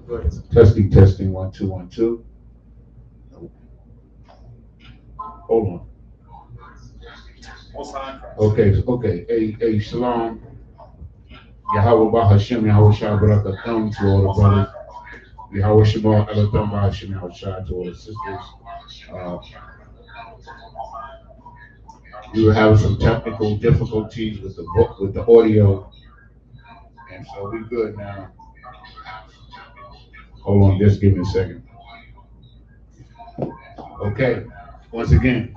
Go ahead. Testing, testing, 1, 2, 1, 2. Nope. Hold on. Okay. Hey, shalom. Yahweh Bahashem, Yahweh Shai Barakatam to all the brothers. Yahweh Shema Elatam Bahashem, Yahweh Shai to all the sisters. We were having some technical difficulties with the book, with the audio, and so we're good now. Hold on, just give me a second. Okay, once again.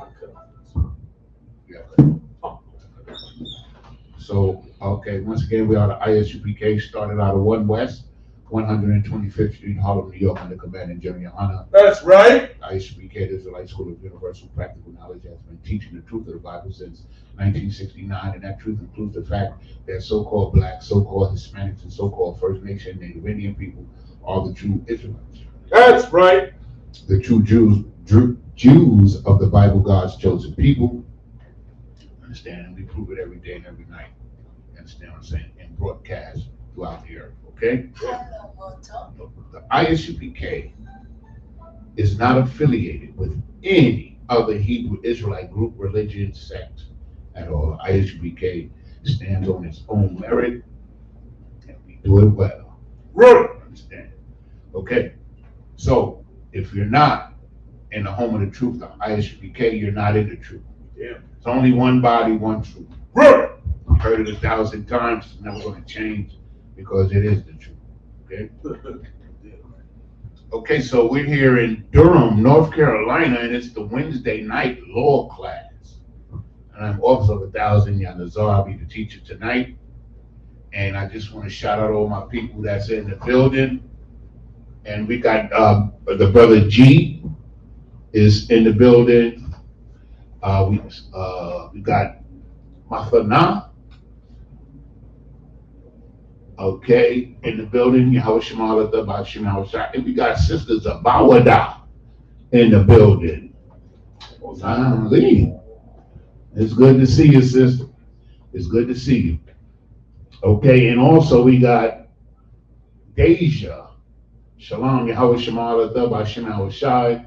So, okay, once again, we are the ISUPK, started out of 1 West, 125th Street, Harlem, New York, under command of Jeremy Hunter. That's right. ISUPK, the Israelite School of Universal Practical Knowledge, has been teaching the truth of the Bible since 1969, and that truth includes the fact that so-called Blacks, so-called Hispanics, and so-called First Nation, Native Indian people are the true Israelites. That's right. The true Jews of the Bible, God's chosen people. Understand? And we prove it every day and every night. You understand what I'm saying? And broadcast throughout the earth. Okay? The ISUPK is not affiliated with any other Hebrew Israelite group, religion, sect at all. ISUPK stands on its own merit, and we do it well. Right. Understand? Okay. So if you're not in the home of the truth, the ISUPK, you're not in the truth. Yeah. It's only one body, one truth. Right. You've heard it 1,000 times. It's never going to change because it is the truth. Okay. Okay, so we're here in Durham, North Carolina, and it's the Wednesday night law class. And I'm Officer of 1,000, Yanazar. I'll be the teacher tonight. And I just want to shout out all my people that's in the building. And we got the brother G is in the building. We got Mathana, okay, in the building. Yahweh Shema and we got Sisters Abawada in the building. It's good to see you, sister. It's good to see you. Okay, and also we got Deja. Shalom, Yahweh Shema Shai.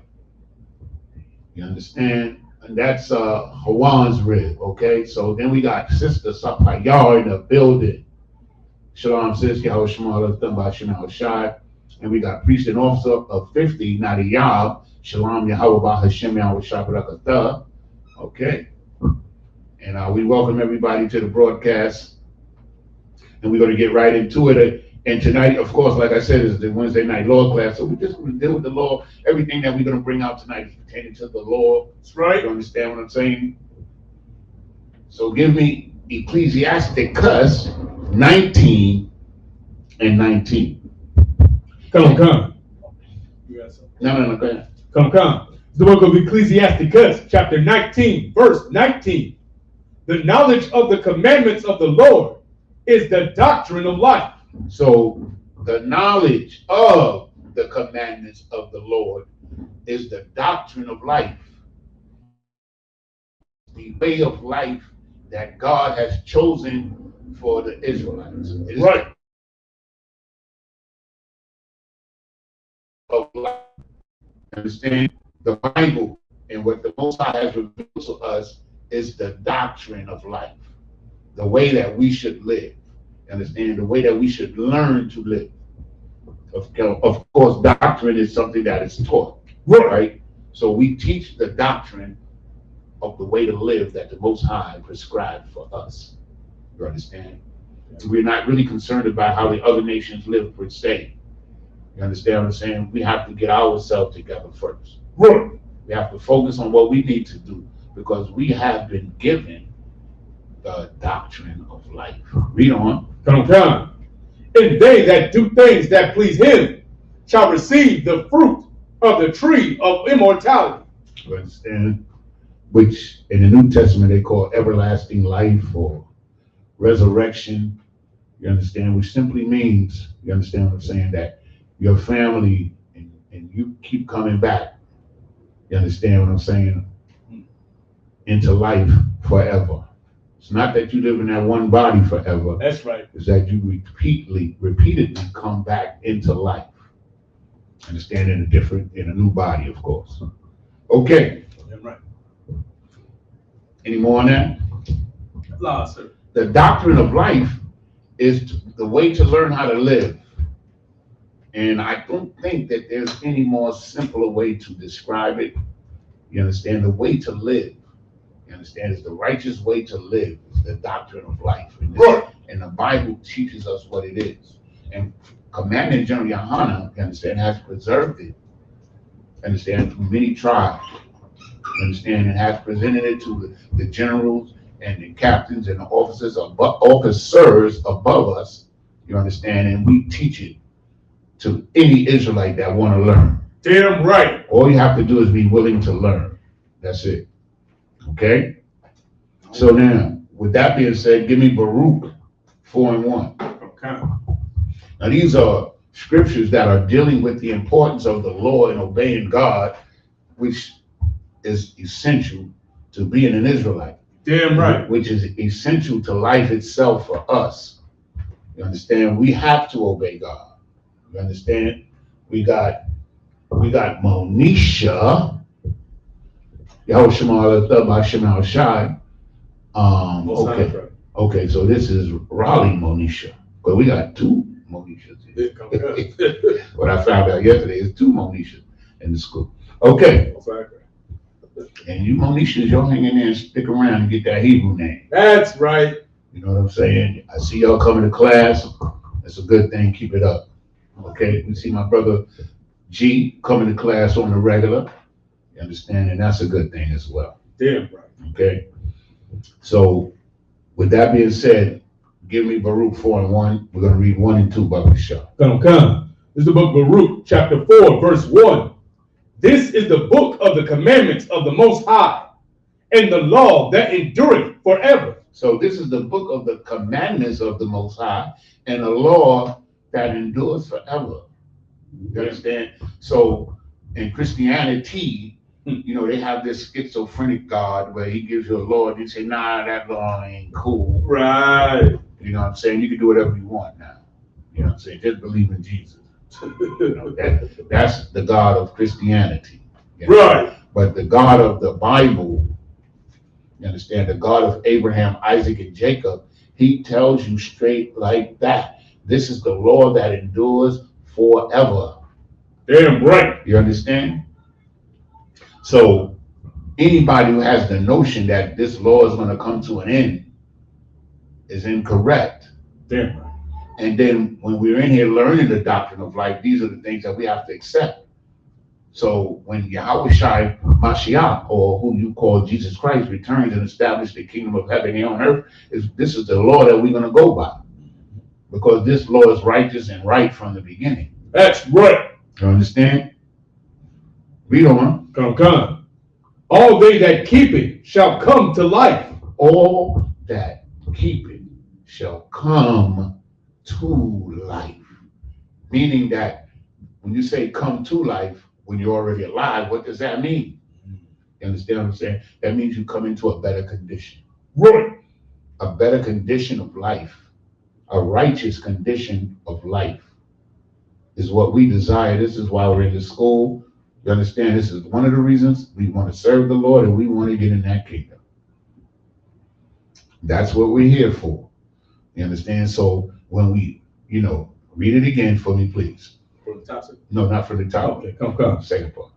You understand? And that's Hawan's rib, okay? So then we got Sister Sapayar in the building. Shalom, sis, Yahweh Shema Shai. And we got Priest and Officer of 50, Nadiyab. Shalom, Yahweh Hashem Yahweh Shai. Okay. And we welcome everybody to the broadcast. And we're going to get right into it. And tonight, of course, like I said, is the Wednesday night law class. So we're just going to deal with the law. Everything that we're going to bring out tonight is pertaining to the law. That's right. You understand what I'm saying? So give me Ecclesiasticus 19 and 19. Come. No, go ahead. Come. The book of Ecclesiasticus, chapter 19, verse 19. The knowledge of the commandments of the Lord is the doctrine of life. So the knowledge of the commandments of the Lord is the doctrine of life. The way of life that God has chosen for the Israelites. It is right. Of life. Understand? The Bible and what the Most High has revealed to us is the doctrine of life. The way that we should live. Understand? The way that we should learn to live. Of course, doctrine is something that is taught, right? So we teach the doctrine of the way to live that the Most High prescribed for us. You understand? We're not really concerned about how the other nations live per se. You understand what I'm saying? We have to get ourselves together first. We have to focus on what we need to do because we have been given the doctrine of life. Read on. Come. And they that do things that please him shall receive the fruit of the tree of immortality. You understand? Which in the New Testament they call everlasting life or resurrection. You understand? Which simply means, you understand what I'm saying, that your family and you keep coming back. You understand what I'm saying? Into life forever. It's not that you live in that one body forever. That's right. It's that you repeatedly come back into life. Understand, in a new body, of course. Okay. Right. Any more on that? No, sir. The doctrine of life is the way to learn how to live. And I don't think that there's any more simpler way to describe it. You understand? The way to live. You understand? It's the righteous way to live. It's the doctrine of life. And the Bible teaches us what it is. And Commandment General Yohana, you understand, has preserved it. Understand? Through many tribes. Understand? And has presented it to the generals and the captains and the officers above us. You understand? And we teach it to any Israelite that want to learn. Damn right. All you have to do is be willing to learn. That's it. Okay? So now, with that being said, give me Baruch 4:1. Okay. Now these are scriptures that are dealing with the importance of the law and obeying God, which is essential to being an Israelite. Damn right. Which is essential to life itself for us. You understand? We have to obey God. You understand? We got Monisha. Yahushua Shai. Okay, so this is Raleigh Monisha. But we got two Monishas here. What I found out yesterday is two Monishas in the school. Okay. And you Monishas, y'all hang in there and stick around and get that Hebrew name. That's right. You know what I'm saying? I see y'all coming to class. That's a good thing. Keep it up. Okay, we see my brother G coming to class on the regular. You understand? And that's a good thing as well. Damn right. Okay. So with that being said, give me Baruch 4:1. We're going to read 1 and 2 by Bishop. Come. This is the book of Baruch, chapter 4, verse 1. This is the book of the commandments of the Most High, and the law that endureth forever. So this is the book of the commandments of the Most High, and a law that endures forever. You understand? So in Christianity, you know, they have this schizophrenic God where he gives you a law and you say, nah, that law ain't cool. Right. You know what I'm saying? You can do whatever you want now. You know what I'm saying? Just believe in Jesus. You know, that's the God of Christianity. You know? Right. But the God of the Bible, you understand, the God of Abraham, Isaac, and Jacob, he tells you straight like that. This is the law that endures forever. Damn right. You understand? So anybody who has the notion that this law is going to come to an end is incorrect. Damn right. And then when we're in here learning the doctrine of life, these are the things that we have to accept. So when Yahushua Mashiach, or who you call Jesus Christ, returns and establishes the kingdom of heaven here on earth, this is the law that we're going to go by. Because this law is righteous and right from the beginning. That's right. You understand? Read on. Come. All they that keep it shall come to life. All that keep it shall come to life. Meaning that when you say come to life, when you're already alive, what does that mean? You understand what I'm saying? That means you come into a better condition. Right. A better condition of life. A righteous condition of life is what we desire. This is why we're in the school. You understand? This is one of the reasons we want to serve the Lord and we want to get in that kingdom. That's what we're here for. You understand? So when we, read it again for me, please. From the top. No, not from the top. Okay, come. Second part.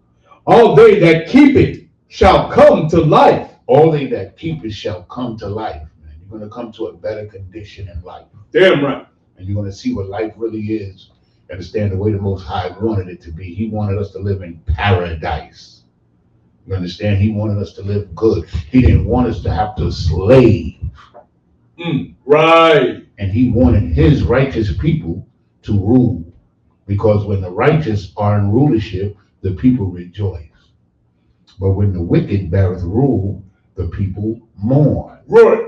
All they that keep it shall come to life. All they that keep it shall come to life. Man. You're going to come to a better condition in life. Damn right. And you're going to see what life really is. Understand the way the Most High wanted it to be. He wanted us to live in paradise. You understand? He wanted us to live good. He didn't want us to have to slave. Right. And he wanted his righteous people to rule. Because when the righteous are in rulership, the people rejoice. But when the wicked beareth rule, the people mourn. Right.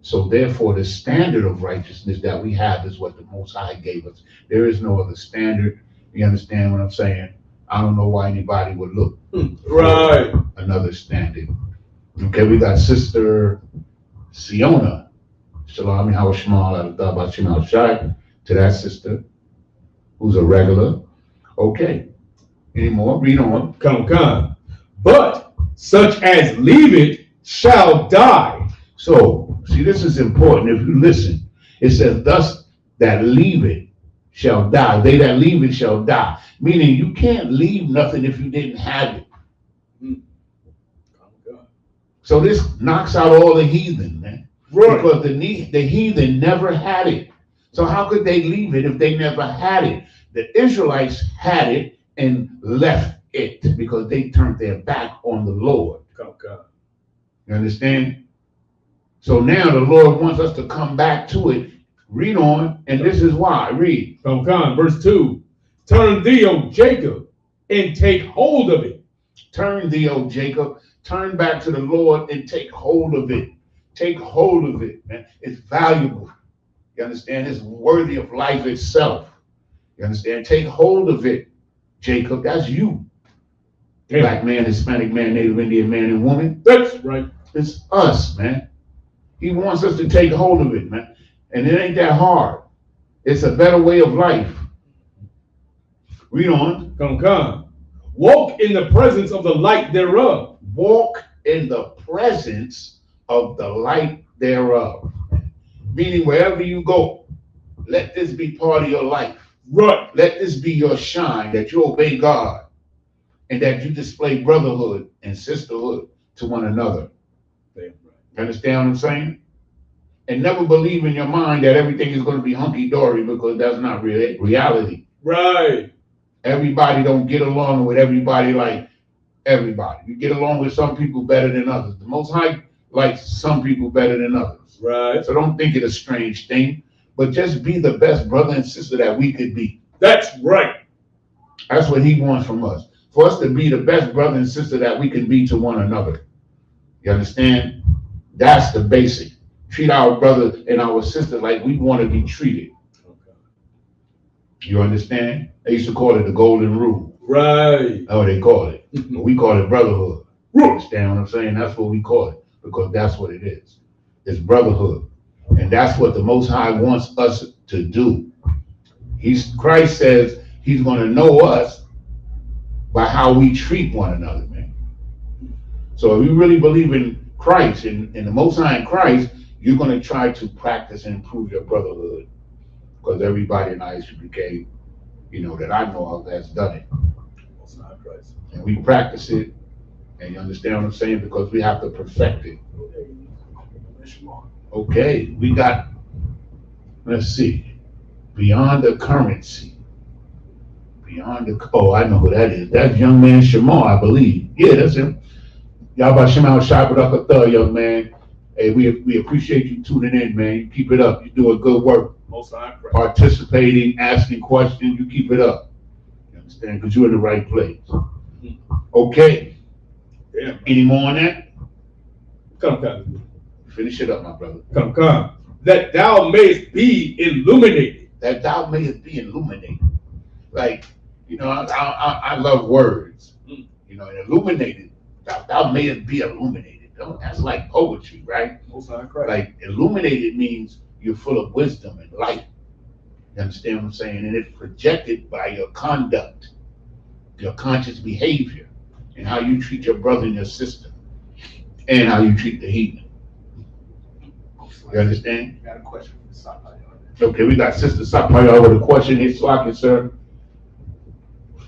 So therefore, the standard of righteousness that we have is what the Most High gave us. There is no other standard. You understand what I'm saying? I don't know why anybody would look right for another standard. Okay, we got Sister Siona. Shalom, Shai, to that sister who's a regular. Okay, Anymore? Read on. Come. But such as leave it shall die. So, see, this is important. If you listen, it says, thus that leave it shall die. They that leave it shall die. Meaning you can't leave nothing if you didn't have it. So this knocks out all the heathen, man. Right. Because the heathen never had it. So how could they leave it if they never had it? The Israelites had it and left it because they turned their back on the Lord. You understand? So now the Lord wants us to come back to it. Read on, and this is why. Read. Verse 2. Turn thee, O Jacob, and take hold of it. Turn thee, O Jacob. Turn back to the Lord and take hold of it. Take hold of it, man. It's valuable. You understand? It's worthy of life itself. You understand? Take hold of it, Jacob. That's you. Yeah. Black man, Hispanic man, Native Indian man and woman. That's right. It's us, man. He wants us to take hold of it, man. And it ain't that hard. It's a better way of life. Read on. Come. Walk in the presence of the light thereof. Walk in the presence of the light thereof. Meaning wherever you go, let this be part of your life. Right. Let this be your shine, that you obey God and that you display brotherhood and sisterhood to one another. You understand what I'm saying? And never believe in your mind that everything is going to be hunky-dory, because that's not reality. Right. Everybody don't get along with everybody like everybody. You get along with some people better than others. The Most High likes some people better than others. Right. So don't think it a strange thing, but just be the best brother and sister that we could be. That's right. That's what he wants from us. For us to be the best brother and sister that we can be to one another. You understand? That's the basic. Treat our brother and our sister like we want to be treated. Okay. You understand? They used to call it the golden rule. Right. Oh, they call it. But we call it brotherhood. You understand what I'm saying? That's what we call it, because that's what it is. It's brotherhood. And that's what the Most High wants us to do. Christ says he's going to know us by how we treat one another, man. So if you really believe in Christ and the Most High in Christ, you're going to try to practice and improve your brotherhood, because everybody in ISUPK, that I know of, has done it. And we practice it, and you understand what I'm saying, because we have to perfect it. Okay, we got, let's see, beyond the currency. Oh, I know who that is. That's young man Shamar, I believe. Yeah, that's him. Yabba Shema Shabbat, young man. Hey, we appreciate you tuning in, man. You keep it up. You're doing good work. Participating, asking questions. You keep it up. You understand? Because you're in the right place. Okay. Yeah. Any more on that? Come. Finish it up, my brother. Come. That thou mayest be illuminated. That thou mayest be illuminated. Like, I love words. And illuminated. Thou mayest be illuminated. That's like poetry, right? Like illuminated means you're full of wisdom and light. You understand what I'm saying? And it's projected by your conduct, your conscious behavior, and how you treat your brother and your sister, and how you treat the heathen. You understand? Got a question for the Sapaya. Okay, we got Sister Sapaya with a question. It's like, sir.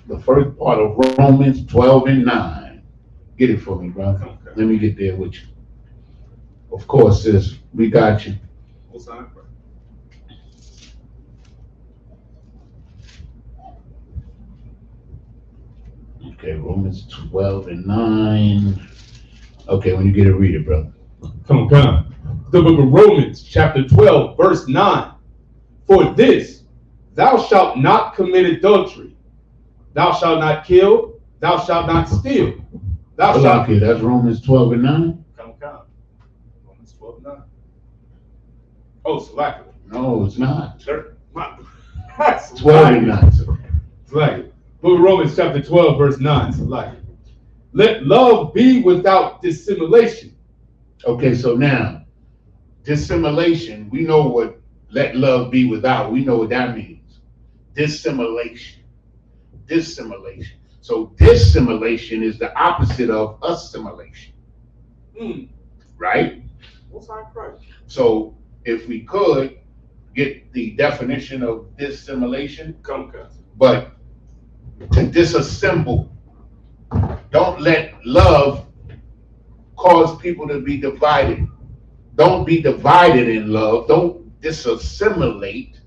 The first part of Romans 12 and 9. Get it for me, brother. Okay. Let me get there with you. Of course, sis, we got you. Okay, Romans 12 and 9. Okay, when you get it, read it, brother. Come. The book of Romans, chapter 12, verse 9. For this, thou shalt not commit adultery. Thou shalt not kill. Thou shalt not steal. Thou shalt. Okay, that's Romans 12 and 9. Come. Romans 12 and 9. Oh, Salaki. No, it's not. Sure. 12 and 9, sir. Salaki. Book of Romans, chapter 12, verse 9. Salaki. Let love be without dissimulation. Okay, so now, dissimulation, we know what let love be without. We know what that means. Dissimulation. So dissimulation is the opposite of assimilation, right? What's our Christ? So if we could get the definition of dissimulation, but to disassemble, don't let love cause people to be divided. Don't be divided in love. Don't disassimilate,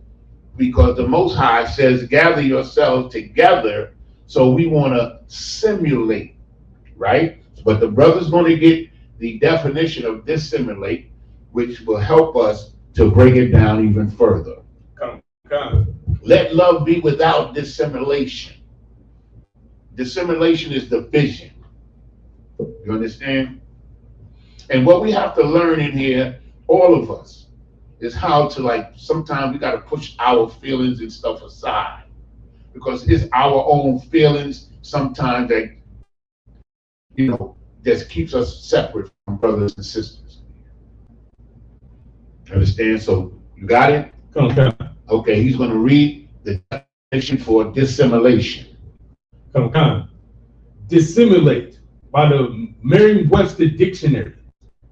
because the Most High says, gather yourselves together. So we want to simulate, right? But the brother's going to get the definition of dissimulate, which will help us to break it down even further. Let love be without dissimulation. Dissimulation is division. You understand? And what we have to learn in here, all of us, is how to, like, sometimes we got to push our feelings and stuff aside, because it's our own feelings sometimes that, just keeps us separate from brothers and sisters. Understand? So you got it? Okay, he's going to read the definition for dissimulation. Dissimulate, by the Merriam-Webster Dictionary,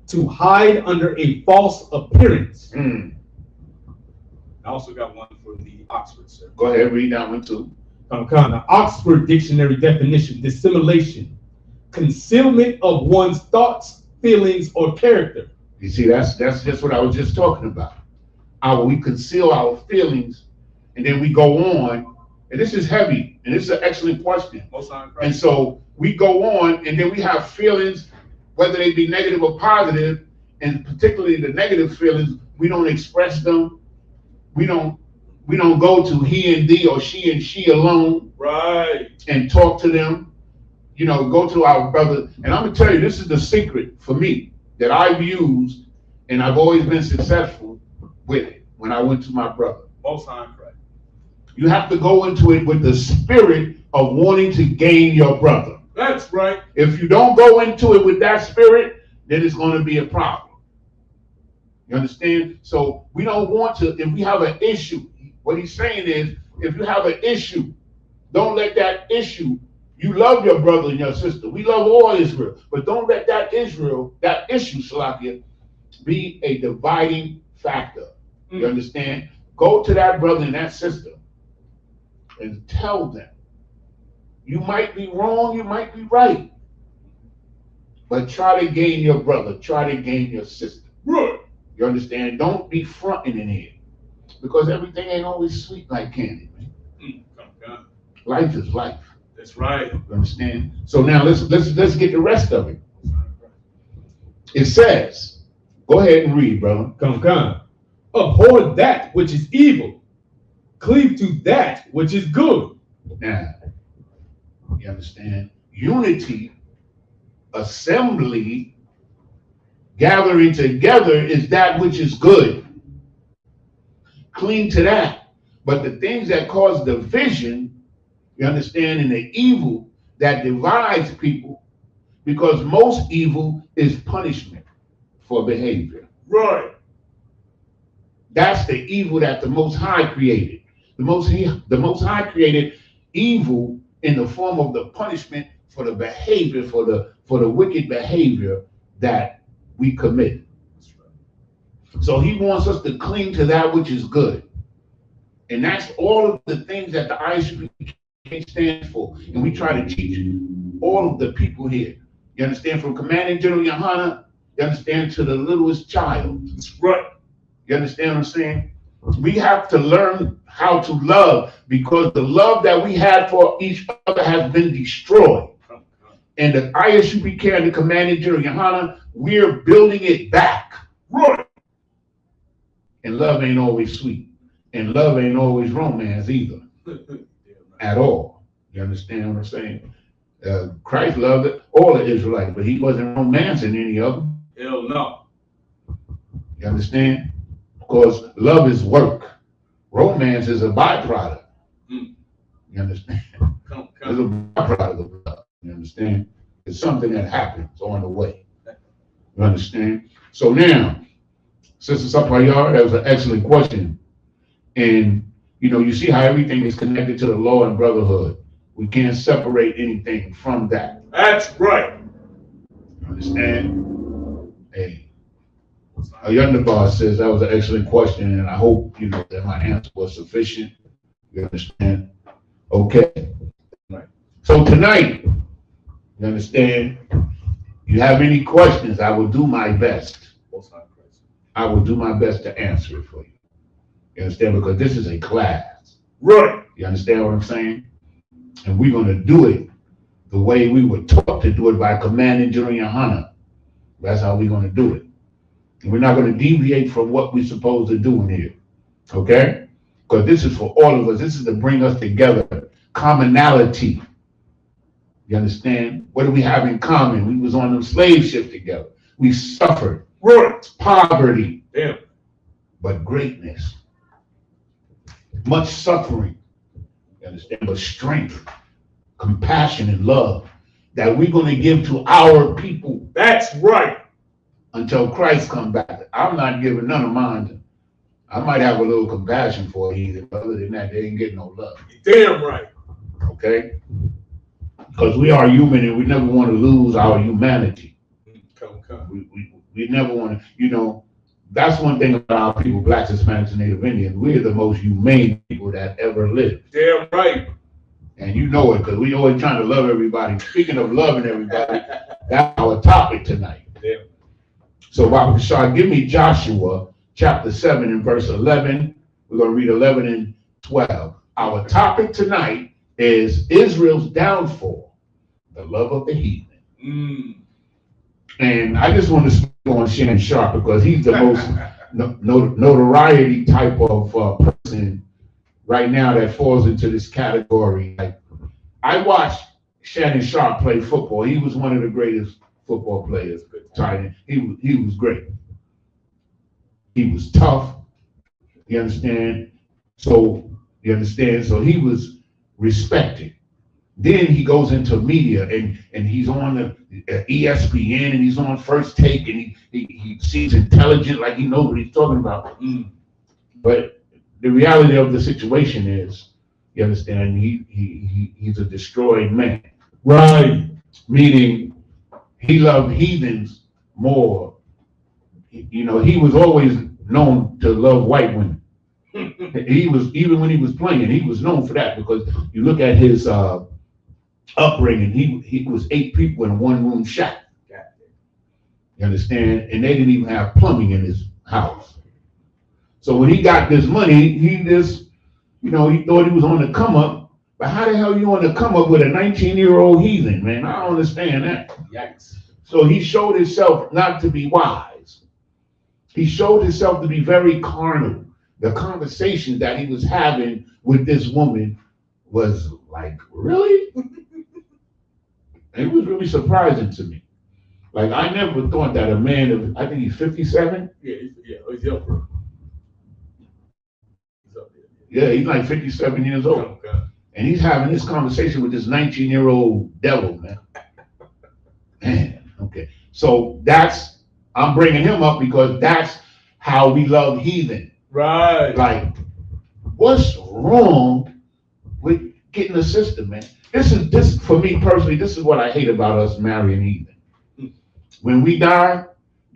to hide under a false appearance. I also got one for the Oxford, sir. Go ahead, read that one too. The Oxford Dictionary definition: dissimulation, concealment of one's thoughts, feelings, or character. You see, that's just what I was just talking about. We conceal our feelings, and then we go on, and this is heavy, and this is an excellent question. And so we go on, and then we have feelings, whether they be negative or positive, and particularly the negative feelings, we don't express them. We don't go to he and thee or she and she alone, right, and talk to them. Go to our brother. And I'm gonna tell you, this is the secret for me that I've used, and I've always been successful with it when I went to my brother. You have to go into it with the spirit of wanting to gain your brother. That's right. If you don't go into it with that spirit, then it's going to be a problem. You understand? So we don't want to, if we have an issue, what he's saying is, if you have an issue, don't let that issue, you love your brother and your sister. We love all Israel, but don't let that issue, Salakia, be a dividing factor. You understand? Go to that brother and that sister and tell them, you might be wrong, you might be right, but try to gain your brother, try to gain your sister. Right. You understand? Don't be fronting in here, because everything ain't always sweet like candy, man. Life is life. That's right. You understand? So now let's get the rest of it. It says, go ahead and read, brother. Abhor that which is evil, cleave to that which is good. Now, you understand? Unity, assembly, gathering together is that which is good. Cling to that. But the things that cause division, you understand, and the evil that divides people, because most evil is punishment for behavior. Right. That's the evil that the Most High created. The Most High created evil in the form of the punishment for the behavior, for the wicked behavior that we commit. So he wants us to cling to that which is good. And that's all of the things that the ISUP stands for. And we try to teach all of the people here. You understand? From Commanding General Yohana, you understand, to the littlest child. That's right. You understand what I'm saying? We have to learn how to love, because the love that we had for each other has been destroyed. And the ISUPK and the Commanding General Yohana, we're building it back. Right. And love ain't always sweet. And love ain't always romance either. At all. You understand what I'm saying? Christ loved all the Israelites, but he wasn't romancing any of them. Hell no. You understand? Because love is work. Romance is a byproduct. You understand? It's a byproduct of love. You understand? It's something that happens on the way. You understand? So now, Sister Sapayar, that was an excellent question. And, you see how everything is connected to the law and brotherhood. We can't separate anything from that. That's right. Understand? Hey, a younger boss says that was an excellent question, and I hope you know that my answer was sufficient. You understand? Okay. Right. So tonight, you understand? You have any questions? I will do my best. I will do my best to answer it for you. You understand? Because this is a class. Right. You understand what I'm saying? And we're going to do it the way we were taught to do it by commanding during Hana. That's how we're going to do it. And we're not going to deviate from what we're supposed to do in here. Okay? Because this is for all of us. This is to bring us together. Commonality. You understand? What do we have in common? We was on them slave ships together. We suffered. Right. Poverty. Damn. But greatness. Much suffering. You understand? But strength, compassion, and love that we're going to give to our people. That's right. Until Christ comes back. I'm not giving none of mine. I might have a little compassion for Heathen, but other than that, they ain't getting no love. Damn right. Okay? Because we are human and we never want to lose our humanity. Come. We never want to, you know, that's one thing about our people, Blacks, Hispanics, and Native Indians. We're the most humane people that ever lived. Damn right. And you know it because we always trying to love everybody. Speaking of loving everybody, that's our topic tonight. Damn. So, Baba Kishar, give me Joshua chapter 7 and verse 11. We're going to read 11 and 12. Our topic tonight is Israel's downfall, the love of the heathen. And I just want to speak on Shannon Sharp because he's the most notoriety type of person right now that falls into this category. Like, I watched Shannon Sharp play football. He was one of the greatest football players. He was great. He was tough. You understand? So he was respected. Then he goes into media and he's on the ESPN and he's on First Take and he seems intelligent, like he knows what he's talking about. But the reality of the situation is, you understand, he's a destroyed man. Right. Meaning he loved heathens more. You know, he was always known to love white women. He was, even when he was playing, he was known for that because you look at his upbringing, he was 8 people in a one-room shack. You understand? And they didn't even have plumbing in his house. So when he got this money, he just, you know, he thought he was on the come up. But how the hell you on the come up with a 19-year-old heathen, man? I don't understand that. Yikes. So he showed himself not to be wise. He showed himself to be very carnal. The conversation that he was having with this woman was like, really? It was really surprising to me. Like, I never thought that a man of, I think he's 57. Yeah, he's up, bro. He's up there. Yeah, he's like 57 years old. Okay. And he's having this conversation with this 19-year-old devil, man. Man, okay. So I'm bringing him up because that's how we love heathen. Right. Like, what's wrong with getting a sister, man? This for me personally, this is what I hate about us marrying heathen. When we die,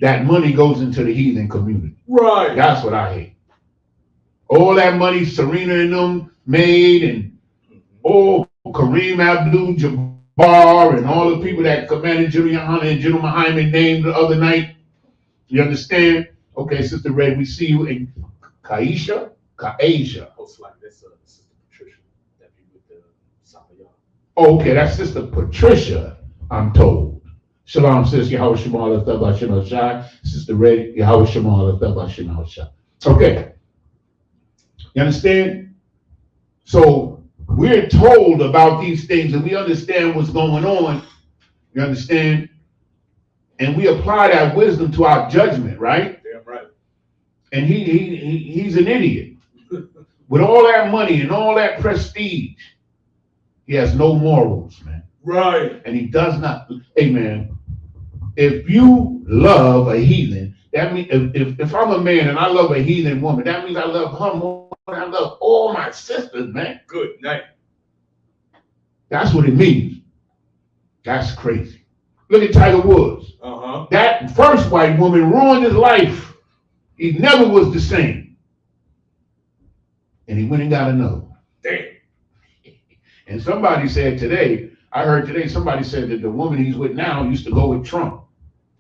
that money goes into the heathen community. Right. That's what I hate. All that money Serena and them made, and Kareem Abdul-Jabbar and all the people that commanded Julian Hunter and General Hyman named the other night. You understand? Okay, Sister Red, we see you in Kaisha. Looks like that's Sister Patricia that be with the Sapaya. Oh, okay, that's Sister Patricia, I'm told. Shalom, sis, Yahweh Shemal Athabah Shemal Shai. Sister Red, Yahweh Shemal Athabah Shemal Shai. Okay. You understand? So we're told about these things and we understand what's going on. You understand? And we apply that wisdom to our judgment, right? Damn right. And he's an idiot. With all that money and all that prestige, he has no morals, man. Right. And he does not. Hey, man, if you love a heathen, that means if I'm a man and I love a heathen woman, that means I love her more than I love all my sisters, man. Good night. That's what it means. That's crazy. Look at Tiger Woods. That first white woman ruined his life. He never was the same. And he went and got another. Damn. And somebody said today, I heard today, somebody said that the woman he's with now used to go with Trump.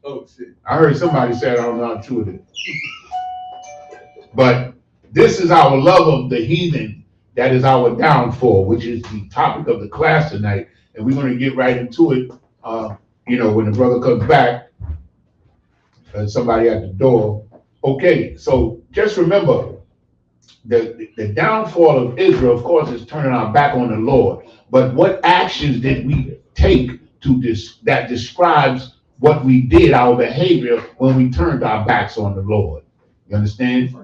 Oh, shit. I heard somebody say, I don't know how true it is. But this is our love of the heathen. That is our downfall, which is the topic of the class tonight. And we're going to get right into it. When the brother comes back, somebody at the door. Okay, so just remember, the downfall of Israel, of course, is turning our back on the Lord. But what actions did we take that describes what we did, our behavior, when we turned our backs on the Lord? You understand?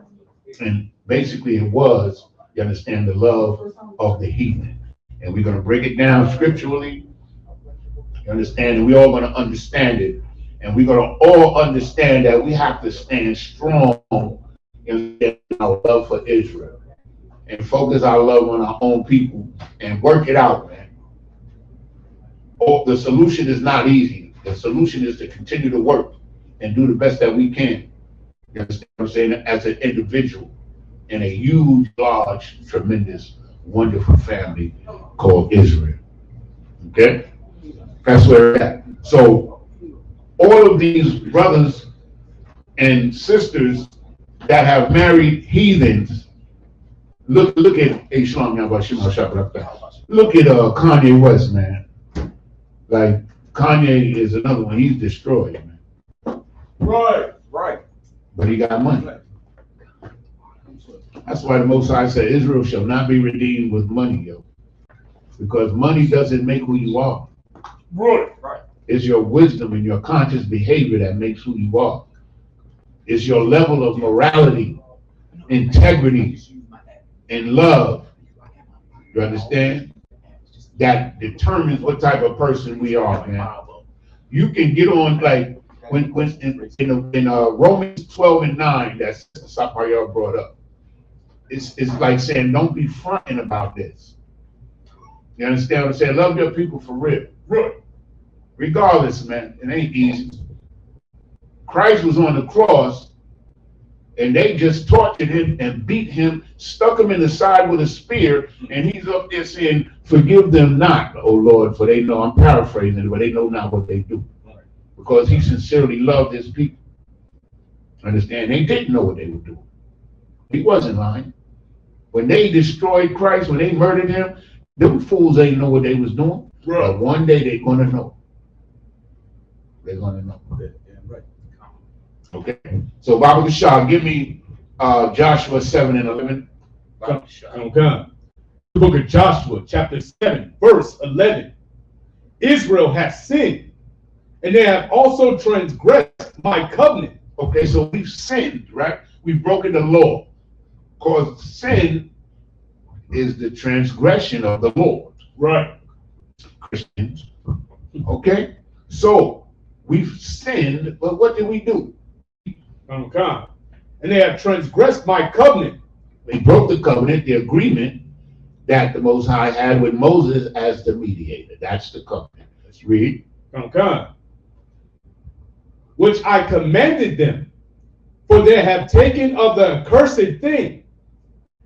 And basically it was, you understand, the love of the heathen. And we're going to break it down scripturally. You understand? And we're all going to understand it. And we're going to all understand that we have to stand strong in our love for Israel and focus our love on our own people and work it out, man. The solution is not easy. The solution is to continue to work and do the best that we can. You understand what I'm saying? As an individual in a huge, large, tremendous, wonderful family called Israel. Okay? That's where we're at. So all of these brothers and sisters that have married heathens, look at look at Kanye West, man. Like Kanye is another one. He's destroyed, man. Right. But he got money. That's why the Most High said Israel shall not be redeemed with money, yo. Because money doesn't make who you are. Right. It's your wisdom and your conscious behavior that makes who you are. It's your level of morality, integrity, and love. You understand? That determines what type of person we are, man. You can get on, like, when in Romans 12:9, that's Sapayah brought up. It's like saying, don't be fronting about this. You understand what I'm saying? Love your people for real. Regardless, man, it ain't easy. Christ was on the cross, and they just tortured him and beat him, stuck him in the side with a spear, and he's up there saying, forgive them not, O Lord, for they know, I'm paraphrasing it, but they know not what they do. Because he sincerely loved his people. Understand? They didn't know what they were doing. He wasn't lying. When they destroyed Christ, when they murdered him, them fools ain't know what they was doing. Right. But one day they're going to know. They're going to know. Right. Okay. So, Baba Shah, give me Joshua 7:11. Okay. The book of Joshua, chapter 7, verse 11. Israel has sinned, and they have also transgressed my covenant. Okay, so we've sinned, right? We've broken the law. Because sin is the transgression of the Lord. Right. Christians. Okay? So we've sinned, but what did we do? Okay. And they have transgressed my covenant. They broke the covenant, the agreement that the Most High had with Moses as the mediator. That's the covenant. Let's read. Okay. Which I commanded them, for they have taken of the accursed thing,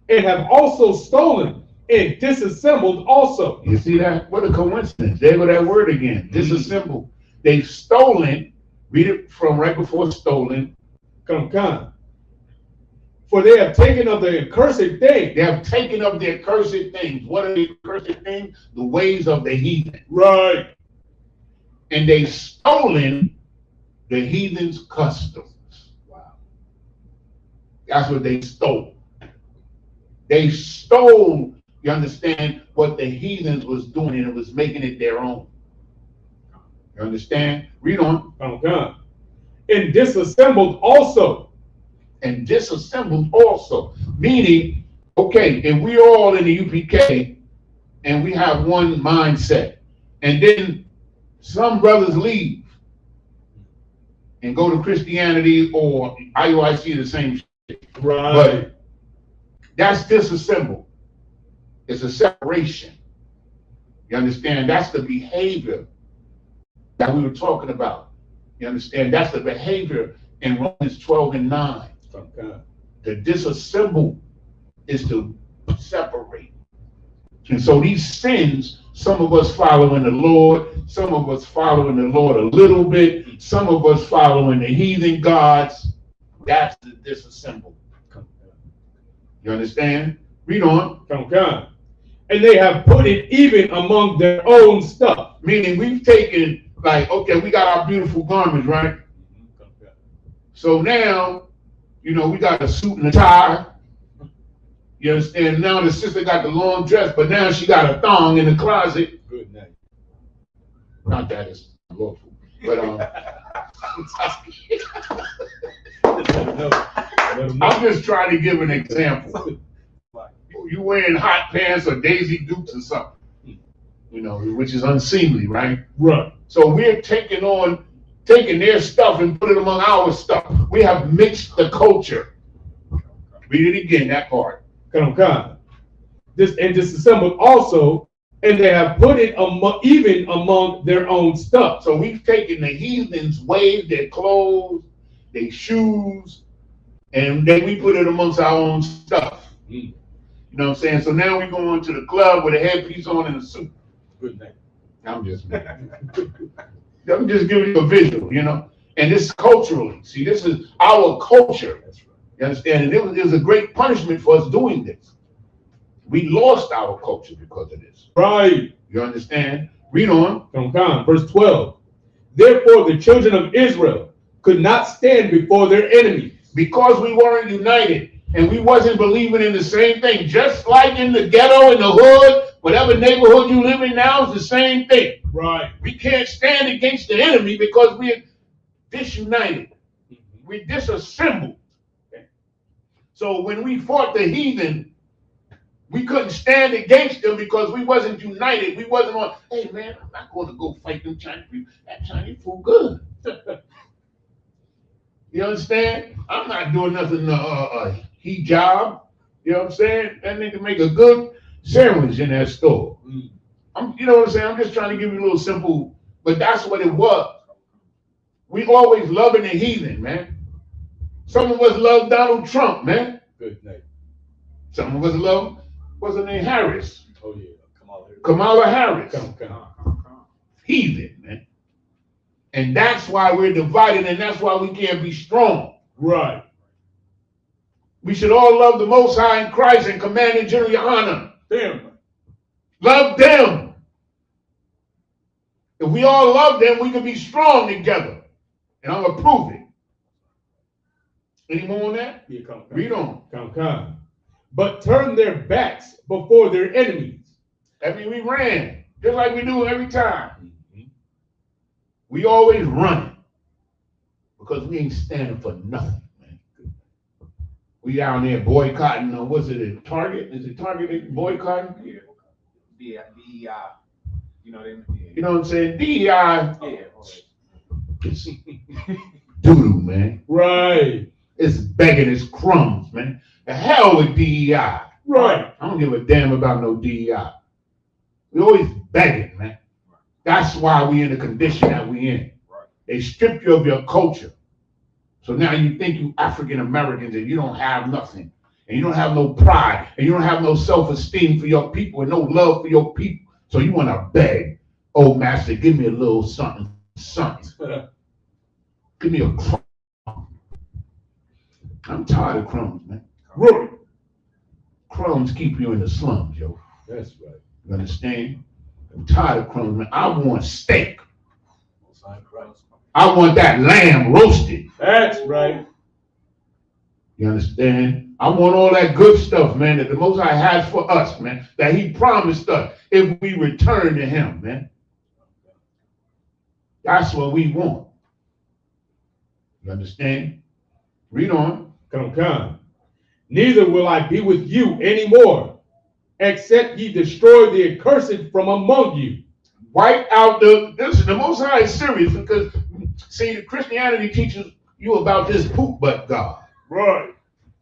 and have also stolen and disassembled also. You see that? What a coincidence. There go that word again. Disassembled. They've stolen. Read it from right before stolen. Come. For they have taken of the accursed thing. They have taken of the accursed things. What are the accursed things? The ways of the heathen. Right. And they've stolen the heathen's customs. Wow. That's what they stole. They stole, you understand, what the heathens was doing, and it was making it their own. You understand? Read on. Okay. And disassembled also. And disassembled also. Meaning, okay, if we're all in the UPK and we have one mindset, and then some brothers leave and go to Christianity or IUIC, the same shit. Right. But that's disassembled. It's a separation. You understand? That's the behavior that we were talking about. You understand? That's the behavior in Romans 12 and 9. Okay. To disassemble is to separate. And so these sins, some of us following the Lord, some of us following the Lord a little bit, some of us following the heathen gods, that's the disassemble. You understand? Read on. Okay. And they have put it even among their own stuff. Meaning we've taken, like, okay, we got our beautiful garments, right? Okay. So now, you know, we got a suit and a tie. You understand? Now the sister got the long dress, but now she got a thong in the closet. Good night. Not that it's lawful, but I'm just trying to give an example. You wearing hot pants or Daisy Dukes or something, you know, which is unseemly, right? Right. So we're taking their stuff and put it among our stuff. We have mixed the culture. Read it again, that part. Come. This and disassembled also, and they have put it even among their own stuff. So we've taken the heathens' ways, their clothes, their shoes, and then we put it amongst our own stuff. You know what I'm saying? So now we go into the club with a headpiece on and a suit. Good night. I'm just giving you a visual, you know. And this culturally, see, this is our culture. That's right. You understand? And it was a great punishment for us doing this. We lost our culture because of this. Right. You understand? Read on. Come. Verse 12. Therefore the children of Israel could not stand before their enemies. Because we weren't united and we wasn't believing in the same thing. Just like in the ghetto, in the hood, whatever neighborhood you live in now is the same thing. Right. We can't stand against the enemy because we're disunited. We disassembled. So when we fought the heathen, we couldn't stand against them because we wasn't united. We wasn't on, hey man, I'm not going to go fight them Chinese people. That Chinese food good. You understand? I'm not doing nothing hijab. You know what I'm saying? That nigga make a good sandwich in that store. You know what I'm saying? I'm just trying to give you a little simple, but that's what it was. We always loving the heathen, man. Some of us love Donald Trump, man. Good night. Some of us love, what's her name, Harris. Oh yeah, Kamala Harris. Come. Heathen, man. And that's why we're divided, and that's why we can't be strong. Right. We should all love the Most High in Christ and command in general honor. Them. Love them. If we all love them, we can be strong together. And I'm going to prove it. Any more on that? Yeah, come. Read on. Come. But turn their backs before their enemies. That means we ran, just like we do every time. We always running because we ain't standing for nothing, man. We down there boycotting, what's it, at Target? Is it Target boycotting? Yeah. You know, you know what I'm saying? DEI. Yeah. Doo-doo, man. Right. It's begging, it's crumbs, man. The hell with DEI. Right. I don't give a damn about no DEI. We always begging, man. That's why we in the condition that we in. Right. They strip you of your culture. So now you think you African Americans and you don't have nothing. And you don't have no pride. And you don't have no self-esteem for your people and no love for your people. So you want to beg, oh master, give me a little something. Give me a crumb. I'm tired of crumbs, man. Right. Crumbs keep you in the slums, yo. That's right. You understand? I'm tired of crumbs, man. I want steak. I want that lamb roasted. That's right. You understand? I want all that good stuff, man, that the Most High has for us, man, that he promised us if we return to him, man. That's what we want. You understand? Read on. Come. Neither will I be with you anymore, except ye destroy the accursed from among you. Wipe out the Most High is serious because, see, Christianity teaches you about this poop butt God. Right.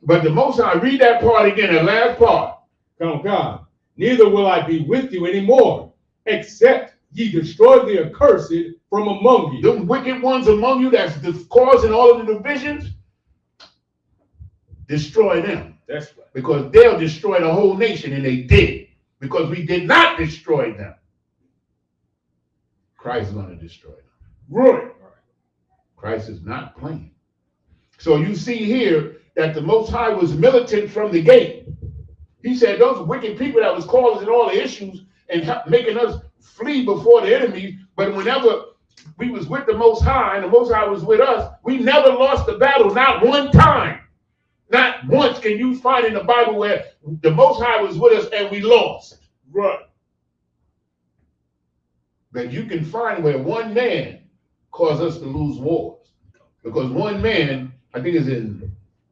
But the Most High, read that part again, that last part. Come. Neither will I be with you anymore, except ye destroy the accursed from among you. The wicked ones among you that's causing all of the divisions, destroy them. That's right. Because they'll destroy the whole nation, and they did. Because we did not destroy them. Christ is going to destroy them. Right. Christ is not playing. So you see here that the Most High was militant from the gate. He said those wicked people that was causing all the issues and making us flee before the enemy, but whenever we was with the Most High and the Most High was with us, we never lost the battle, not one time. Not once can you find in the Bible where the Most High was with us and we lost. Right. But you can find where one man caused us to lose wars. Because one man, I think it's in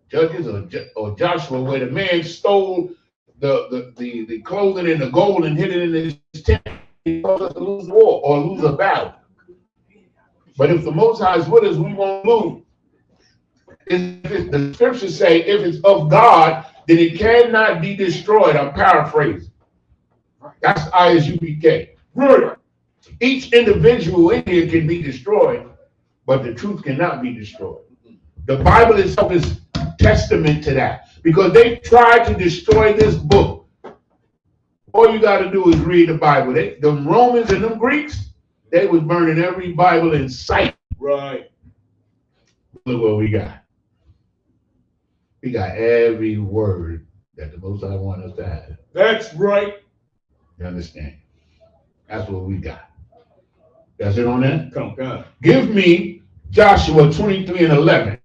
Judges or Joshua, where the man stole the clothing and the gold and hid it in his tent. He caused us to lose war or lose a battle. But if the Most High is with us, we won't lose. The scriptures say if it's of God, then it cannot be destroyed. I'm paraphrasing. That's ISUPK. Right. Each individual in here can be destroyed, but the truth cannot be destroyed. The Bible itself is testament to that, because they tried to destroy this book. All you got to do is read the Bible. The Romans and them Greeks, they was burning every Bible in sight. Right. Look what we got. We got every word that the Most High wants us to have. That's right. You understand? That's what we got. That's it on that? Come on. Give me Joshua 23 and 11.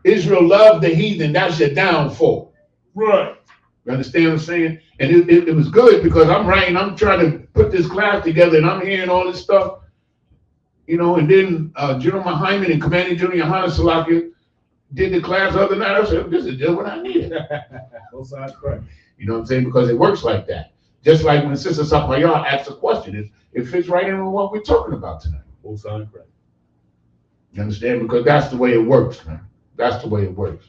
Israel loved the heathen. That's your downfall. Right. You understand what I'm saying? And it was good because I'm trying to put this class together, and I'm hearing all this stuff, you know, and then General Hyman and Commanding General Yohanan Salakia did the class the other night. I said, this is just what I needed. Both sides correct. You know what I'm saying? Because it works like that. Just like when Sister Sapayah asks a question, it fits right in with what we're talking about tonight. Both sides correct. You understand? Because that's the way it works, man. That's the way it works.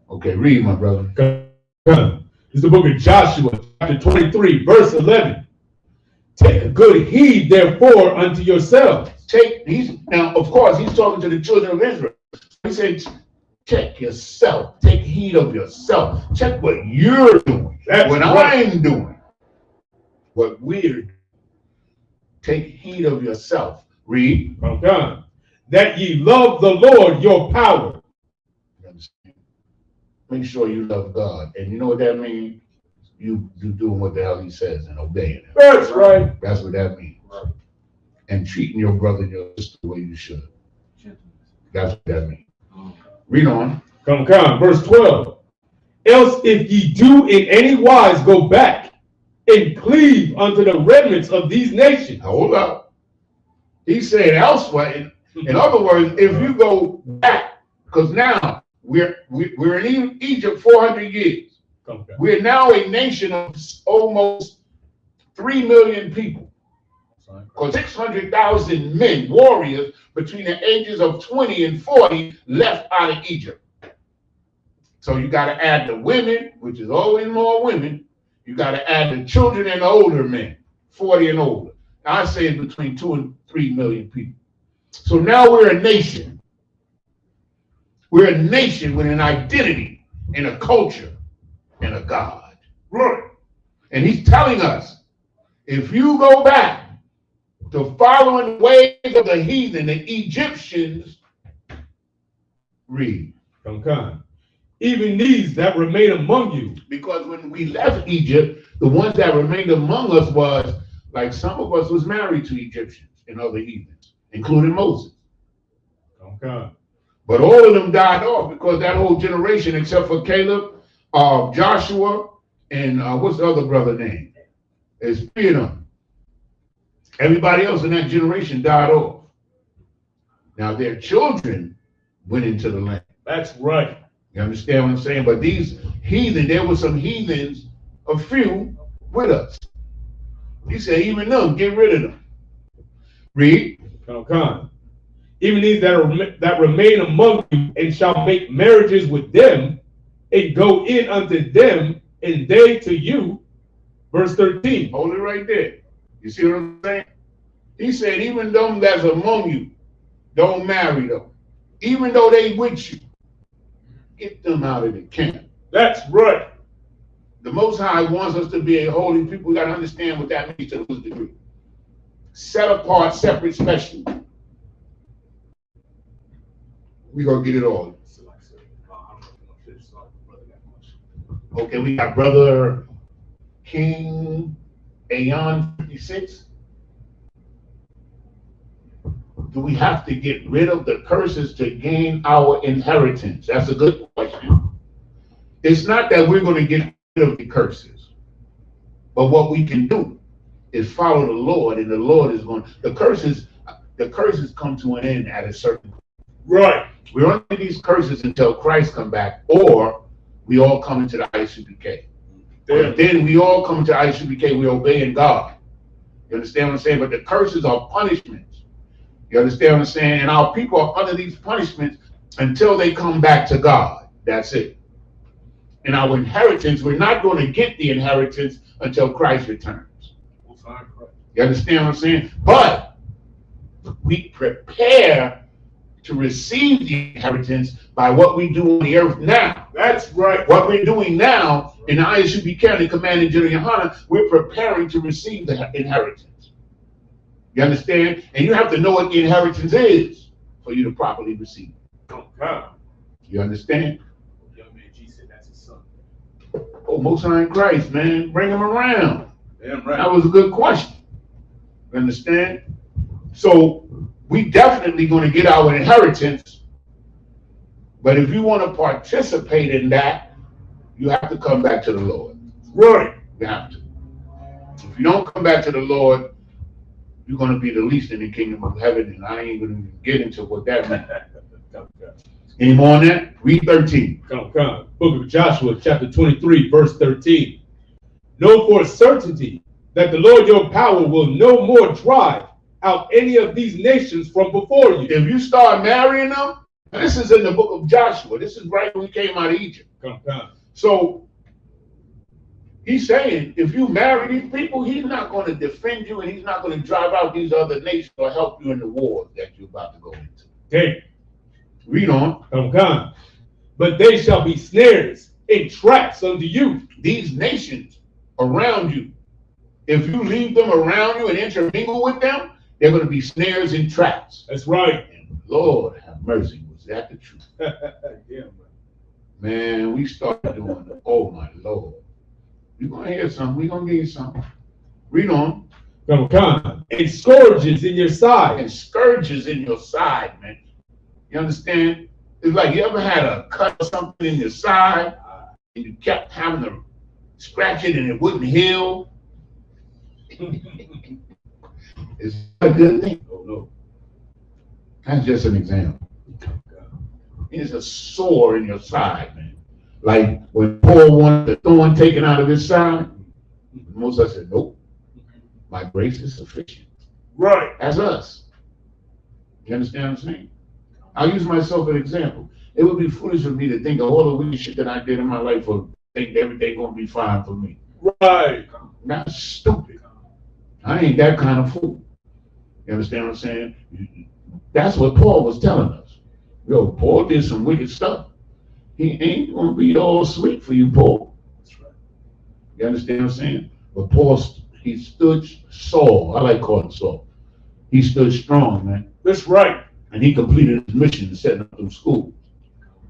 Okay, read, my brother. This is the book of Joshua, chapter 23, verse 11. Take good heed, therefore, unto yourselves. Now, of course, he's talking to the children of Israel. He said, check yourself. Take heed of yourself. Check what you're doing. That's what right. I'm doing. What we're doing. Take heed of yourself. Read. Okay. That ye love the Lord your power. You understand? Make sure you love God. And you know what that means? You doing what the hell he says and obeying him. That's right. That's what that means. Right. And treating your brother and your sister the way you should. That's what that means. Read on. Come, verse 12. Else if ye do in any wise go back and cleave unto the remnants of these nations. Hold up. He said elsewhere. In other words, if you go back, because now we're in Egypt 400 years. Okay. We're now a nation of almost 3 million people. Because 600,000 men, warriors, between the ages of 20 and 40 left out of Egypt. So you got to add the women, which is always more women. You got to add the children and the older men, 40 and older. I say it's between 2 and 3 million people. So now we're a nation. We're a nation with an identity and a culture and a God. Right. And he's telling us, if you go back to following the ways of the heathen, the Egyptians, read. Okay. Even these that remain among you. Because when we left Egypt, the ones that remained among us was, like some of us was married to Egyptians and other heathens, including Moses. Okay. But all of them died off because that whole generation, except for Caleb, Joshua, and what's the other brother name? It's 3 of them. Everybody else in that generation died off. Now their children went into the land. That's right. You understand what I'm saying? But these heathen, there were some heathens, a few, with us. He said, even them, get rid of them. Read. Okay. Even these that remain among you, and shall make marriages with them, and go in unto them, and they to you. Verse 13. Hold it right there. You see what I'm saying? He said, even them that's among you, don't marry them. Even though they with you, get them out of the camp. That's right. The Most High wants us to be a holy people. We got to understand what that means to a degree. Set apart, separate, special. We're going to get it all. Okay, we got Brother King Aeon 56. Do we have to get rid of the curses to gain our inheritance? That's a good question. It's not that we're going to get rid of the curses, but what we can do is follow the Lord, and the Lord is going. The curses come to an end at a certain point. Right. We're under these curses until Christ come back, or we all come into the ISUPK. But then we all come into ISUPK, we're obeying God. You understand what I'm saying? But the curses are punishments. You understand what I'm saying? And our people are under these punishments until they come back to God. That's it. And our inheritance, we're not going to get the inheritance until Christ returns. You understand what I'm saying? But we prepare to receive the inheritance by what we do on the earth now. That's right. What we're doing now in the ISUPK, the Command and General Yohana, we're preparing to receive the inheritance. You understand? And you have to know what the inheritance is for you to properly receive it. Okay. You understand? Young man G said that's his son. Oh, Most High in Christ, man. Bring him around. Damn right. That was a good question. You understand? So we definitely going to get our inheritance. But if you want to participate in that, you have to come back to the Lord. Right. You have to. If you don't come back to the Lord, you're going to be the least in the kingdom of heaven, and I ain't going to get into what that means. Any more on that? Read 13. Come. Book of Joshua, chapter 23, verse 13. Know for a certainty that the Lord your power will no more drive out any of these nations from before you. If you start marrying them, this is in the book of Joshua. This is right when we came out of Egypt. Come. So he's saying, if you marry these people, he's not going to defend you, and he's not going to drive out these other nations or help you in the war that you're about to go into. Okay. Read on. Come. But they shall be snares and traps unto you. These nations around you, if you leave them around you and intermingle with them, they're going to be snares and traps. That's right. And Lord have mercy, was that the truth? Yeah, man, we started doing it. Oh my Lord. You're going to hear something. We're going to give you something. Read on. Come. And scourges in your side. And scourges in your side, man. You understand? It's like you ever had a cut or something in your side and you kept having to scratch it and it wouldn't heal. It's not a good thing. Oh, no. That's just an example. It's a sore in your side, man. Like when Paul wanted the thorn taken out of his side, Moses said, nope, my grace is sufficient. Right. That's us. You understand what I'm saying? I'll use myself as an example. It would be foolish of me to think of all the weird shit that I did in my life or think everything gonna be fine for me. Right. That's stupid. I ain't that kind of fool. You understand what I'm saying? That's what Paul was telling us. Yo, Paul did some wicked stuff. He ain't gonna be all sweet for you, Paul. That's right. You understand what I'm saying? But Paul, he stood Saul. I like calling Saul. He stood strong, man. That's right. And he completed his mission in setting up them schools.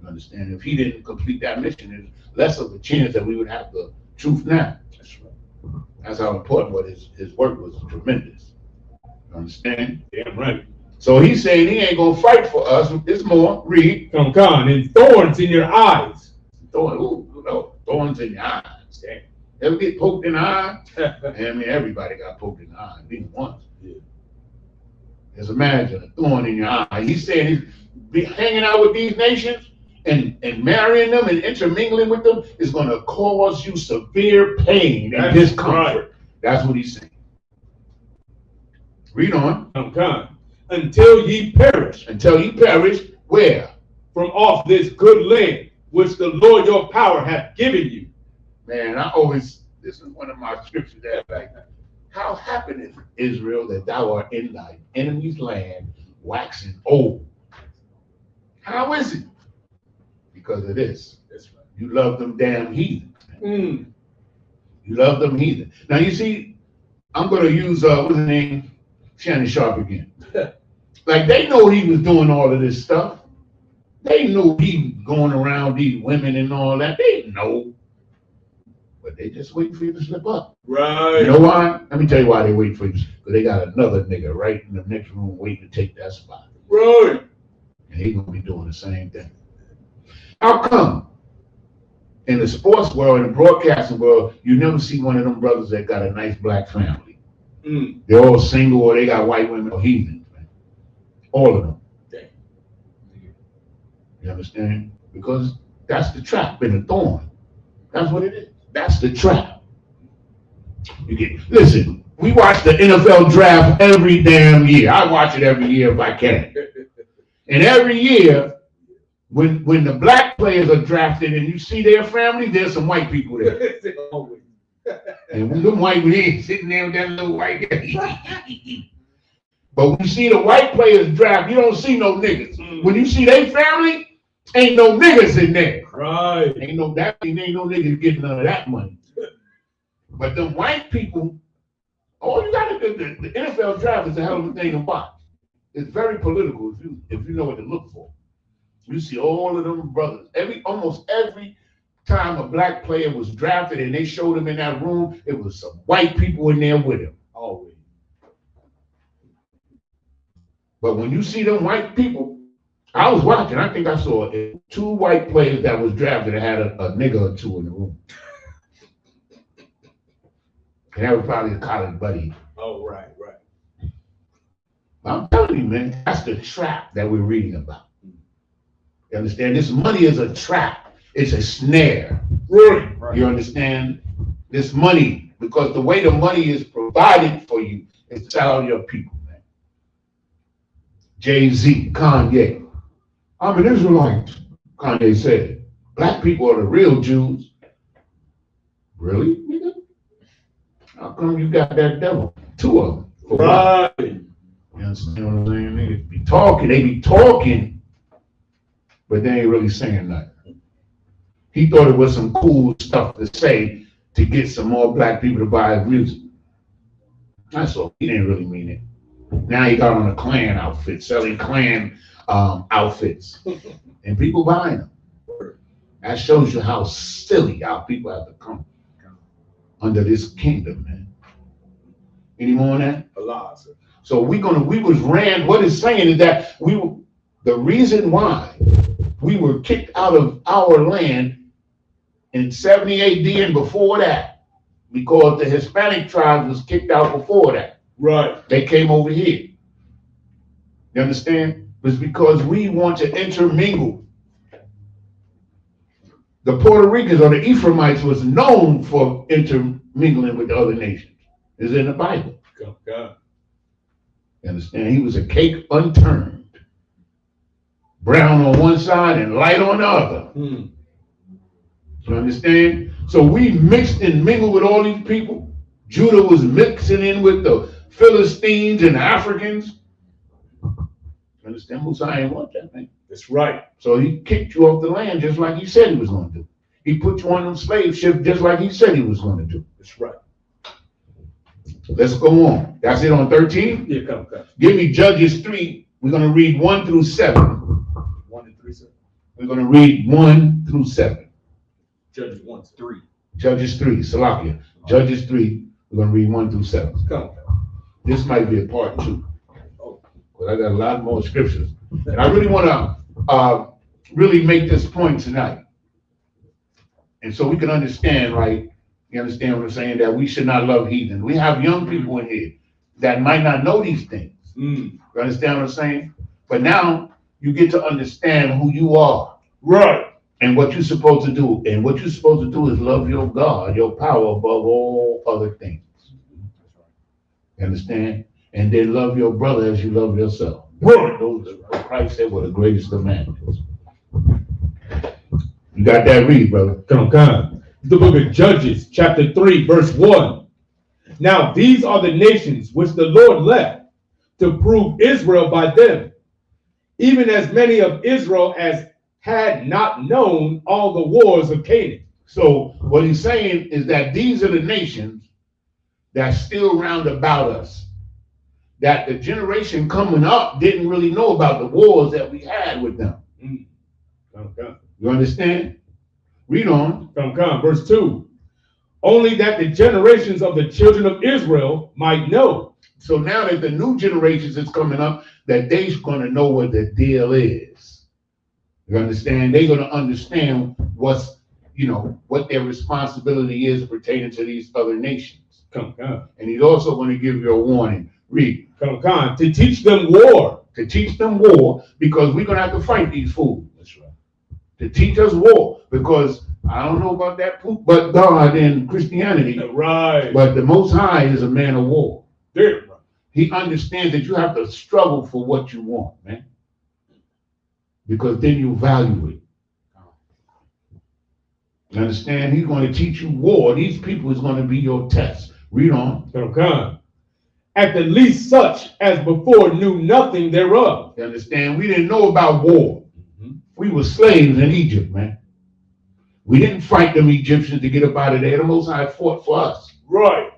You understand? If he didn't complete that mission, there's less of a chance that we would have the truth now. That's right. That's how important what his work was tremendous. You understand? Damn right. So he's saying he ain't gonna fight for us. It's more. Read. Come. And thorns in your eyes. Thorns in your eyes. Damn. Ever get poked in the eye? I mean, everybody got poked in the eye, at least once. Yeah. Just imagine a thorn in your eye. He's saying he's be hanging out with these nations and marrying them and intermingling with them is going to cause you severe pain and discomfort. Right. That's what he's saying. Read on. Come. Until ye perish. Until ye perish, where? From off this good land, which the Lord your power hath given you. Man, this is one of my scriptures that like How happeneth, Israel, that thou art in thy enemy's land, waxing old? How is it? Because of this. That's right. You love them damn heathen. Mm. You love them heathen. Now you see, I'm going to use, what's his name? Shannon Sharp again. Like, they know he was doing all of this stuff. They knew he was going around these women and all that. They know. But they just waiting for you to slip up. Right. You know why? Let me tell you why they wait for you. Because they got another nigga right in the next room waiting to take that spot. Right. And he's going to be doing the same thing. How come in the sports world, in the broadcasting world, you never see one of them brothers that got a nice black family? Mm. They're all single or they got white women or heathens, man. All of them. Damn. You understand? Because that's the trap and the thorn. That's what it is. That's the trap. Listen, we watch the NFL draft every damn year. I watch it every year if I can. And every year, when the black players are drafted and you see their family, there's some white people there. And when them white people ain't sitting there with that little white guy. But when you see the white players draft, you don't see no niggas. When you see their family, ain't no niggas in there. Right. Ain't no niggas getting none of that money. But the white people, all you gotta do, the NFL draft is a hell of a thing to watch. It's very political if you know what to look for. You see all of them brothers. Almost every time a black player was drafted and they showed him in that room, it was some white people in there with him. Always. But when you see them white people, I was watching, I think I saw 2 white players that was drafted that had a nigga or 2 in the room. And that was probably a college buddy. Oh, right. I'm telling you, man, that's the trap that we're reading about. You understand? This money is a trap. It's a snare. Right. You understand? This money, because the way the money is provided for you is to tell your people, man. Jay-Z, Kanye. I'm an Israelite, Kanye said. Black people are the real Jews. Really, nigga? How come you got that devil? 2 of them. Right. You understand what I'm saying? Niggas be talking, but they ain't really saying nothing. He thought it was some cool stuff to say to get some more black people to buy his music. That's all. He didn't really mean it. Now he got on a Klan outfit, selling Klan outfits, and people buying them. That shows you how silly our people have become under this kingdom, man. Any more on that? A lot, sir. So what it's saying is that the reason why we were kicked out of our land in 70 AD and before that, because the Hispanic tribes was kicked out before that. Right. They came over here. You understand? It was because we want to intermingle. The Puerto Ricans or the Ephraimites was known for intermingling with the other nations. It's in the Bible. God. You understand? He was a cake unturned. Brown on one side and light on the other. You understand? So we mixed and mingled with all these people. Judah was mixing in with the Philistines and the Africans. You understand? Mosiah didn't want that, man. That's right. So he kicked you off the land just like he said he was going to do. He put you on them slave ships just like he said he was going to do. That's right. Let's go on. That's it on 13? Yeah, come. Give me Judges 3. We're going to read 1 through 7. 1 and 3, sir. We're going to read 1 through 7. Judges 1 to 3. Judges 3, Salakia. Judges 3, we're going to read 1 through 7. Come. This might be a part 2. Oh. But I got a lot more scriptures. And I really want to really make this point tonight. And so we can understand, right? You understand what I'm saying? That we should not love heathen. We have young people in here that might not know these things. You understand what I'm saying? But now you get to understand who you are. Right. And what you're supposed to do. And what you're supposed to do is love your God, your power above all other things. You understand? And then love your brother as you love yourself. Right. Those are what Christ said were the greatest commandments. You got that? Read, brother. Come. The book of Judges, chapter 3, verse 1. Now these are the nations which the Lord left to prove Israel by them, even as many of Israel as had not known all the wars of Canaan. So what he's saying is that these are the nations that's still round about us, that the generation coming up didn't really know about the wars that we had with them. Okay. You understand? Read on. Come. Verse 2. Only that the generations of the children of Israel might know. So now that the new generations is coming up, that they're going to know what the deal is. You understand? They're going to understand what's, what their responsibility is pertaining to these other nations. Come. And he's also going to give you a warning. Read. Come. To teach them war. To teach them war, because we're going to have to fight these fools. That's right. To teach us war, because I don't know about that poop, but God and Christianity. Right. But the Most High is a man of war. There. He understands that you have to struggle for what you want, man. Because then you value it. You understand? He's going to teach you war. These people is going to be your test. Read on. Come. At the least such as before knew nothing thereof. You understand? We didn't know about war. We were slaves in Egypt, man. We didn't fight them Egyptians to get up out of there. The Most High fought for us. Right.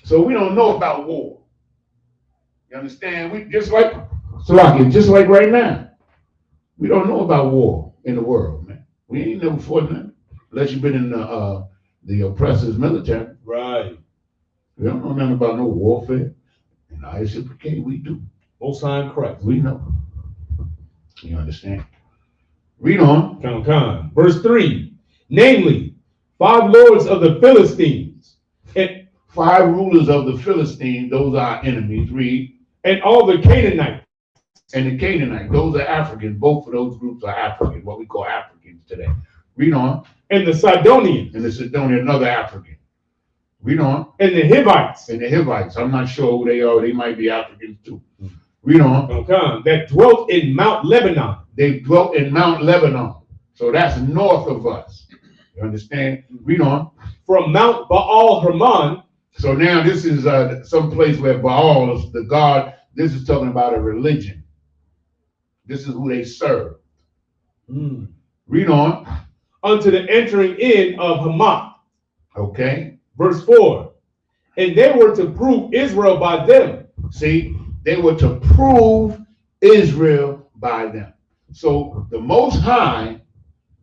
So we don't know about war. You understand? We just like right now. We don't know about war in the world, man. We ain't never fought nothing unless you've been in the oppressor's military. Right. We don't know nothing about no warfare. In Isupk, we do. Most High in Christ. We know. You understand? Read on. Come. Verse 3. Namely, 5 lords of the Philistines, and 5 rulers of the Philistines, those are our enemies. Read. And all the Canaanites. And the Canaanites, those are Africans. Both of those groups are African, what we call Africans today. Read on. And the Sidonians. And the Sidonian, another African. Read on. And the Hivites. And the Hivites. I'm not sure who they are. They might be Africans too. Read on. Come. That dwelt in Mount Lebanon. They dwelt in Mount Lebanon. So that's north of us. You understand? Read on. From Mount Baal Hermon. So now this is some place where Baal is the god. This is talking about a religion. This is who they serve. Read on. Unto the entering in of Hamath. Okay. Verse 4. And they were to prove Israel by them. See, they were to prove Israel by them. So the Most High,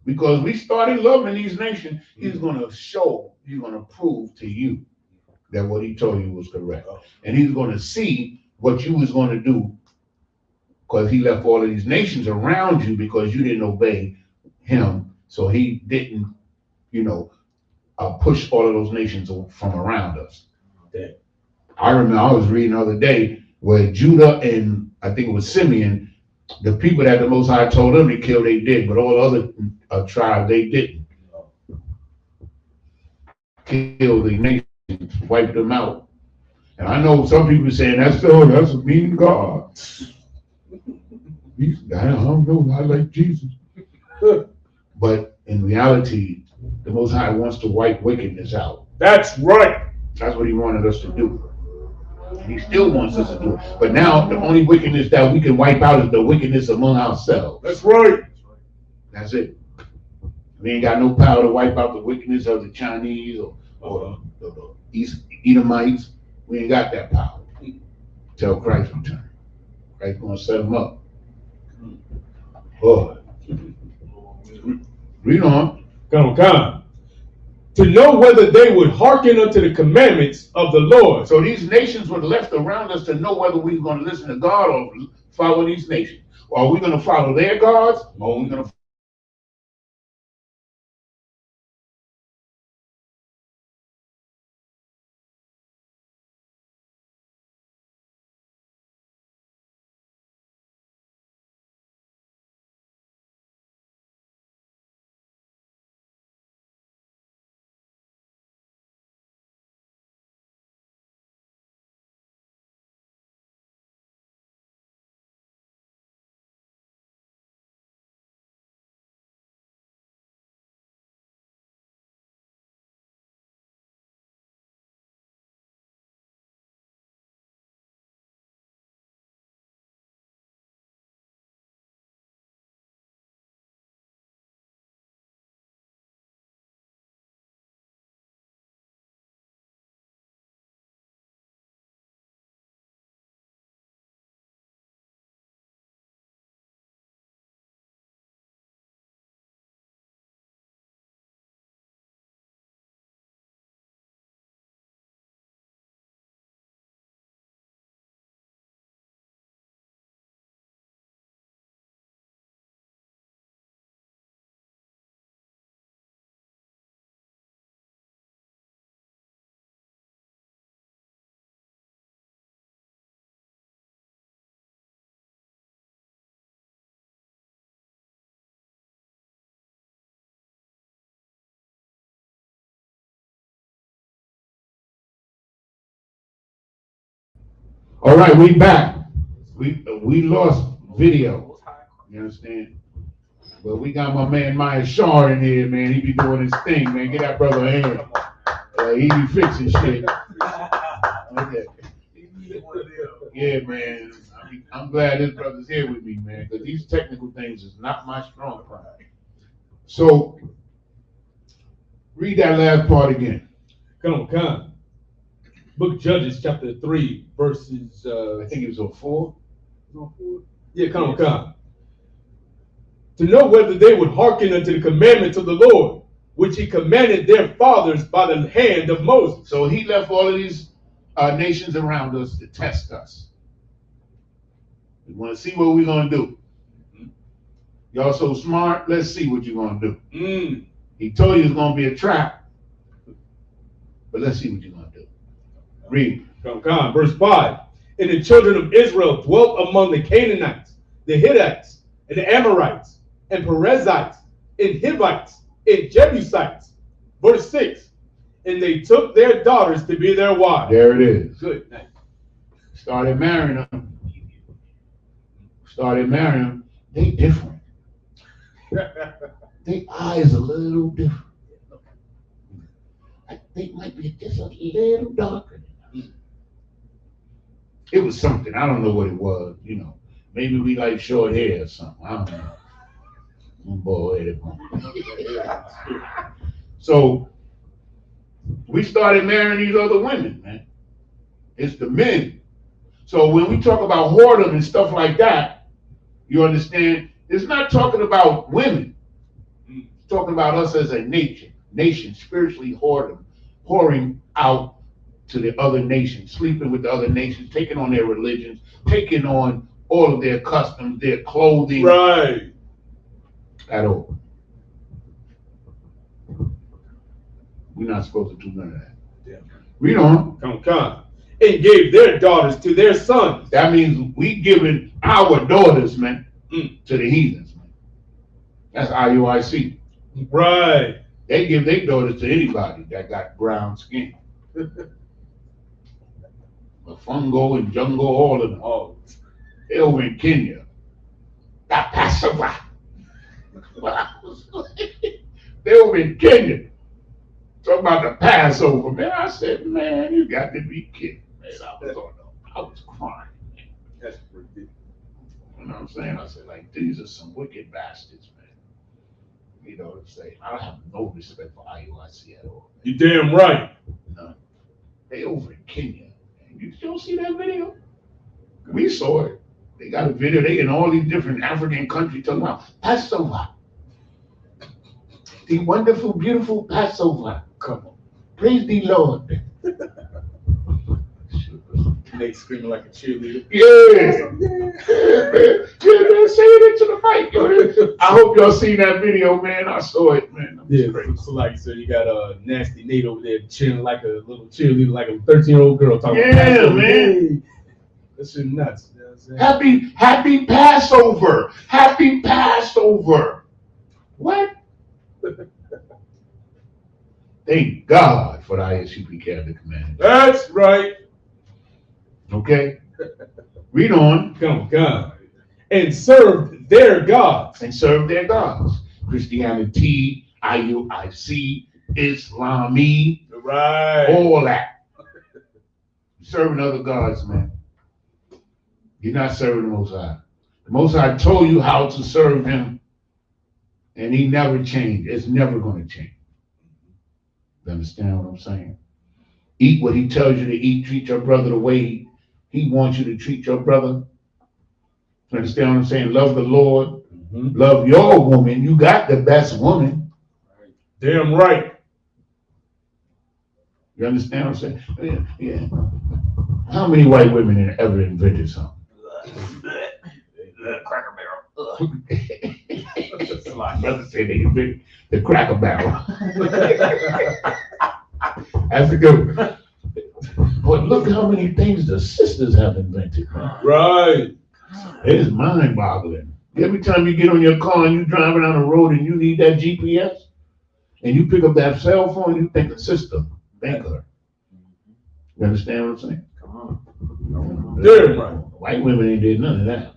because we started loving these nations, he's going to show, he's going to prove to you that what he told you was correct. And he's going to see what you was going to do, because he left all of these nations around you because you didn't obey him. So he didn't, push all of those nations from around us. I remember I was reading the other day where Judah and I think it was Simeon, the people that the Most High told them to kill, they did, but all other tribes, they didn't. Kill the nations, wipe them out. And I know some people saying, that's a mean God. I don't know, I like Jesus. But in reality, the Most High wants to wipe wickedness out. That's right. That's what he wanted us to do. And he still wants us to do it. But now the only wickedness that we can wipe out is the wickedness among ourselves. That's right. That's it. We ain't got no power to wipe out the wickedness of the Chinese or the Edomites. We ain't got that power till Christ returns. Christ's gonna set them up. Boy. Read on. Come. To know whether they would hearken unto the commandments of the Lord. So these nations were left around us to know whether we were going to listen to God or follow these nations. Or are we going to follow their gods, or are we going to All right, we back. We lost video. You understand? But we got my man Maya Shaw in here, man. He be doing his thing, man. Get that brother a hand. He be fixing shit. Okay. Yeah, man. I'm glad this brother's here with me, man, because these technical things is not my strong point. So, read that last part again. Come. Book of Judges, chapter 3, verses. I think it was on 4. Yeah, come. To know whether they would hearken unto the commandments of the Lord, which he commanded their fathers by the hand of Moses. So he left all of these nations around us to test us. We want to see what we're going to do. Y'all so smart, let's see what you're going to do. He told you it's going to be a trap, but let's see what you're going to do. Read. Come. Verse 5. And the children of Israel dwelt among the Canaanites, the Hittites, and the Amorites, and Perizzites, and Hivites, and Jebusites. Verse 6. And they took their daughters to be their wives. There it is. Good. Nice. Started marrying them. They different. Their eyes a little different. They might be just a little darker. It was something. I don't know what it was. Maybe we like short hair or something. I don't know. I'm bored. So we started marrying these other women, man. It's the men. So when we talk about whoredom and stuff like that, you understand, it's not talking about women. It's talking about us as a nation spiritually whoring out to the other nations, sleeping with the other nations, taking on their religions, taking on all of their customs, their clothing. Right. At all. We're not supposed to do none of that. Yeah. Read on. Come. And gave their daughters to their sons. That means we giving our daughters, man, to the heathens, man. That's IUIC. Right. They give their daughters to anybody that got brown skin. Fungo and Jungle, all of them. Oh. They over in Kenya. That Passover. They over in Kenya. Talking about the Passover, man. I said, man, you got to be kidding. Man, I was crying. Man. That's ridiculous. You know what I'm saying? I said, like, these are some wicked bastards, man. You know what I'm saying? I have no respect for IUIC at all. You damn right. None. They over in Kenya. You don't see that video? We saw it. They got a video. They in all these different African countries talking about Passover. The wonderful, beautiful Passover. Come on. Praise the Lord. They screaming like a cheerleader. Yeah, man. Say it into the mic, yo. I hope y'all seen that video, man. I saw it, man. Yeah, so like you said, you got a nasty Nate over there chilling like a little cheerleader, like a 13-year-old girl talking about Passover. Man. That shit nuts. You know what I'm saying? Happy Passover. Happy Passover. What? Thank God for the ISUP cabinet commander. That's right. Okay. Read on. Come. And served their gods. Christianity, IUIC, Islami. Right. All that. Serving other gods, man. You're not serving the Most High. The Most High told you how to serve him, and he never changed. It's never going to change. You understand what I'm saying? Eat what he tells you to eat. Treat your brother the way he wants you to treat your brother. You understand what I'm saying? Love the Lord. Mm-hmm. Love your woman. You got the best woman. Damn right. You understand what I'm saying? Yeah. How many white women ever invented something? Cracker Barrel. Brother said they invented the Cracker Barrel. That's a good one. But look how many things the sisters have invented, man. Right. It's mind-boggling. Every time you get on your car and you're driving down the road and you need that GPS, and you pick up that cell phone, you think the sister, think her. You understand what I'm saying? Come on. Damn right. White women ain't did none of that.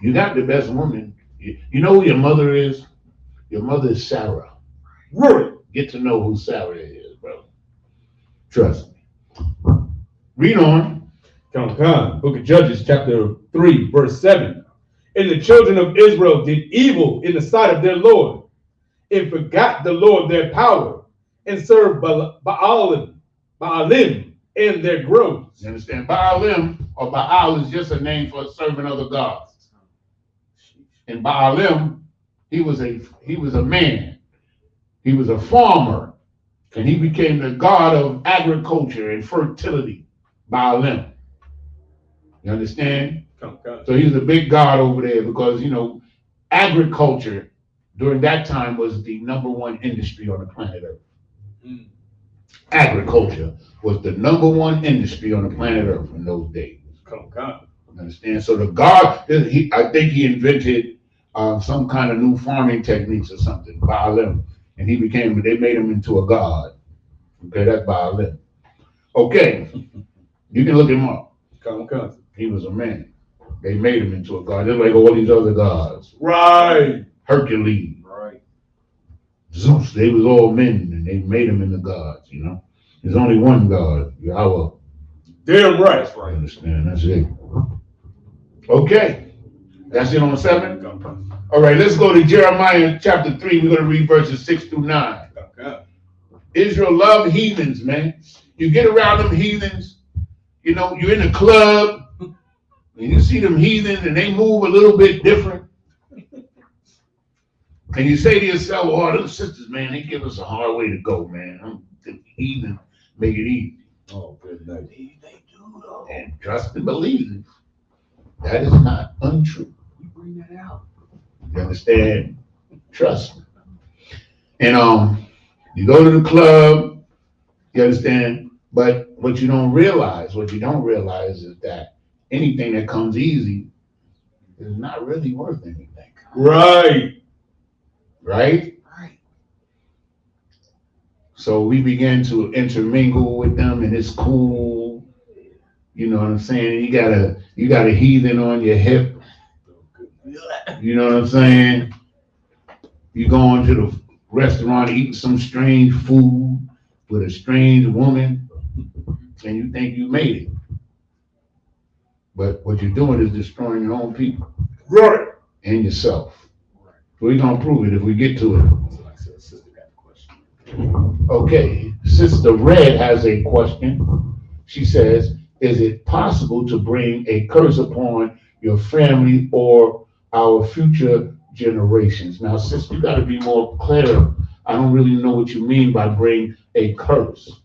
You got the best woman. You know who your mother is? Your mother is Sarah. Right. Get to know who Sarah is, bro. Trust me. Read on. Come. Book of Judges, chapter 3, verse 7. And the children of Israel did evil in the sight of their Lord, and forgot the Lord their power, and served Baalim and their groves. You understand? Baalim or Baal is just a name for serving other gods. And Baalim, he was a man. He was a farmer, and he became the god of agriculture and fertility. Baalim. You understand? Come. So he's a big god over there because, agriculture during that time was the number one industry on the planet Earth. Mm. Agriculture was the number one industry on the planet Earth in those days. Come. You understand? So the god, I think he invented some kind of new farming techniques or something, Baalim. And they made him into a god. Okay, that's Baalim. Okay, you can look him up. Come. He was a man. They made him into a god, just like all these other gods. Right. Hercules. Right. Zeus, they was all men, and they made them into gods, There's only one God, Yahweh. Damn right. That's I right. understand, that's it. Okay, that's it on 7. Come. All right, let's go to Jeremiah chapter 3. We're going to read verses 6 through 9. Israel love heathens, man. You get around them heathens, you're in the club, and you see them heathens, and they move a little bit different. And you say to yourself, oh, those sisters, man, they give us a hard way to go, man. The heathen make it easy. Oh, good night. They do, though. And trust and believe, that is not untrue. You bring that out. You understand? Trust me. And you go to the club, you understand? But what you don't realize is that anything that comes easy is not really worth anything. Right. Right? Right. So we began to intermingle with them, and it's cool. You know what I'm saying? You got a heathen on your hip. You know what I'm saying? You going to the restaurant eating some strange food with a strange woman, and you think you made it. But what you're doing is destroying your own people. Right. And yourself. We're going to prove it if we get to it. Okay, Sister Red has a question. She says, is it possible to bring a curse upon your family or our future generations? Now, sister, you got to be more clear. I don't really know what you mean by bring a curse.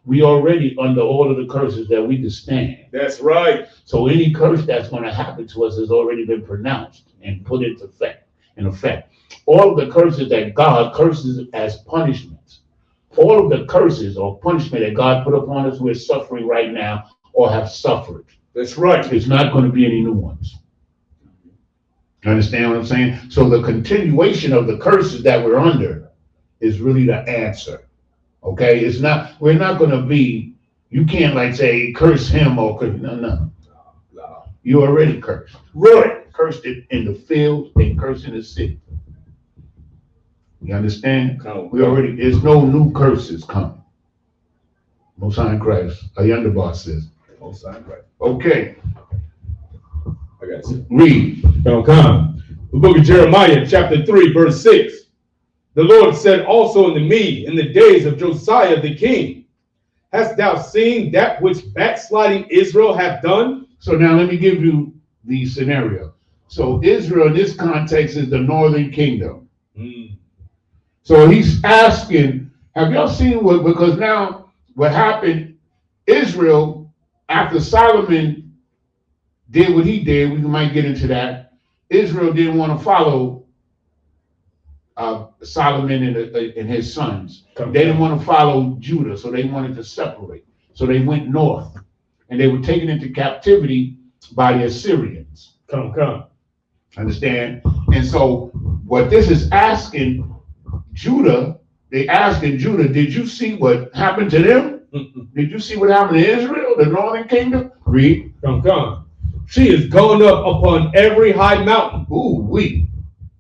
We already under all of the curses that we can stand. That's right. So any curse that's going to happen to us has already been pronounced and put into effect. All of the curses that God curses as punishments, all of the curses or punishment that God put upon us, we're suffering right now or have suffered. That's right. There's not going to be any new ones. You understand what I'm saying? So the continuation of the curses that we're under is really the answer. Okay? We're not going to be, you can't like say curse him or curse, no. You already cursed. Right. Cursed it in the field and cursed in the city. You understand? There's no new curses coming. Most High in Christ, a younger boss says. Most High in Christ. Okay. I got you. Read. Come. The book of Jeremiah, chapter 3, verse 6. The Lord said also unto me in the days of Josiah the king, hast thou seen that which backsliding Israel hath done? So now let me give you the scenario. So Israel in this context is the northern kingdom. So he's asking, have y'all seen because now what happened, Israel, after Solomon did what he did, we might get into that, Israel didn't want to follow Solomon and his sons. They didn't want to follow Judah, so they wanted to separate. So they went north, and they were taken into captivity by the Assyrians. Come. Understand? And so what this is asking Judah, did you see what happened to them? Did you see what happened to Israel, the northern kingdom? Read. Come. She is gone up upon every high mountain. Ooh, we.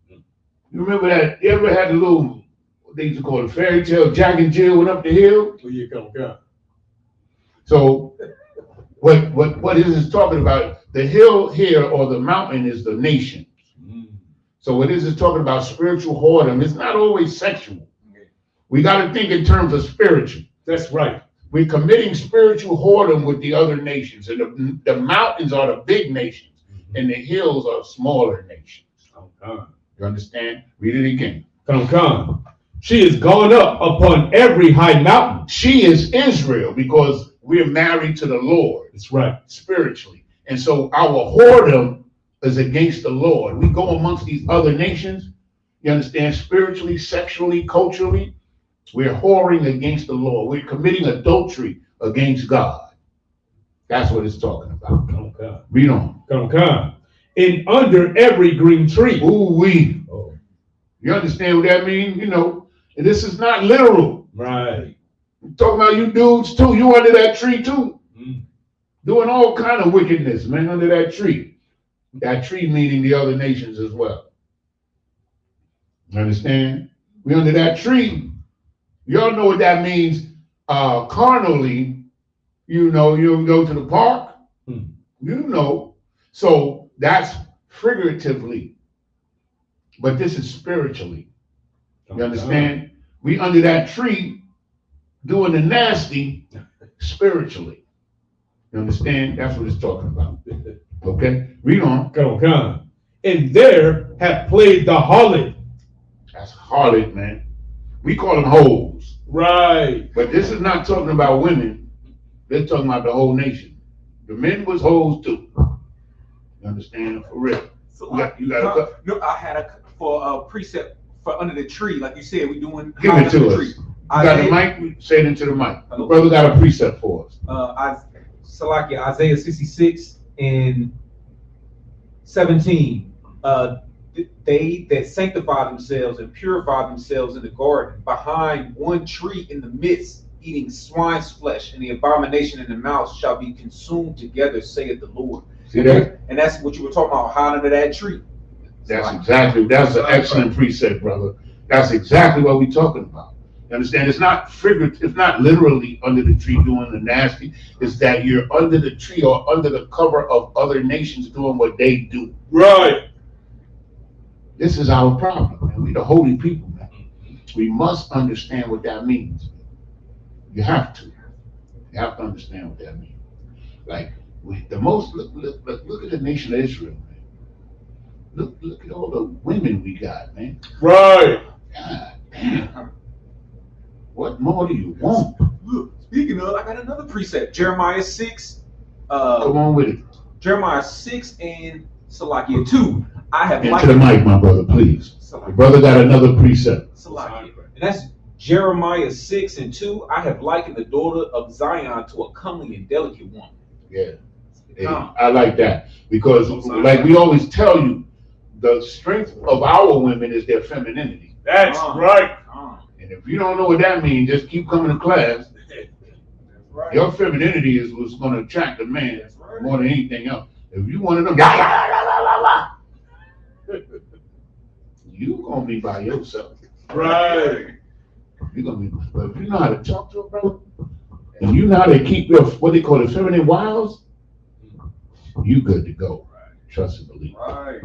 You remember that? You ever had the little, what they used to call it, fairy tale, Jack and Jill went up the hill? Oh, yeah, come. So what is this talking about? The hill here or the mountain is the nation. So what is it talking about? Spiritual whoredom. It's not always sexual. We got to think in terms of spiritual. That's right. We're committing spiritual whoredom with the other nations. And the mountains are the big nations, and the hills are smaller nations. You understand? Read it again. Come. She is gone up upon every high mountain. She is Israel because we're married to the Lord. That's right. Spiritually. And so our whoredom is against the Lord. We go amongst these other nations, you understand, spiritually, sexually, culturally, we're whoring against the Lord. We're committing adultery against God. That's what it's talking about. Come. Read on. Come. In under every green tree. Ooh, we. Oh. You understand what that means? You know, and this is not literal. Right. I'm talking about you dudes too. You under that tree too. Doing all kind of wickedness, man, under that tree. That tree meaning the other nations as well. You understand? We under that tree. Y'all know what that means carnally. You know, you go to the park. You know. So that's figuratively. But this is spiritually. You understand? We under that tree doing the nasty spiritually. You understand? That's what it's talking about. Okay, read on. Come. And there have played the harlot. That's harlot, man. We call them hoes. Right. But this is not talking about women. They're talking about the whole nation. The men was hoes too. You understand? For real. So you got no, I had a precept for under the tree, like you said, we doing. Give it to us. Tree. You got the mic? Say it into the mic. The brother got a precept for us. Isaiah 66 and 17. They that sanctify themselves and purify themselves in the garden, behind one tree in the midst, eating swine's flesh, and the abomination in the mouth shall be consumed together, saith the Lord. See that? And that's what you were talking about, hiding under that tree. That's an excellent precept, brother. That's exactly what we're talking about. You understand? It's not figurative, it's not literally under the tree doing the nasty. It's that you're under the tree or under the cover of other nations doing what they do. Right. This is our problem, man. We the holy people, man. We must understand what that means. You have to. You have to understand what that means. Like look at the nation of Israel, man. Look at all the women we got, man. Right. God damn. What more do you want? Look, speaking of, I got another precept. Jeremiah 6. Come on with it. Jeremiah 6 and Salakia 2. I have Into the mic, my brother, please. Salakia. Your brother got another precept. Salakia. And that's Jeremiah 6 and 2. I have likened the daughter of Zion to a comely and delicate woman. Yeah. I like that. Because like we always tell you, the strength of our women is their femininity. That's right. And if you don't know what that means, just keep coming to class. Right. Your femininity is what's going to attract a man more than anything else. If you one of them, you're going to be by yourself. Right. You're going to be, but if you know how to talk to a brother, and you know how to keep your, what they call it, feminine wiles, you good to go. Trust and believe. Right.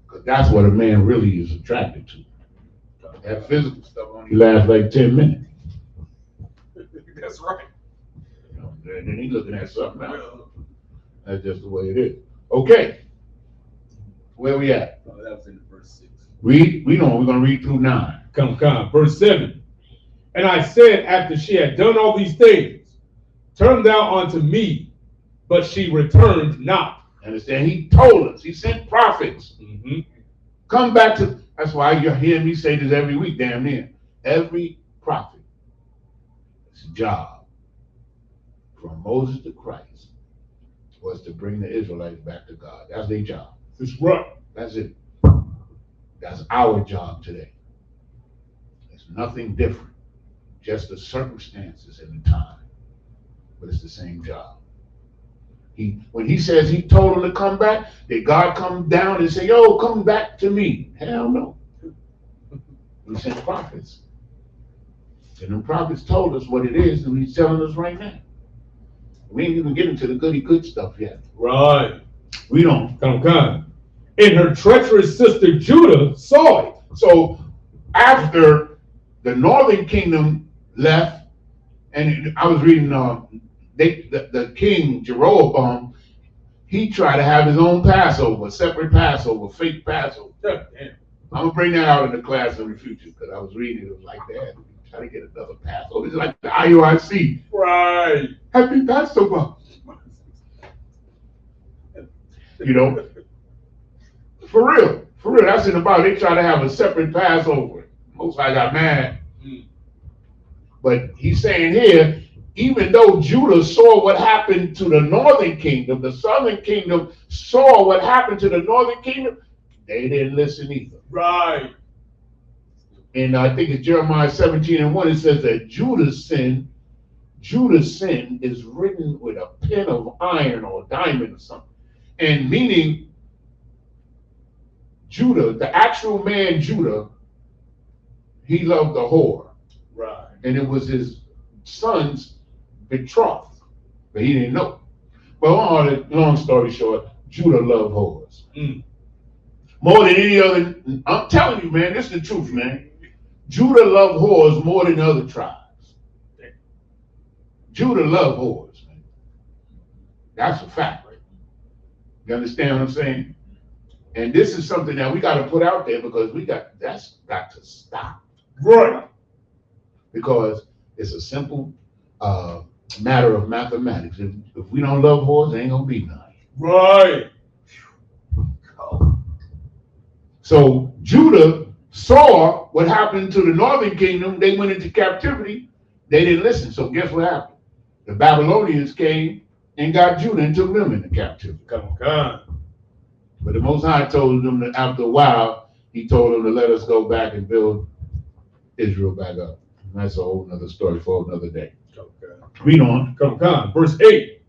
Because that's what a man really is attracted to. That physical stuff only lasts like 10 minutes. That's right. You know, and then he's looking at something else. That's just the way it is. Okay. Where we at? Oh, that was in verse 6. Read. We're going to read through 9. Come. Verse 7. And I said, after she had done all these things, turn thou unto me, but she returned not. Understand? He told us. He sent prophets. Mm-hmm. Come back to. That's why you're hearing me say this every week, damn near. Every prophet, his job from Moses to Christ was to bring the Israelites back to God. That's their job. That's right. That's it. That's our job today. It's nothing different. just the circumstances and the time, but it's the same job. When he says he told him to come back, did God come down and say, yo, come back to me? Hell no. He sent prophets. And the prophets told us what it is, and he's telling us right now. We ain't even getting to the goody good stuff yet. Right. We don't. Come. And her treacherous sister Judah saw it. So after the northern kingdom left, and I was reading the king Jeroboam, he tried to have his own Passover, separate Passover, fake Passover. Damn. I'm gonna bring that out in the class in the future because I was reading it was like that. Try to get another Passover. It's like the IUIC. Right. Happy Passover. You know, for real. That's in the Bible. They try to have a separate Passover. Most I got mad. But he's saying here, even though Judah saw what happened to the northern kingdom, the southern kingdom saw what happened to the northern kingdom, they didn't listen either. Right. And I think it's Jeremiah 17:1, it says that Judah's sin is written with a pen of iron or diamond or something. And meaning Judah, the actual man Judah, he loved the whore. Right. And it was his son's betrothed, but he didn't know. But long story short, Judah loved whores. More than any other, I'm telling you, man, this is the truth, man. Judah loved whores more than other tribes. Judah loved whores, man. That's a fact, right? You understand what I'm saying? And this is something that we got to put out there because that's got to stop. Right. Because it's a simple matter of mathematics. If we don't love whores, there ain't gonna be none. Right. So Judah saw what happened to the northern kingdom. They went into captivity. They didn't listen. So guess what happened? The Babylonians came and got Judah and took them into captivity. Come. But the Most High told them that after a while, he told them to let us go back and build Israel back up. And that's a whole nother story for another day. Okay. Read on. Come. Verse 8.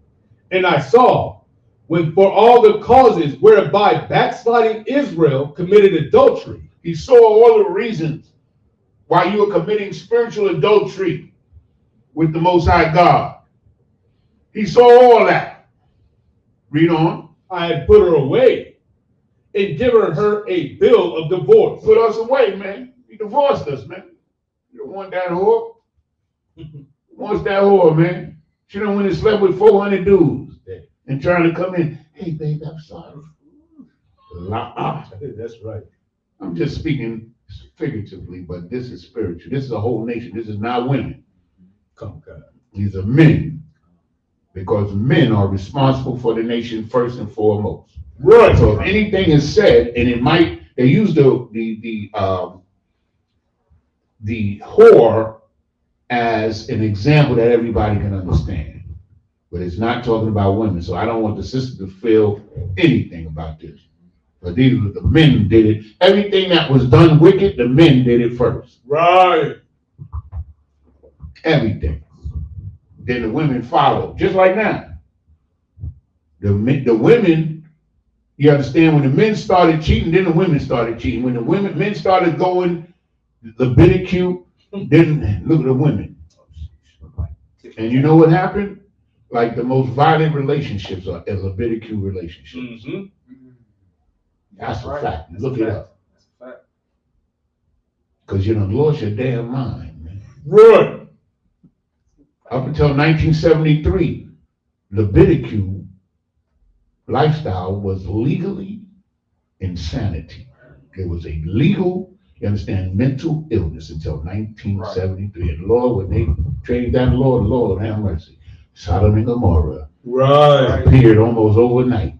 And I saw, when for all the causes whereby backsliding Israel committed adultery. He saw all the reasons why you are committing spiritual adultery with the Most High God. He saw all that. Read on. I had put her away and given her a bill of divorce. Put us away, man. He divorced us, man. You don't want that whore. Wants that whore, man. She don't went and slept with 400 dudes and trying to come in. Hey, babe, I'm sorry. That's right. I'm just speaking figuratively, but this is spiritual. This is a whole nation. This is not women. Come, God. These are men. Because men are responsible for the nation first and foremost. Right. So if anything is said, and they use the whore as an example that everybody can understand. But it's not talking about women. So I don't want the sister to feel anything about this. But these were the men who did it. Everything that was done wicked, the men did it first. Right. Everything. Then the women followed, just like now. The women, you understand, when the men started cheating, then the women started cheating. When the men started going Leviticus, then look at the women. And you know what happened? Like the most violent relationships are Leviticus relationships. Mm-hmm. That's a fact. Look it up. Because you don't lost your damn mind, man. Right. Up until 1973, Leviticus lifestyle was legally insanity. It was a legal, you understand, mental illness until 1973. And Lord, when they changed that law, Lord have mercy. Sodom and Gomorrah appeared almost overnight.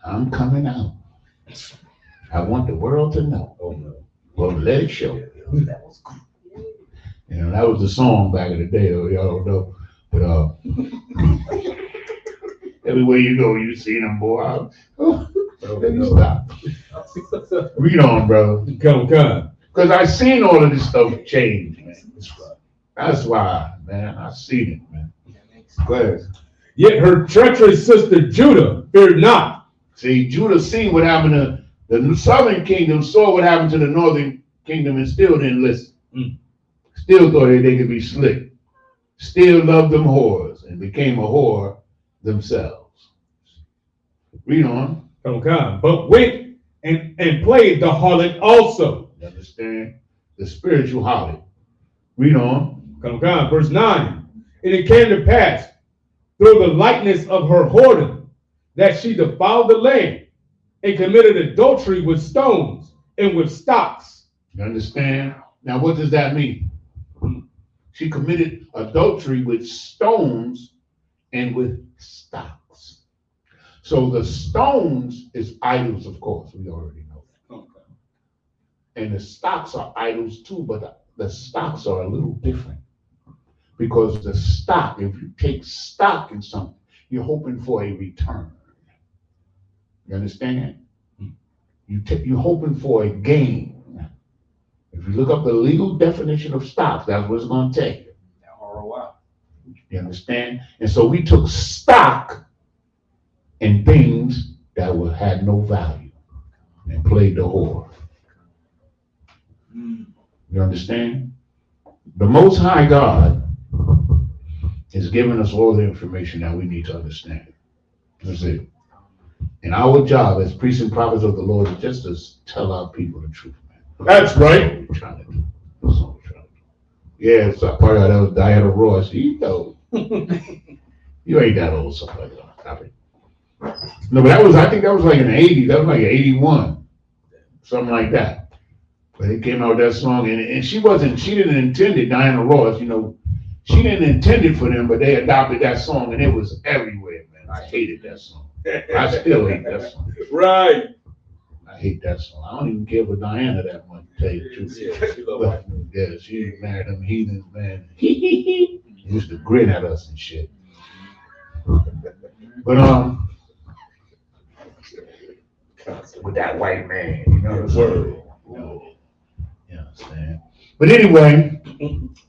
I'm coming out. I want the world to know. Oh no. Well, let it show. You know, that was the song back in the day, y'all don't know. But everywhere you go, you see them, boy. Let me stop. Read on, brother. Come. Because I seen all of this stuff change, man. That's why, man. I seen it, man. Go ahead. Yet her treacherous sister Judah feared not. See, Judah seen what happened to the southern kingdom, saw what happened to the northern kingdom, and still didn't listen. Still thought that they could be slick. Still loved them whores and became a whore themselves. Read on. Okay. But went and played the harlot also. You understand? The spiritual harlot. Read on. Okay. Verse 9. And it came to pass through the likeness of her whoredom that she defiled the land and committed adultery with stones and with stocks. You understand? Now, what does that mean? She committed adultery with stones and with stocks. So the stones is idols, of course. We already know that. Okay. And the stocks are idols too, but the stocks are a little different. Because the stock, if you take stock in something, you're hoping for a return. You understand? You're hoping for a gain. If you look up the legal definition of stocks, that's what it's going to take you. ROI. You understand? And so we took stock in things that had no value and played the whore. You understand? The Most High God is giving us all the information that we need to understand. That's it. And our job as priests and prophets of the Lord is just to tell our people the truth, man. That's right. That's what we're trying to do. That's what we're trying to do. Yeah, so part of that was Diana Ross. You know, you ain't that old, something like that. Copy. No, but I think that was like in the 80s. That was like 81, something like that. But it came out with that song, and she didn't intend it, Diana Ross, you know, she didn't intend it for them, but they adopted that song, and it was everywhere, man. I hated that song. I still hate that song. Right. I hate that song. I don't even care for Diana that much, to tell you the truth. Yeah, she married them heathens, man. He used to grin at us and shit. But with that white man, you know the word. You understand? But anyway,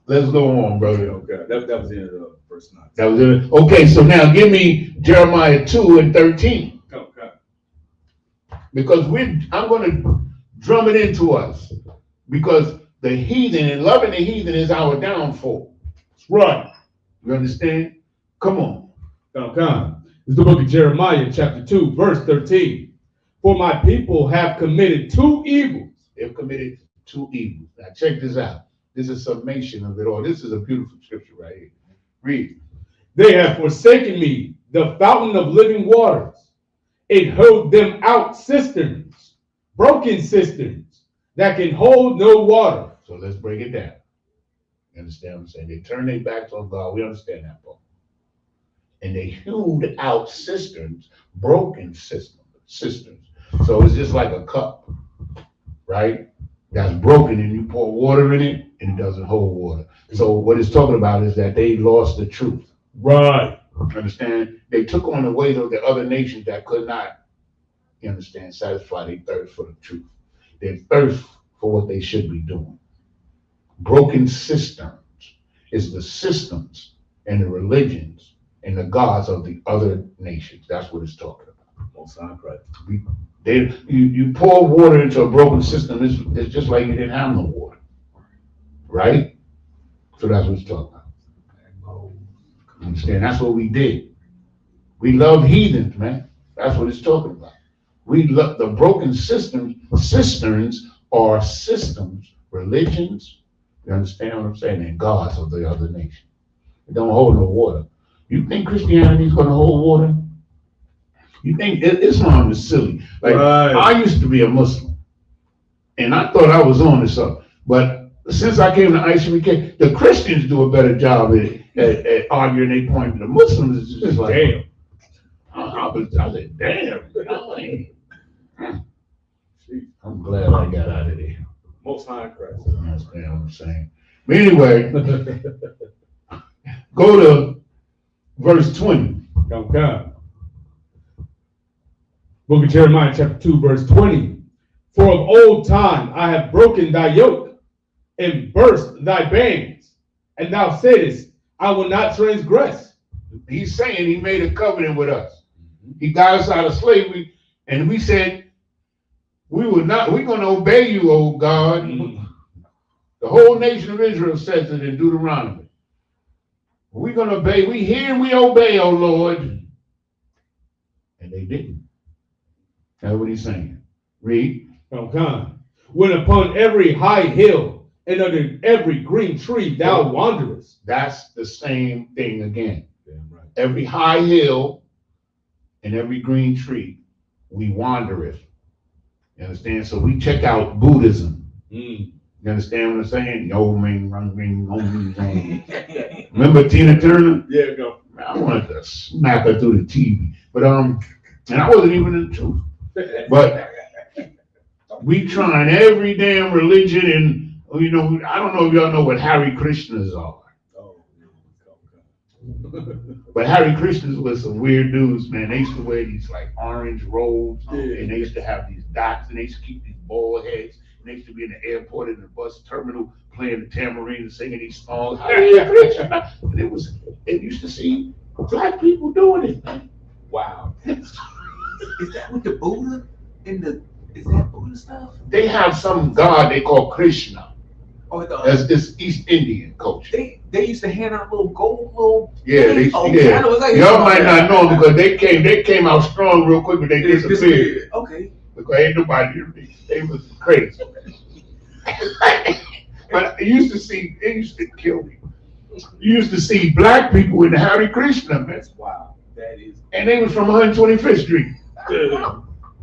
let's go on, brother. Okay, that was the end of the verse 9. That was it. Okay, so now give me Jeremiah 2:13. Okay. Because I'm going to drum it into us. Because the heathen and loving the heathen is our downfall. Right. You understand? Come on. Okay. It's the book of Jeremiah, chapter 2, verse 13. For my people have committed 2 evils. They've committed 2 evils. Now check this out. This is a summation of it all. This is a beautiful scripture right here. Read. They have forsaken me, the fountain of living waters. It held them out cisterns, broken cisterns that can hold no water. So let's break it down. You understand what I'm saying? They turn their backs on God. We understand that part. And they hewed out cisterns, broken cisterns. So it's just like a cup, right? That's broken, and you pour water in it, and it doesn't hold water. So what it's talking about is that they lost the truth. Right. Understand? They took on the ways of the other nations that could not, you understand, satisfy their thirst for the truth. Their thirst for what they should be doing. Broken cisterns is the systems and the religions and the gods of the other nations. That's what it's talking about. Most High Christ. You pour water into a broken system, it's just like you didn't have no water. Right? So that's what it's talking about. Understand? That's what we did. We love heathens, man. That's what it's talking about. We love the broken systems. Cisterns are systems, religions. You understand what I'm saying? And gods of the other nation. It don't hold no water. You think Christianity is going to hold water? You think Islam is silly? Like right. I used to be a Muslim, and I thought I was on to something. But since I came to Isupk, the Christians do a better job at arguing their point. The Muslims is just like, damn. I said, damn. I'm glad I got out of there. Most High Christ. That's what I'm saying. But anyway, go to verse 20. Okay. Book of Jeremiah, chapter 2, verse 20. For of old time I have broken thy yoke and burst thy bands, and thou saidest, I will not transgress. He's saying he made a covenant with us. He got us out of slavery, and we said, we're going to obey you, O God. The whole nation of Israel says it in Deuteronomy. We're going to obey. We hear and we obey, O Lord. And they didn't. That's what he's saying. Read. Okay. When upon every high hill and under every green tree thou wanderest. That's the same thing again. Damn right. Every high hill and every green tree, we wandereth. You understand? So we check out Buddhism. You understand what I'm saying? Yo, ring, rung, ring, Remember Tina Turner? Yeah, go. I wanted to smack her through the TV. But and I wasn't even in the truth. But we trying every damn religion, and you know, I don't know if y'all know what Hare Krishnas are. But Hare Krishnas was some weird dudes, man. They used to wear these like orange robes, and they used to have these dots, and they used to keep these bald heads. And they used to be in the airport in the bus terminal playing the tambourine and singing these songs. Hare Krishna. And it used to see black people doing it, man. Wow. Is that with the Buddha is that Buddha stuff? They have some god they call Krishna. Oh, That's this East Indian culture. They used to hand out little Yeah, y'all might not know them because they came out strong real quick, but they disappeared. Okay. Because ain't nobody, they was crazy. But it used to kill me. You used to see black people in the Hare Krishna, man. That's wild. That is. And they was from 125th Street.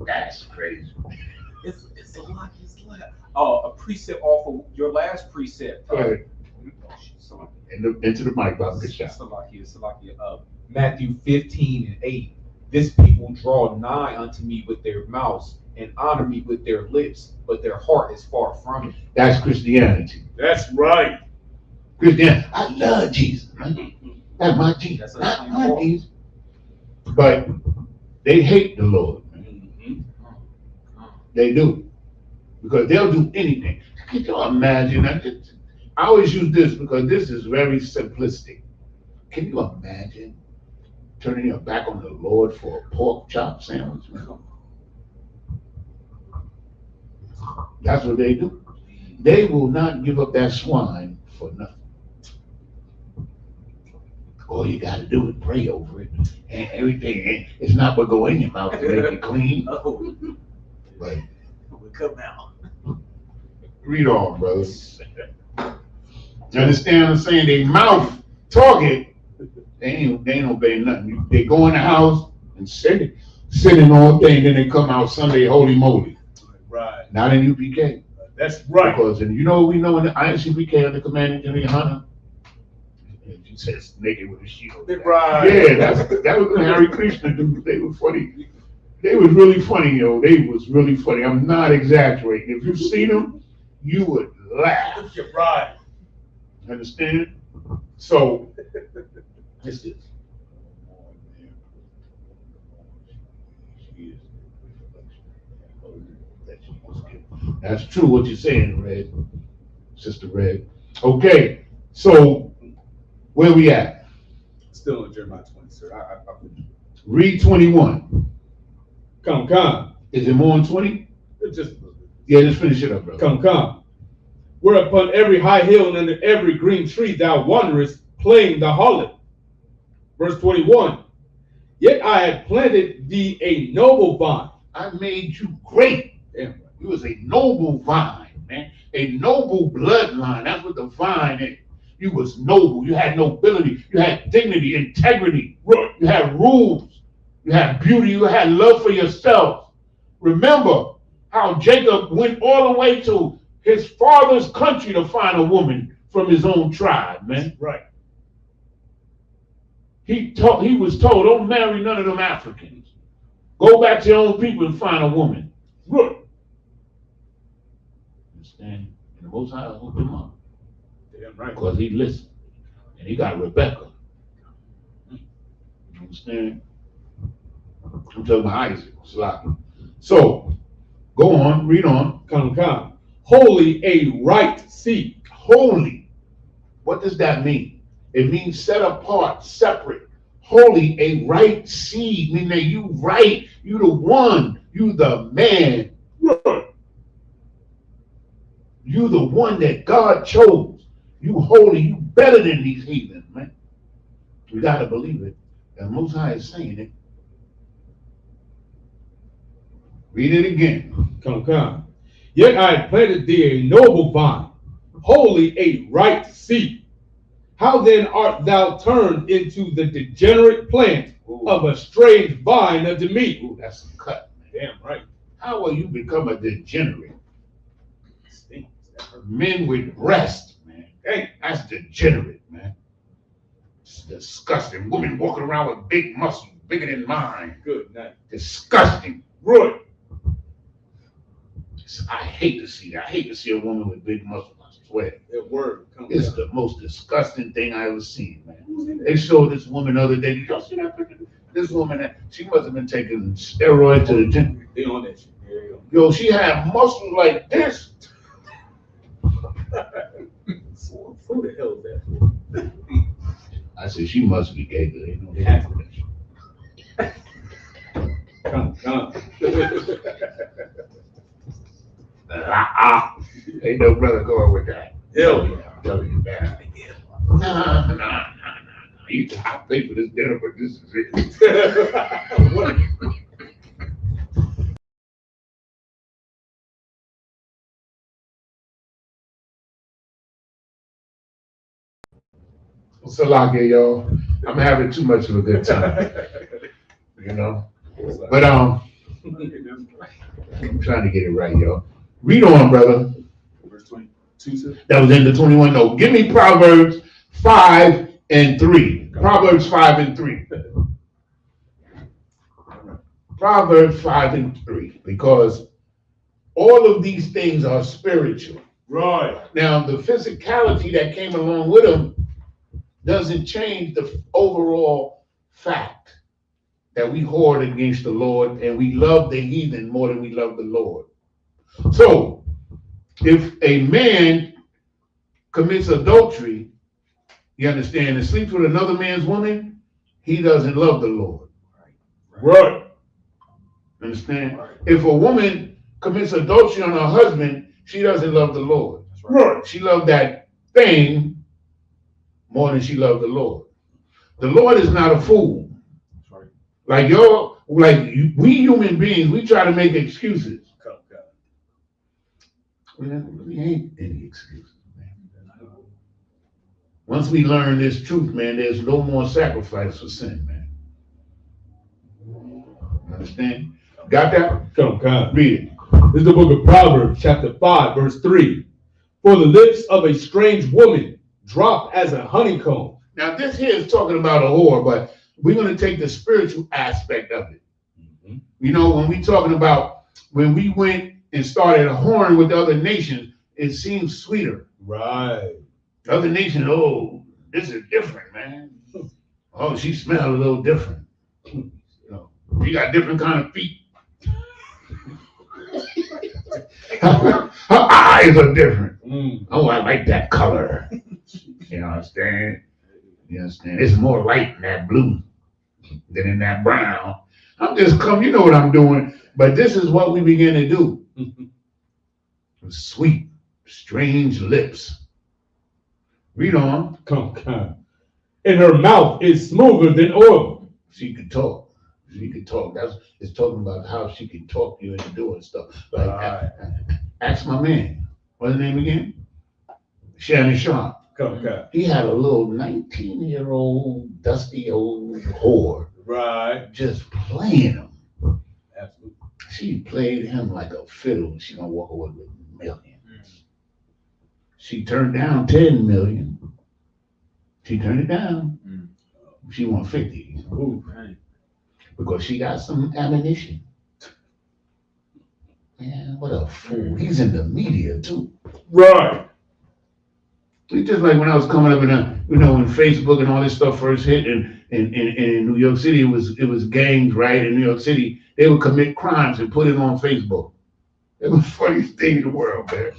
That's crazy. It's a lot. A precept off of your last precept. Go ahead. Into the mic, Bob. Good shot. Salakia. Matthew 15:8. This people draw nigh unto me with their mouths and honor me with their lips, but their heart is far from me. That's Christianity. That's right. Christianity. I love Jesus, man. That's my Jesus. That's my Jesus. But they hate the Lord, man. They do. Because they'll do anything. Can you imagine? I always use this because this is very simplistic. Can you imagine turning your back on the Lord for a pork chop sandwich, man? That's what they do. They will not give up that swine for nothing. All you got to do is pray over it, and everything. It's not what go in your mouth to make it clean. But it will come out. Read on, brothers. You understand what I'm saying? They mouth talk it. They ain't obeying nothing. They go in the house and sitting all day, and then they come out Sunday, holy moly. Right. Not in UPK. That's right. Because, and you know what we know in the ISUPK under commanding Jimmy Hunter? He says naked with a shield. Right. Yeah, that was the Hare Krishna dude. They were funny. They was really funny, yo. They was really funny. I'm not exaggerating. If you see them, you would laugh. You're right. Understand? So, this is. That's true what you're saying, Red. Sister Red. Okay, so where we at? Still in Jeremiah 20, sir. Read 21. Come. Is it more than 20? Just Yeah, just finish it up, brother. Come. Whereupon every high hill and under every green tree thou wanderest, playing the harlot. Verse 21. Yet I had planted thee a noble vine. I made you great. Yeah. You was a noble vine, man. A noble bloodline. That's what the vine is. You was noble. You had nobility. You had dignity, integrity. You had rules. You had beauty. You had love for yourself. Remember how Jacob went all the way to his father's country to find a woman from his own tribe, man. Right. He was told, don't marry none of them Africans. Go back to your own people and find a woman. Right. Understand? And the Most High hooked him up. Damn right. Because he listened. And he got Rebecca. You understand? I'm talking about Isaac. So, go Go on, read on. Come. Holy, a right seed. Holy. What does that mean? It means set apart, separate. Holy, a right seed, meaning that you right, you the one, you the man. You the one that God chose. You holy, you better than these heathen, man. We gotta believe it. And Most High is saying it. Read it again. Come. Yet I have planted thee a noble vine, holy, a right seed. How then art thou turned into the degenerate plant of a strange vine unto me? Ooh, that's a cut, man. Damn right. How will you become a degenerate? Men with breasts, man. Hey, that's degenerate, man. It's disgusting. Women walking around with big muscles, bigger than mine. Good night. Disgusting. Right. I hate to see that. I hate to see a woman with big muscles. I swear. That word. It's the most disgusting thing I ever seen, man. They showed this woman the other day. Did y'all see that picture? This woman, she must have been taking steroids to the gym. They on that shit. Yo, she had muscles like this. Who the hell is that? I said, she must be gay, because they know they have that shit. Come. Ain't no brother going with that. Hell yeah. I'm telling you that. Nah. I pay for this dinner, but this is it. What? Salakia, y'all. I'm having too much of a good time. You know? But I'm trying to get it right, y'all. Read on, brother. Verse 22. That was in the 21. No, give me Proverbs 5 and 3. Proverbs 5 and 3. Proverbs 5 and 3. Because all of these things are spiritual. Right. Now, the physicality that came along with them doesn't change the overall fact that we hoard against the Lord and we love the heathen more than we love the Lord. So, if a man commits adultery, you understand, and sleeps with another man's woman, he doesn't love the Lord. Right. Understand? If a woman commits adultery on her husband, she doesn't love the Lord. Right. She loved that thing more than she loved the Lord. The Lord is not a fool. Right. We human beings, we try to make excuses. We ain't any excuses, man. Once we learn this truth, man, there's no more sacrifice for sin, man. Understand? Got that? Come. Read it. This is the book of Proverbs, chapter 5, verse 3. For the lips of a strange woman drop as a honeycomb. Now, this here is talking about a whore, but we're going to take the spiritual aspect of it. Mm-hmm. You know, when we talking about when we went and started a whoring with the other nations, it seems sweeter. Right. The other nations, oh, this is different, man. Oh, she smells a little different. You know, she got different kind of feet. Her eyes are different. Oh, I like that color. You understand? You understand? It's more light in that blue than in that brown. I'm just you know what I'm doing, but this is what we begin to do. Sweet, strange lips. Read on. Come. And her mouth is smoother than oil. She could talk. It's talking about how she can talk to you into doing stuff. Like, ask my man. What's his name again? Shannon Sharp. Come. He had a little 19-year-old dusty old whore. Right. Just playing him. Absolutely. She played him like a fiddle. She gonna walk away with millions. She turned down 10 million. She turned it down. She want 50. Ooh, right. Because she got some ammunition. Man, what a fool. He's in the media too. Right. It's just like when I was coming up in when Facebook and all this stuff first hit in New York City, it was gangs, right? In New York City, they would commit crimes and put it on Facebook. It was the funniest thing in the world, man.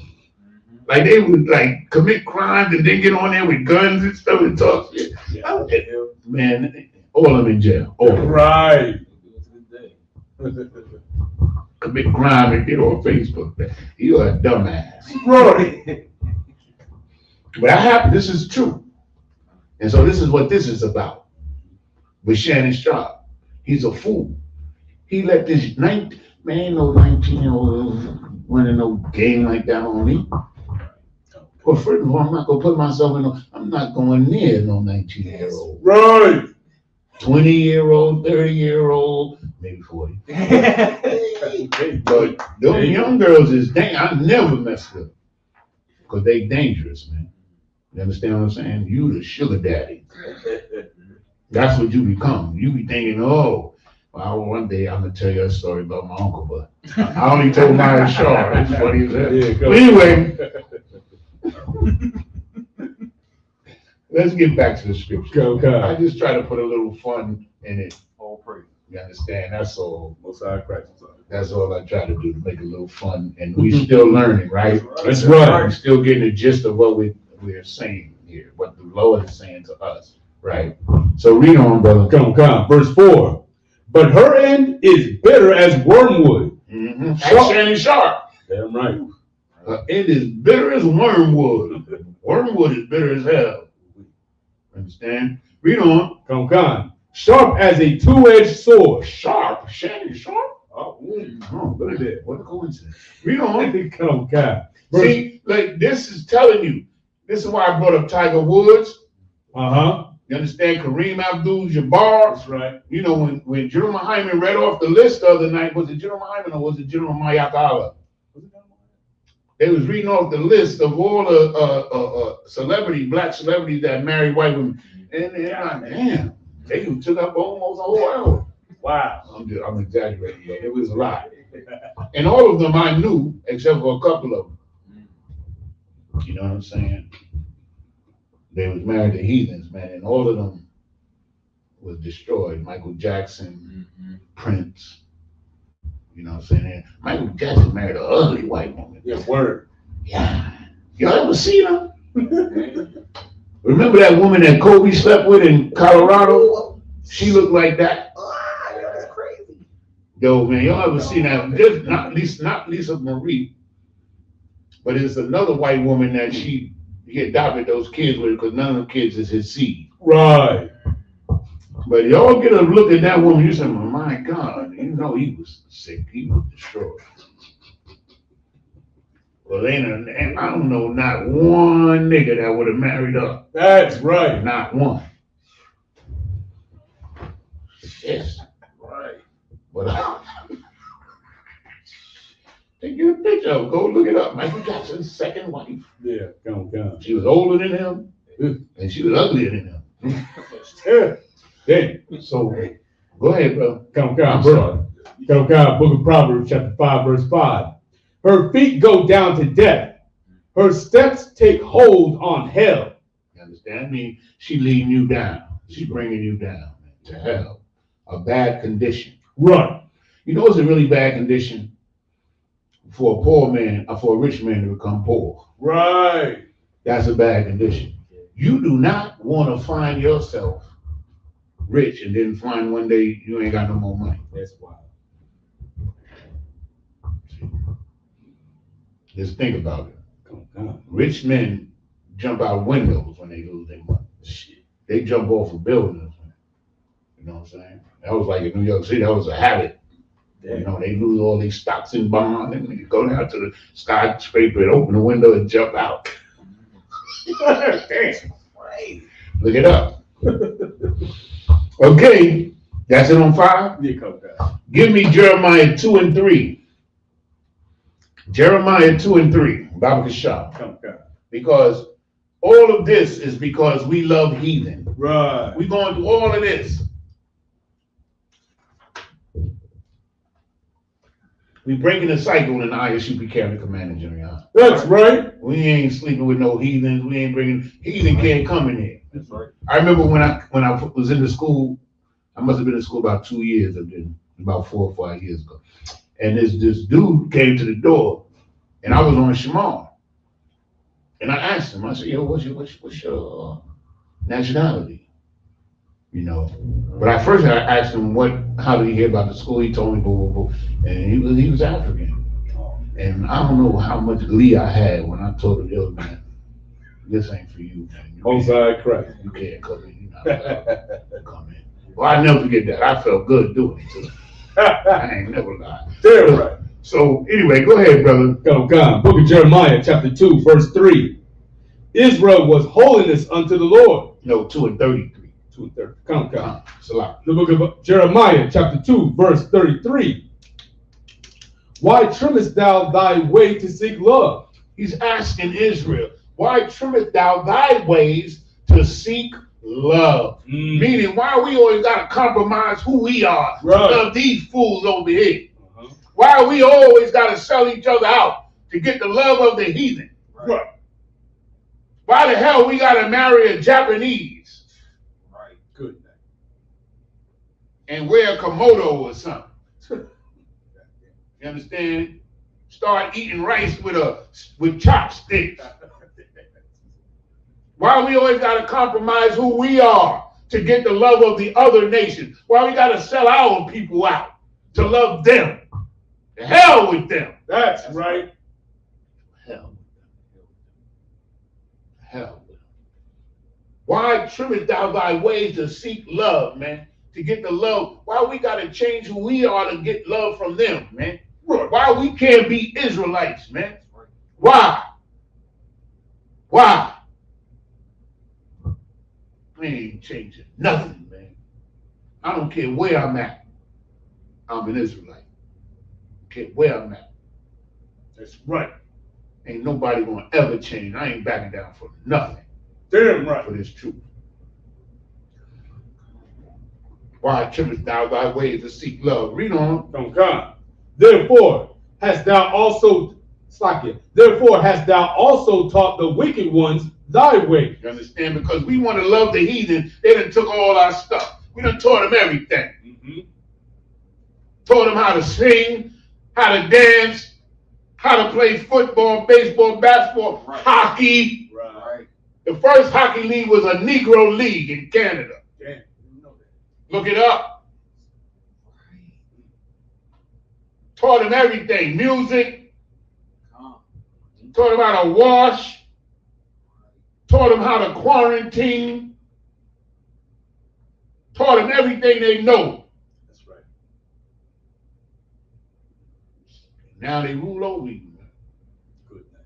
Like they would like commit crimes and then get on there with guns and stuff and talk shit. Yeah. Man, all of them in jail. All of them. Right. Commit crime and get on Facebook. Man. You are a dumbass. Right. But this is true. And so this is what this is about. With Shannon Sharp. He's a fool. He let this man, no 19-year-old running no game like that on me. Well, first of all, I'm not gonna put myself in I'm not going near no 19-year-old. Right. 20-year-old, 30-year-old, maybe 40. But those young girls is I never mess with them. Because they dangerous, man. You understand what I'm saying? You the sugar daddy. That's what you become. You be thinking, oh, well, one day I'm gonna tell you a story about my uncle, but I only told mine short. It's funny as hell. Yeah, but anyway, let's get back to the scripture. Okay. I just try to put a little fun in it. All praise. You understand? That's all. Most High Christ. That's all I try to do, to make it a little fun. And we still learning, right? That's right. We're still getting the gist of what we're saying here, what the Lord is saying to us, right? So read on, brother. Come. Verse 4. But her end is bitter as wormwood. Mm-hmm. Shannon Sharp. Damn right. Her end is bitter as wormwood. Wormwood is bitter as hell. Understand? Read on. Come. Sharp as a two-edged sword. Sharp? Shannon Sharp? Oh, Look at that. What a coincidence. Read on. Come. See, like this is telling you. This is why I brought up Tiger Woods. Uh-huh. You understand? Kareem Abdul-Jabbar. That's right. You know, when General Hyman read off the list the other night, was it General Hyman or was it General Mayakala? They was reading off the list of all the black celebrities that married white women. And they're like, damn, they took up almost a whole hour. Wow. I'm exaggerating, but it was a lot. And all of them I knew, except for a couple of them. You know what I'm saying? They was married to heathens, man, and all of them was destroyed. Michael Jackson, Prince, you know what I'm saying? And Michael Jackson married an ugly white woman. Yeah, word. Yeah. Y'all ever seen her? Remember that woman that Kobe slept with in Colorado? She looked like that. That's crazy. Yo, man, y'all ever seen that? Just not Lisa Marie, but it's another white woman that he adopted those kids with because none of the kids is his seed. Right. But y'all get a look at that woman, you say, well, my God, you know he was sick, he was destroyed. Well, I don't know not one nigga that would have married her. That's right. Not one. Yes. Right. But take you a picture of it. Go look it up. Michael Jackson's second wife. Yeah, come. She was older than him, and she was uglier than him. Hey, So, go ahead, bro. come, I'm sorry. Book of Proverbs, chapter 5, verse 5. Her feet go down to death. Her steps take hold on hell. You understand me? She leading you down. She's bringing you down to hell. A bad condition. Right. You know it's a really bad condition for a poor man, or for a rich man to become poor. Right. That's a bad condition. You do not want to find yourself rich and then find one day you ain't got no more money. That's wild. Just think about it. Come. Rich men jump out windows when they lose their money. Shit. They jump off of buildings. You know what I'm saying? That was like in New York City, that was a habit. Yeah. You know, they lose all these stocks and bonds and you go down to the skyscraper and open the window and jump out. Damn. Look it up. Okay, that's it on 5? Yeah, come. Give me Jeremiah 2 and 3. Jeremiah 2 and 3. Baba Kashab. Come. Because all of this is because we love heathen. Right. We're going through all of this. We breaking the cycle in the ISUP County Command General. That's right. We ain't sleeping with no heathens. We ain't bringing heathen can't come in here. That's right. I remember when I was in the school. I must have been in school about 2 years, and then about 4 or 5 years ago. And this dude came to the door, and I was on Shema. And I asked him, I said, yo, what's your nationality? You know. But at first I asked him how did he hear about the school? He told me blah, blah, blah. And he was African. And I don't know how much glee I had when I told him, yo, man, this ain't for you, man. Mosaic Christ. You can't come in. You're not allowed to come in. Well, I never forget that. I felt good doing it too. I ain't never lied. Damn right. So anyway, go ahead, brother. Come. Book of Jeremiah, chapter 2, verse 3. Israel was holiness unto the Lord. No, 2 and 33. 2 and 30. Come. It's a lot. The book of Jeremiah, chapter 2, verse 33. Why trimmest thou thy way to seek love? He's asking Israel, why trimmest thou thy ways to seek love? Meaning, why we always got to compromise who we are to love these fools over here? Why we always got to sell each other out to get the love of the heathen? Right. Why the hell we got to marry a Japanese? Right. Good. And wear a Komodo or something? You understand? Start eating rice with chopsticks. Why we always got to compromise who we are to get the love of the other nation? Why we got to sell our people out to love them? The hell with them. That's right. Hell with them. Hell with them. Why trimmest thou thy ways to seek love, man? To get the love. Why we got to change who we are to get love from them, man? Why we can't be Israelites, man? Why? Why? We ain't changing nothing, man. I don't care where I'm at. I'm an Israelite. I don't care where I'm at. That's right. Ain't nobody gonna ever change. I ain't backing down for nothing. Damn right. For this truth. Why trimmest thou thy ways to seek love? Read on. From God. Therefore hast thou also taught the wicked ones thy way. You understand? Because we want to love the heathen. They done took all our stuff. We done taught them everything. Taught them how to sing, how to dance, how to play football, baseball, basketball, hockey. Right. The first hockey league was a Negro league in Canada. Damn, you know that. Look it up. Taught them everything. Music. Taught them how to wash. Taught them how to quarantine. Taught them everything they know. That's right. Now they rule over you, man. Good, man.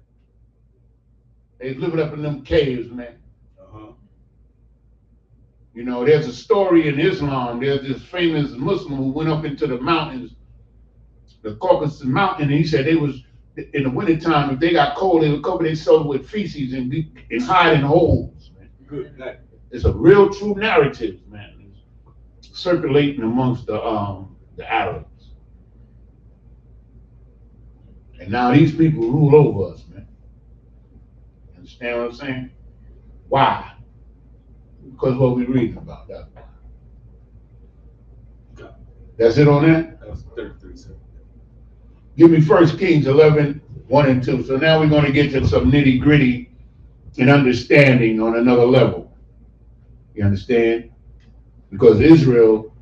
They living up in them caves, man. You know, there's a story in Islam. There's this famous Muslim who went up into the mountains, the Caucasus Mountain, and he said they was, in the wintertime, if they got cold, they would cover themselves with feces and hide in holes, man. Good night. It's a real true narrative, man. It's circulating amongst the Arabs. And now these people rule over us, man. Understand what I'm saying? Why? Because what we're reading about, that's why. That's it on that? That was 33 seconds. Give me 1 Kings 11, 1 and 2. So now we're going to get to some nitty gritty and understanding on another level. You understand? Because Israel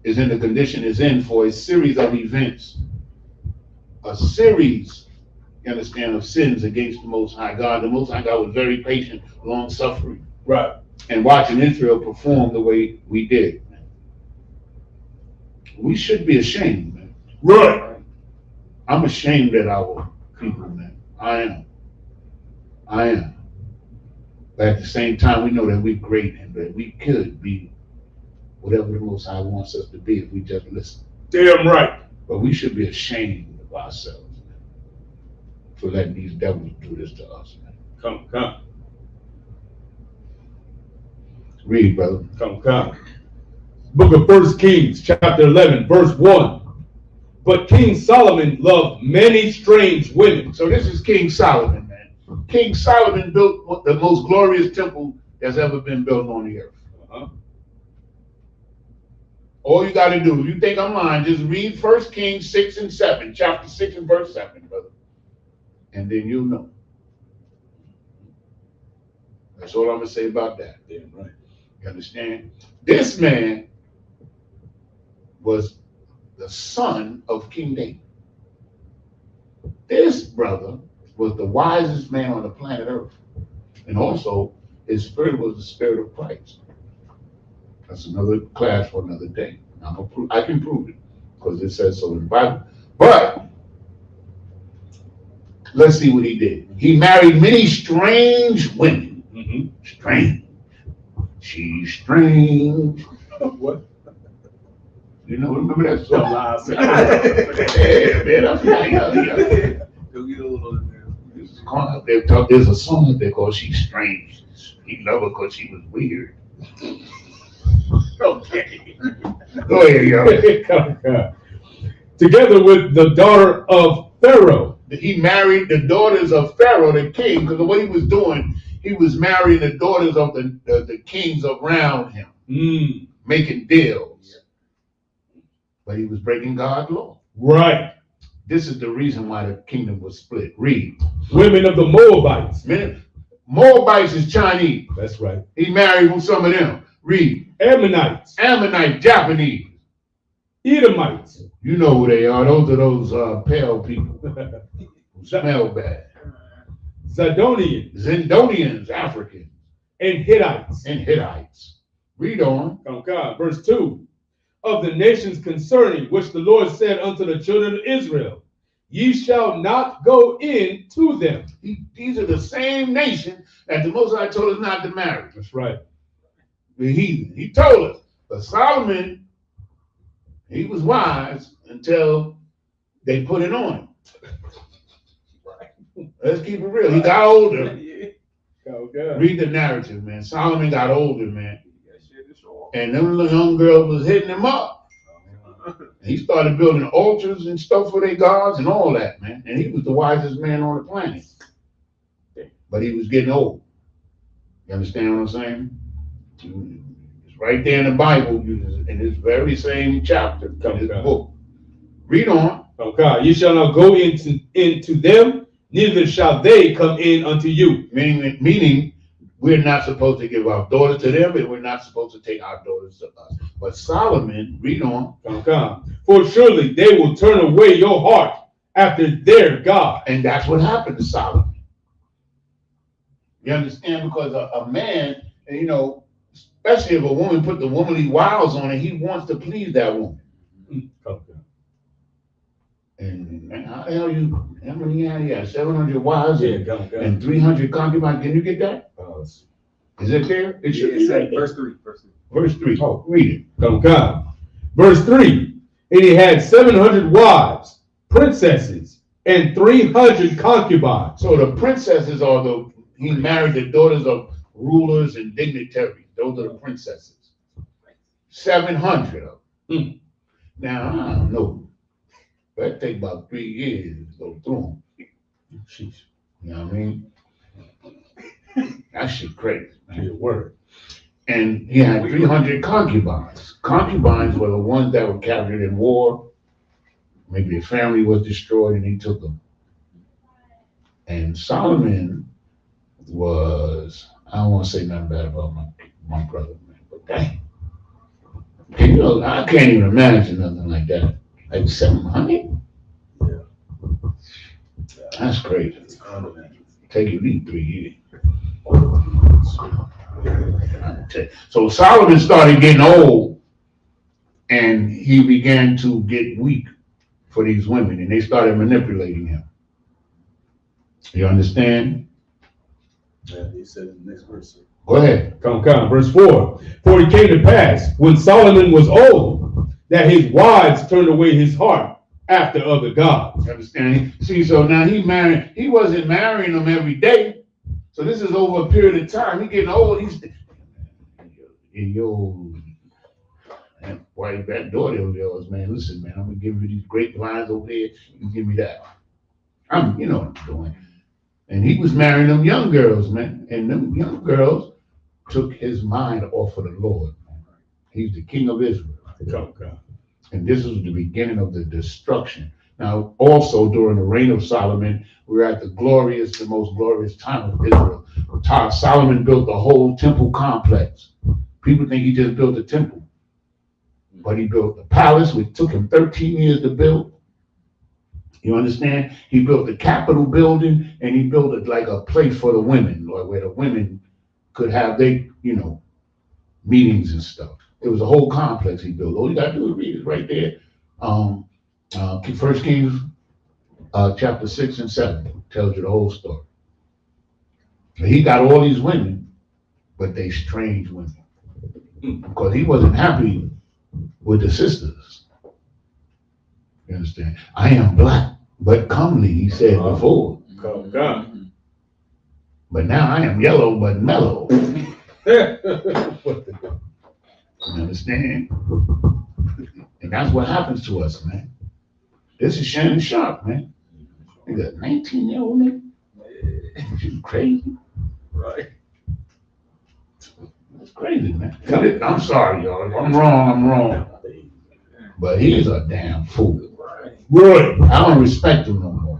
is in the condition it's in for a series of events. A series, you understand, of sins against the Most High God. The Most High God was very patient, long suffering. Right. And watching Israel perform the way we did. We should be ashamed, man. Right. I'm ashamed at our people, man. I am. But at the same time, we know that we're great and that we could be whatever the Most High wants us to be if we just listen. Damn right. But we should be ashamed of ourselves, man, for letting these devils do this to us, man. Come. Read, brother. Come. Book of 1 Kings, chapter 11, verse 1. But King Solomon loved many strange women. So this is King Solomon, man. King Solomon built the most glorious temple that's ever been built on the earth. All you got to do, if you think I'm lying, just read 1 Kings 6 and 7, chapter 6 and verse 7, brother. And then you'll know. That's all I'm going to say about that. Damn right. You understand? This man was the son of King David. This brother was the wisest man on the planet Earth. And also, his spirit was the spirit of Christ. That's another class for another day. I can prove it because it says so in the Bible. But let's see what he did. He married many strange women. Mm-hmm. Strange. She's strange. What? You know, remember that song? Yeah, man, that's right. Yeah. Go get a little in there. There's a song that they call She's Strange. He loved her because she was weird. Okay. Go ahead, yo. Together with the daughter of Pharaoh. He married the daughters of Pharaoh, the king, because what he was doing, he was marrying the daughters of the kings around him, making deals. But he was breaking God's law. Right. This is the reason why the kingdom was split. Read. Women of the Moabites. Moabites is Chinese. That's right. He married some of them. Read. Ammonites. Ammonite, Japanese. Edomites. You know who they are. Those are those pale people who smell bad. Zidonians, Africans. And Hittites. Read on. Verse 2. Of the nations concerning which the Lord said unto the children of Israel, ye shall not go in to them. These are the same nation that the Most High told us not to marry. That's right. The heathen. He told us. But Solomon, he was wise until they put it on him. Let's keep it real. He got older. Read the narrative, man. Solomon got older, man. And them little young girls was hitting him up. And he started building altars and stuff for their gods and all that, man. And he was the wisest man on the planet. But he was getting old. You understand what I'm saying? It's right there in the Bible, in this very same chapter, in this book. Read on. You shall not go into them, neither shall they come in unto you. Meaning, we're not supposed to give our daughters to them, and we're not supposed to take our daughters to us. But Solomon, read on. For surely they will turn away your heart after their God. And that's what happened to Solomon. You understand? Because a man, you know, especially if a woman put the womanly wiles on it, he wants to please that woman. And how the hell how many he had? 700 wives and 300 concubines. Can you get that? Is it there? It should be right there. Verse 3. Verse 3. Oh, read it. Verse 3. And he had 700 wives, princesses, and 300 concubines. So the princesses are he married the daughters of rulers and dignitaries. Those are the princesses. 700 of them. Now, I don't know. That'd take about 3 years to go through them. You know what I mean? That shit crazy. Good word. And he had 300 concubines. Concubines were the ones that were captured in war. Maybe their family was destroyed and he took them. And Solomon was, I don't want to say nothing bad about my brother, man, but dang. You know, I can't even imagine nothing like that. Like 700? Yeah. That's crazy. Take at least 3 years. So Solomon started getting old and he began to get weak for these women and they started manipulating him. You understand? Yeah, he said in the next verse. Go ahead. Verse 4. For it came to pass when Solomon was old that his wives turned away his heart after other gods. You understand? See, so now he wasn't marrying them every day. So this is over a period of time. He getting old. Why that daughter of yours, man? Listen, man, I'm gonna give you these grapevines over there. You give me that. You know what I'm doing. And he was marrying them young girls, man. And them young girls took his mind off of the Lord. Man. He's the king of Israel. Come, come. And this was the beginning of the destruction. Now, also during the reign of Solomon, we're at the most glorious time of Israel. Solomon built the whole temple complex. People think he just built a temple, but he built the palace, which took him 13 years to build. You understand? He built the Capitol building, and he built it like a place for the women, or where the women could have their, meetings and stuff. It was a whole complex he built. All you gotta do is read it right there. First Kings, chapter 6 and 7 tells you the whole story. He got all these women, but they strange women, because he wasn't happy with the sisters. You understand? I am black, but comely, he said before. Come, come. But now I am yellow, but mellow. You understand? And that's what happens to us, man. This is Shannon Sharp, man. You got 19-year-old nigga. She's crazy. Right. It's crazy, man. I'm sorry, y'all. If I'm wrong, I'm wrong. But he's a damn fool. Right. I don't respect him no more.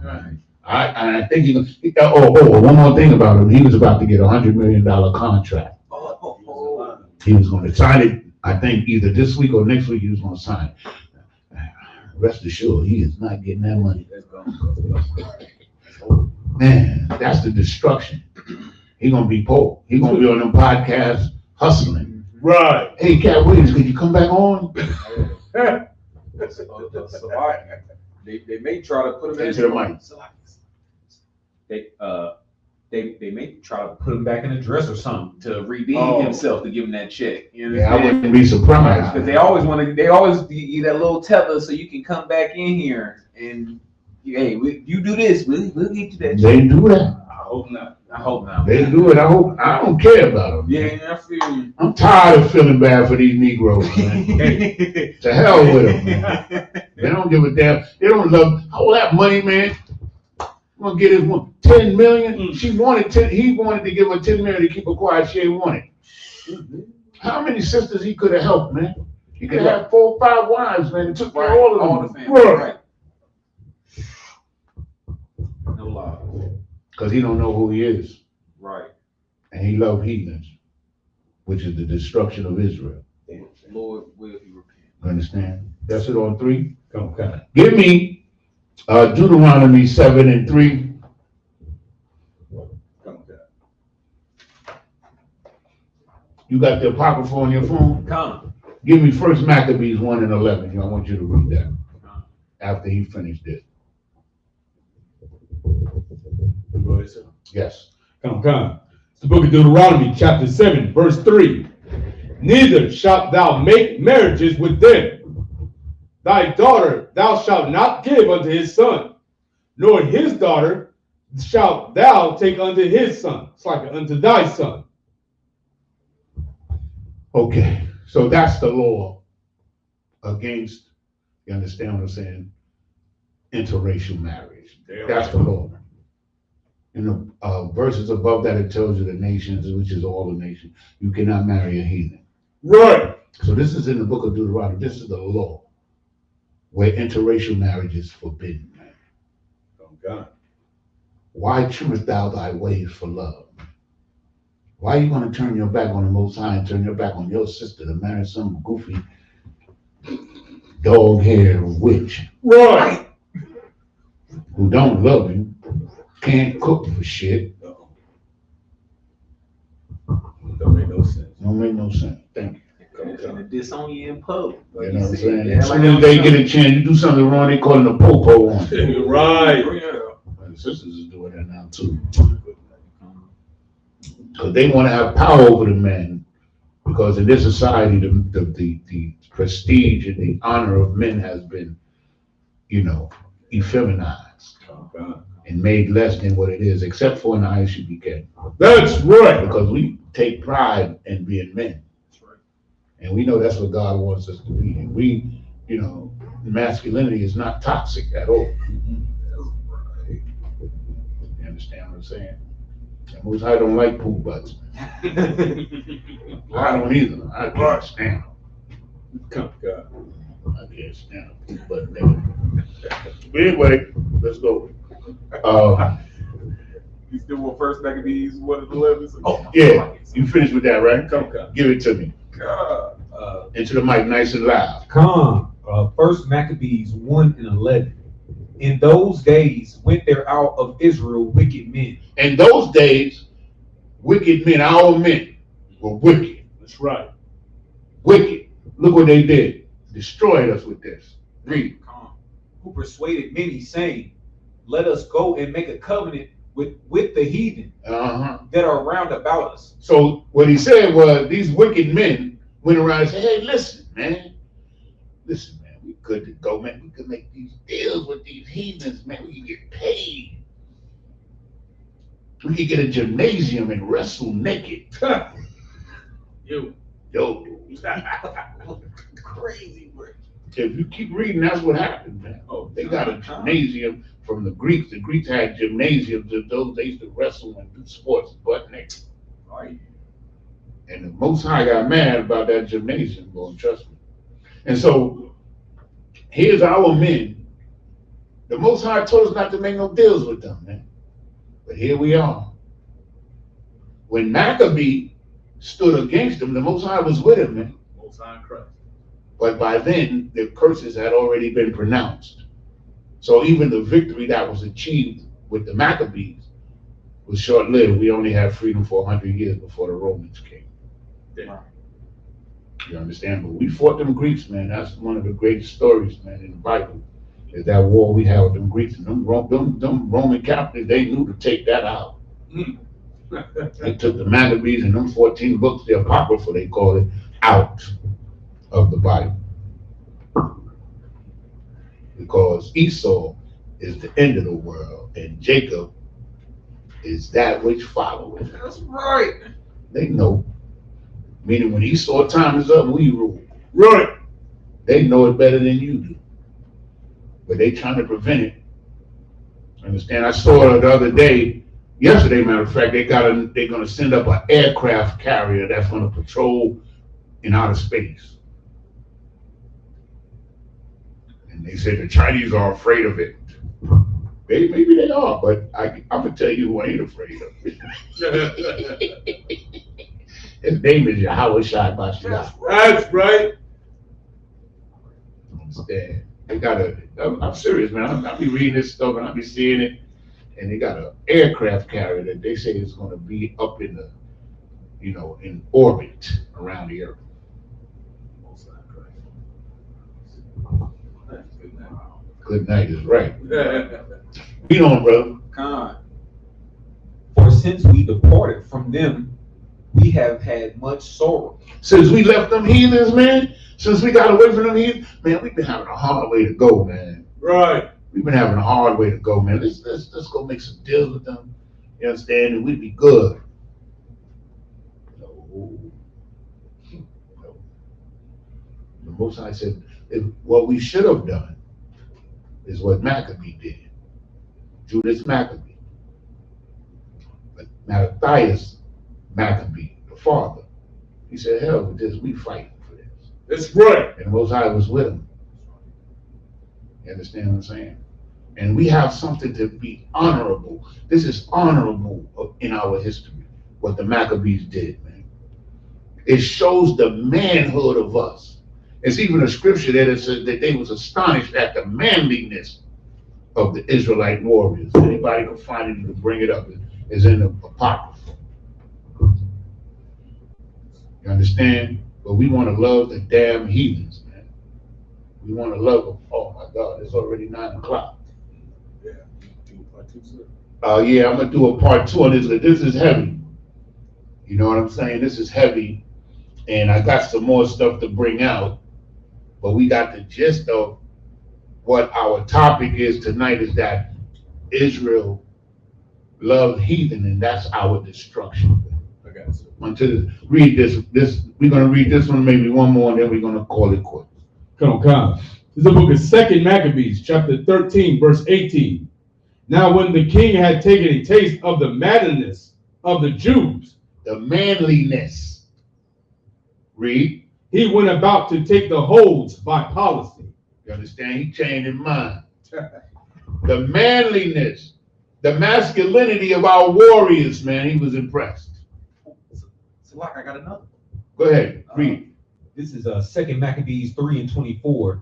I think one more thing about him. He was about to get $100 million contract. He was going to sign it, I think, either this week or next week he was going to sign it. Rest assured, he is not getting that money. Man, that's the destruction. He going to be poor. He going to be on them podcasts hustling. Right. Hey, Cat Williams, could you come back on? They may try to put him Into the mic. They may try to put him back in a dress or something to redeem himself, to give him that check. You Yeah, I wouldn't be surprised. Because they always give you that little tether so you can come back in here and hey, you do this, we'll get you that check. They do that. I hope not. They do it. I don't care about them. Yeah, I feel you. I'm tired of feeling bad for these Negroes, man. To hell with them, man. They don't give a damn. They don't love all that money, man. I'm gonna get his 10 million. She wanted 10. He wanted to give her 10 million to keep her quiet. She ain't want it. How many sisters he could have helped, man? He could have 4 or 5 wives, man. It took care of all of them. All the family, right. No lie. Because he don't know who he is. Right. And he loved heathens, which is the destruction of Israel. Lord, will he repent? You understand? That's it on 3. Come, come. Give me Deuteronomy 7 and 3. Come, You got the Apocrypha on your phone? Come. Give me 1 Maccabees 1 and 11. I want you to read that after he finished this. Yes. Come, come. It's the book of Deuteronomy, chapter 7, verse 3. Neither shalt thou make marriages with them. Thy daughter thou shalt not give unto his son, nor his daughter shalt thou take unto his son. It's like unto thy son. Okay. So that's the law against, you understand what I'm saying, interracial marriage. That's the law. In the verses above that, it tells you the nations, which is all the nations, you cannot marry a heathen. Right. So this is in the book of Deuteronomy. This is the law where interracial marriage is forbidden, man. Oh, God. Why trimmest thou thy ways for love? Why are you going to turn your back on the Most High and turn your back on your sister to marry some goofy, dog-haired witch? Right. Who don't love you, can't cook for shit. Don't make no sense. Don't make no sense. Thank you. And disown you in public. You know what I'm saying? As soon as they get a chance, you do something wrong, they call it a popo on. Right. And the sisters is doing that now too. Because they want to have power over the men. Because in this society, the prestige and the honor of men has been, effeminized and made less than what it is, except for in the ISUPK. That's right. Because we take pride in being men. And we know that's what God wants us to be. And we, masculinity is not toxic at all. You understand what I'm saying? And most I don't like poop butts. I don't either. I can't stand them. Come, God. I can't stand them, but anyway, let's go. You still want First Maccabees 1:11? Oh, yeah, you finished with that, right? Come, God. Give it to me. God. Into the mic, nice and loud. First Maccabees 1:11. In those days went there out of Israel wicked men. In those days, wicked men, our men, were wicked. That's right. Wicked. Look what they did. Destroyed us with this. Read. Who persuaded many, saying, let us go and make a covenant with the heathen that are round about us. So what he said was these wicked men went around and said, hey, listen, man, we good to go, man. We could make these deals with these heathens, man. We could get paid. We could get a gymnasium and wrestle naked. You. Yo. Crazy word. If you keep reading, that's what happened, man. Oh, they got a gymnasium from the Greeks. The Greeks had gymnasiums of those. They used to wrestle and do sports butt naked. Right. And the Most High got mad about that gymnasium, boy, trust me. And so here's our men. The Most High told us not to make no deals with them, man. But here we are. When Maccabee stood against them, the Most High was with him, man. Most High in Christ. But by then, the curses had already been pronounced. So even the victory that was achieved with the Maccabees was short-lived. We only had freedom for 100 years before the Romans came. Yeah. You understand? But we fought them Greeks, man. That's one of the greatest stories, man, in the Bible. Is that war we had with them Greeks. And them Roman Catholics, they knew to take that out. They took the Maccabees and them 14 books, the Apocrypha, they call it, out of the Bible. Because Esau is the end of the world and Jacob is that which followeth. That's right. They know. Meaning when Esau time is up, we rule. Right. They know it better than you do. But they trying to prevent it. Understand? I saw it the other day, yesterday, matter of fact, they're gonna send up an aircraft carrier that's gonna patrol in outer space. And they said the Chinese are afraid of it. Maybe they are, but I'm gonna tell you who ain't afraid of it. His name is Yahweh Shai Mashiach. That's right. Understand? They got I'm serious, man. I'll be reading this stuff and I'll be seeing it. And they got an aircraft carrier that they say is going to be up in the, in orbit around the earth. Good night is right. Read on, brother. God. For since we departed from them, we have had much sorrow. Since we left them heathens, man, since we got away from them heathens, man, we've been having a hard way to go, man. Right. We've been having a hard way to go, man. Let's go make some deals with them. You understand? And we'd be good. No. The Most High said, what we should have done is what Maccabee did. Judas Maccabee. But Mattathias Maccabee, the father, he said, hell with this, we fighting for this. That's right. And the Most High was with him. You understand what I'm saying? And we have something to be honorable. This is honorable in our history, what the Maccabees did, man. It shows the manhood of us. It's even a scripture that says that they was astonished at the manliness of the Israelite warriors. Anybody can find it to bring it up. It's in the Apocrypha. You understand? But we want to love the damn heathens, man. We want to love them. Oh my God, it's already 9 o'clock. Yeah. Do part 2, sir. Yeah, I'm gonna do a part 2 on this. This is heavy. You know what I'm saying? This is heavy, and I got some more stuff to bring out. But we got the gist of what our topic is tonight is that Israel loved heathen, and that's our destruction. I got you. Until read this, we're gonna read this one, maybe one more, and then we're gonna call it quits. Come on. This is the book of 2 Maccabees, chapter 13, verse 18. Now when the king had taken a taste of the madness of the Jews, The manliness. Read. He went about to take the holds by policy. You understand? He changed his mind. The manliness, the masculinity of our warriors, man, he was impressed. So like I got another. Go ahead, read. This is 2 Maccabees 3:24.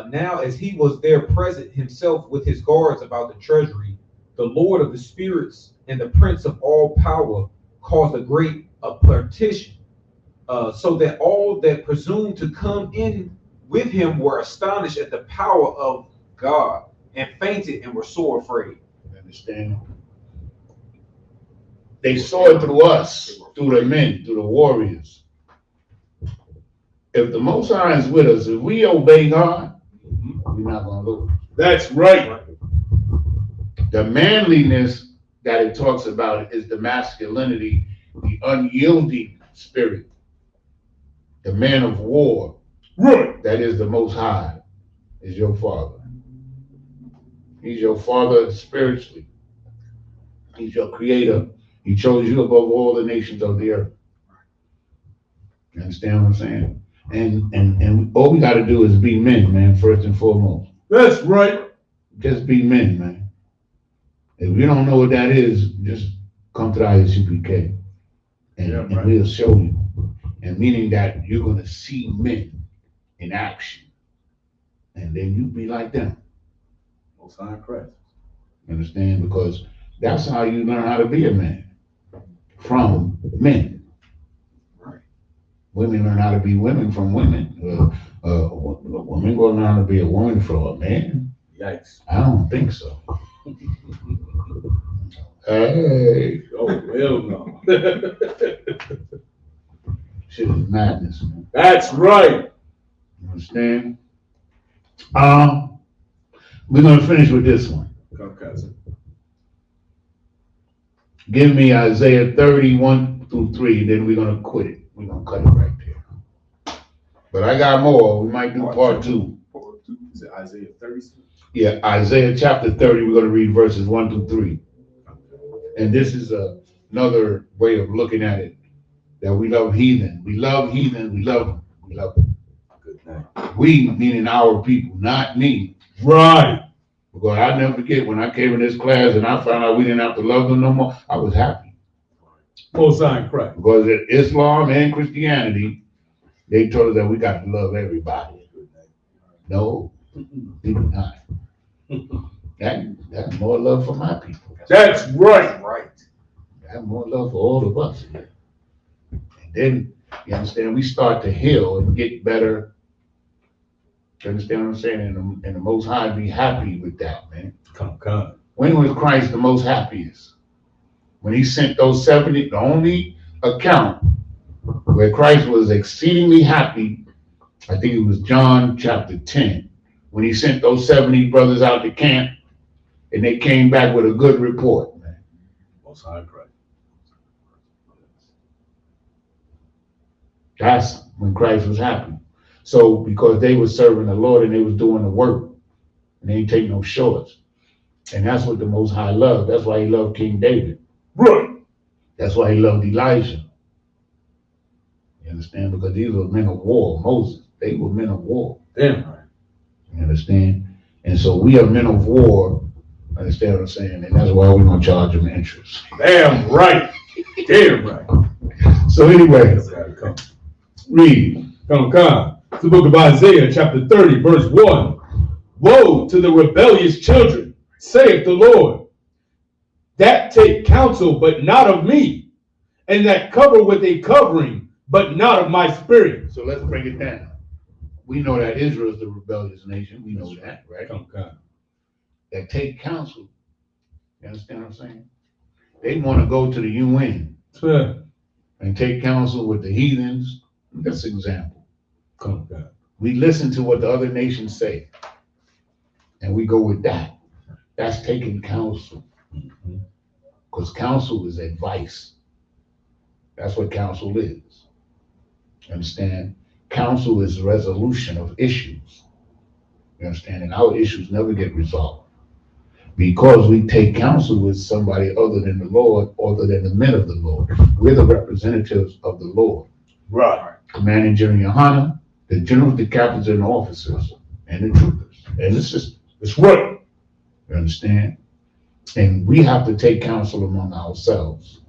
Now as he was there present himself with his guards about the treasury, the Lord of the spirits and the Prince of all power caused a great partition, so that all that presumed to come in with him were astonished at the power of God, and fainted and were sore afraid. You understand? They saw it through us, through the men, through the warriors. If the Most High is with us, if we obey God, we're not going to lose. That's right. The manliness that it talks about is the masculinity, the unyielding spirit, the man of war. Right. That is the Most High, is your Father. He's your Father spiritually. He's your Creator. He chose you above all the nations of the earth. You understand what I'm saying? And all we got to do is be men, man, first and foremost. That's right. Just be men, man. If you don't know what that is, just come to the ISUPK and we'll show you. And meaning that you're going to see men in action. And then you be like them. Most High Christ. Understand? Because that's how you learn how to be a man. From men. Right. Women learn how to be women from women. A woman going to learn how to be a woman from a man. Yikes. I don't think so. Hey. Oh, hell no. Shit is madness, man. That's right. You understand? We're going to finish with this one. Come, cousin. Give me Isaiah 31 through 3, then we're going to quit it. We're going to cut it right there. But I got more. We might do part 2. Is it Isaiah 30? Yeah, Isaiah chapter 30, we're going to read verses 1 through 3. And this is another way of looking at it, that we love heathen. We love heathen. We love them. We love them. Good night. We, meaning our people, not me. Right. Because I'll never forget when I came in this class and I found out we didn't have to love them no more, I was happy. Most High in Christ. Because in Islam and Christianity, they told us that we got to love everybody. No, we do not. That's more love for my people. That's right. Right. That's more love for all of us. And then, you understand, we start to heal and get better. You understand what I'm saying? And the Most High be happy with that, man. Come. When was Christ the most happiest? When he sent those 70, the only account where Christ was exceedingly happy, I think it was John chapter 10, when he sent those 70 brothers out to camp and they came back with a good report, man. Most High Christ. That's when Christ was happy. So because they were serving the Lord and they was doing the work and they ain't taking no shorts. And that's what the Most High loved. That's why he loved King David. Right. That's why he loved Elijah. You understand? Because these were men of war. Moses, they were men of war. Damn right. You understand? And so we are men of war. Understand what I'm saying? And that's why we're going to charge them interest. Damn right. Damn right. So anyway, That's gotta come. read. Come. It's the book of Isaiah, chapter 30, verse 1. Woe to the rebellious children, saith the Lord, that take counsel, but not of me, and that cover with a covering, but not of my spirit. So let's break it down. We know that Israel is the rebellious nation. We know that, right? Come. That take counsel. You understand what I'm saying? They want to go to the UN and take counsel with the heathens. That's an example. Come. We listen to what the other nations say, and we go with that. That's taking counsel. Because counsel is advice. That's what counsel is. Understand? Counsel is resolution of issues. You understand? And our issues never get resolved. Because we take counsel with somebody other than the Lord, other than the men of the Lord. We're the representatives of the Lord. Right. Commanding General Yohana, the generals, the captains, and the officers, and the troopers, and the sisters. That's right. You understand? And we have to take counsel among ourselves.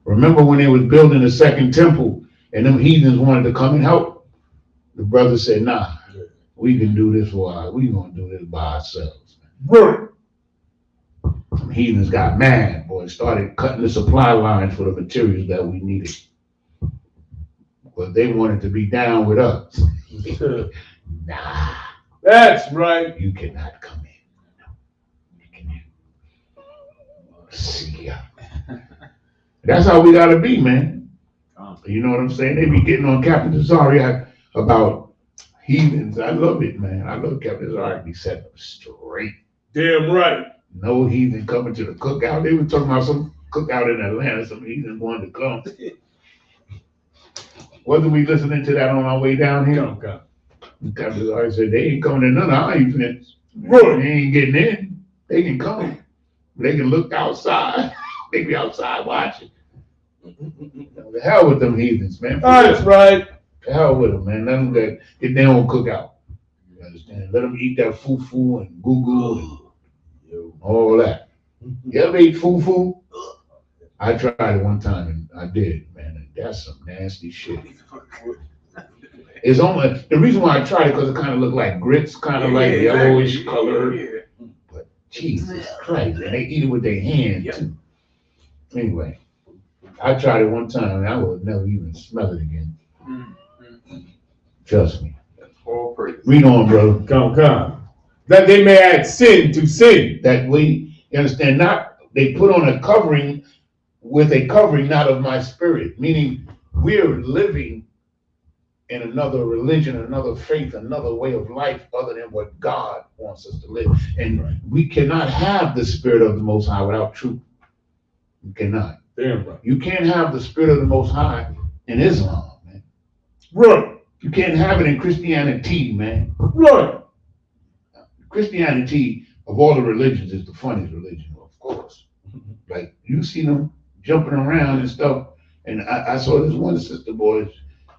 Remember when they was building the second temple and them heathens wanted to come and help? The brother said, nah, we can do this we gonna do this by ourselves. Right. Some heathens got mad, boy, started cutting the supply lines for the materials that we needed. But they wanted to be down with us. Nah. That's right. You cannot come in. You can see ya. That's how we gotta be, man. You know what I'm saying? They be getting on Captain Azari about heathens. I love it, man. I love Captain Azari be setting them straight. Damn right. No heathen coming to the cookout. They were talking about some cookout in Atlanta. Some heathen wanted to come. Wasn't we listening to that on our way down here? Come. Captain Azari said they ain't coming to none of our events. Right. They ain't getting in. They can come. They can look outside. They be outside watching. The hell with them heathens, man. That's right. The hell with them, man. Let them get their own cookout. You understand? Let them eat that fufu and goo and all that. You ever eat fufu? I tried it one time and I did, man. And that's some nasty shit. It's only the reason why I tried it because it kind of looked like grits, kind of like yellowish color. But Jesus Christ, and they eat it with their hands too. Anyway, I tried it one time and I would never even smell it again. Trust me. All praise. Read on, brother. Come. That they may add sin to sin. That we, you understand, not, they put on a covering with a covering not of my spirit, meaning we're living in another religion, another faith, another way of life other than what God wants us to live. And we cannot have the spirit of the Most High without truth. You cannot. Damn right. You can't have the spirit of the Most High in Islam, man. Right. You can't have it in Christianity, man. Right. Christianity, of all the religions, is the funniest religion, of course. Like, you see them jumping around and stuff. And I saw this one sister, boy,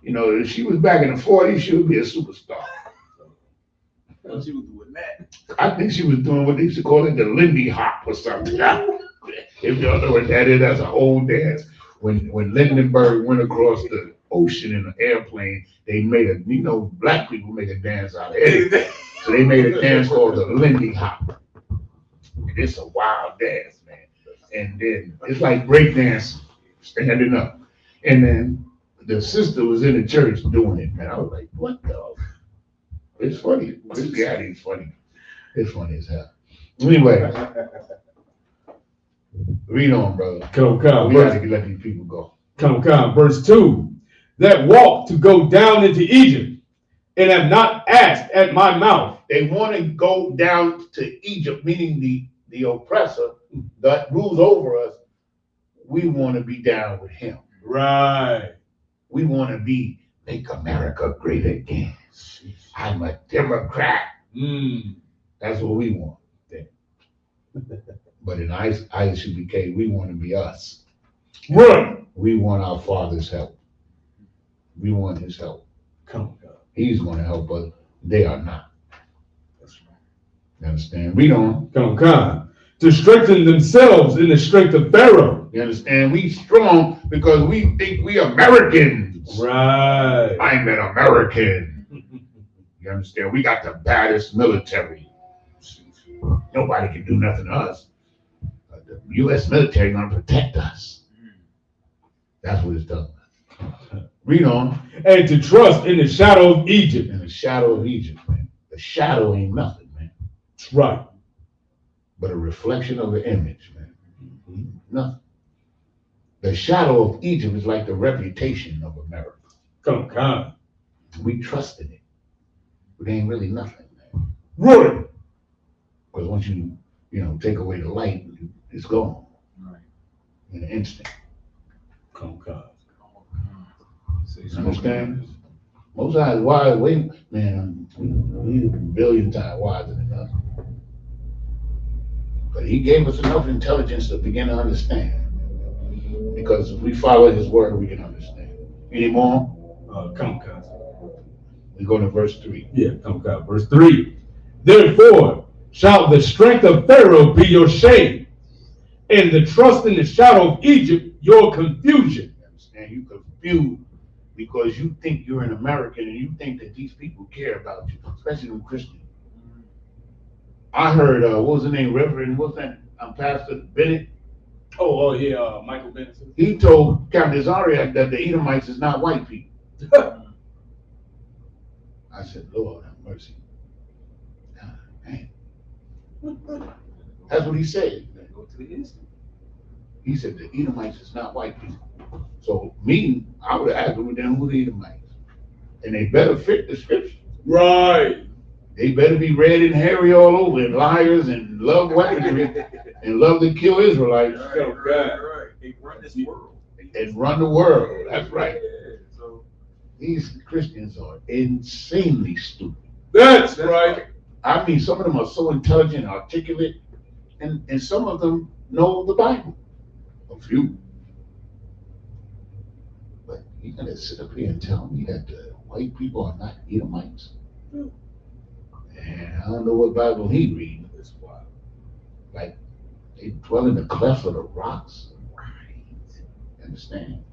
you know, if she was back in the 40s, she would be a superstar. She was doing that. I think she was doing what they used to call it the Lindy Hop or something. If y'all know what that is, that's an old dance. When Lindenberg went across the ocean in an airplane, they made a, you know, black people make a dance out of it. So they made a dance called the Lindy Hop. It's a wild dance, man. And then it's like break dance, standing up. And then the sister was in the church doing it, man. I was like, what the? It's funny. Christianity is funny. It's funny as hell. Anyway, read on, brother. Come. We got to let these people go. Come. Verse 2. That walk to go down into Egypt and have not asked at my mouth. They want to go down to Egypt, meaning the oppressor that rules over us. We want to be down with him. Right. We want to make America great again. I'm a Democrat. That's what we want. But in ISUPK, we want to be us. Right. We want our Father's help. We want his help. Come. He's going to help us. They are not. You understand? Read on. Come. To strengthen themselves in the strength of Pharaoh. You understand? We strong because we think we Americans. Right. I'm an American. You understand? We got the baddest military. Nobody can do nothing to us. The U.S. military gonna protect us. That's what it's done. Read on. And to trust in the shadow of Egypt. In the shadow of Egypt, man. The shadow ain't nothing, man. Right. But a reflection of the image, man. Nothing. The shadow of Egypt is like the reputation of America. Come. We trust in it. But it ain't really nothing, man. Right. Because once you take away the light, it's gone. Right. In an instant. Come. You understand? Most eyes wise, man, we a billion times wiser than us. But he gave us enough intelligence to begin to understand. Because if we follow his word, we can understand. Any more? Kamikaze. We go to verse 3. Yeah, Kamikaze. Verse 3. Therefore shall the strength of Pharaoh be your shame, and the trust in the shadow of Egypt your confusion. You understand? You confused because you think you're an American and you think that these people care about you, especially them Christians. I heard, what was the name, Reverend, what's that, Pastor Bennett? Oh, yeah, Michael Benson. He told Captain Zariak that the Edomites is not white people. I said, Lord have mercy. God, man. That's what he said. Go to the history. He said the Edomites is not white people. So me, I would have asked them who the Edomites. And they better fit the scripture. Right. They better be red and hairy all over and liars and love weaponry and love to kill Israelites. Right. They run this world. And run the world. That's right. Yeah, so These Christians are insanely stupid. That's right. I mean, some of them are so intelligent and articulate, and some of them know the Bible. A few. But you're going to sit up here and tell me that the white people are not Edomites? And I don't know what Bible he reads. That's wild. Like, they dwell in the clefts of the rocks. Understand?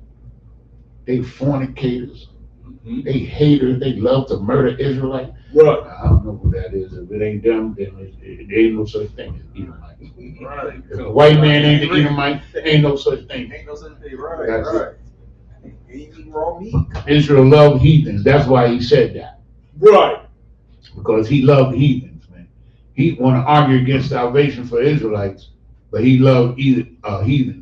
They fornicators. Mm-hmm. They haters. They love to murder Israelites. Right. I don't know who that is. If it ain't them, then there ain't no such thing as Edomite. right. If the white man ain't the Edomite, ain't no such thing. Ain't no such thing. Right. That's right. Ain't eating raw meat. Israel loved heathens. That's why he said that. Right. Because he loved heathens, man. He want to argue against salvation for Israelites, but he loved heathen,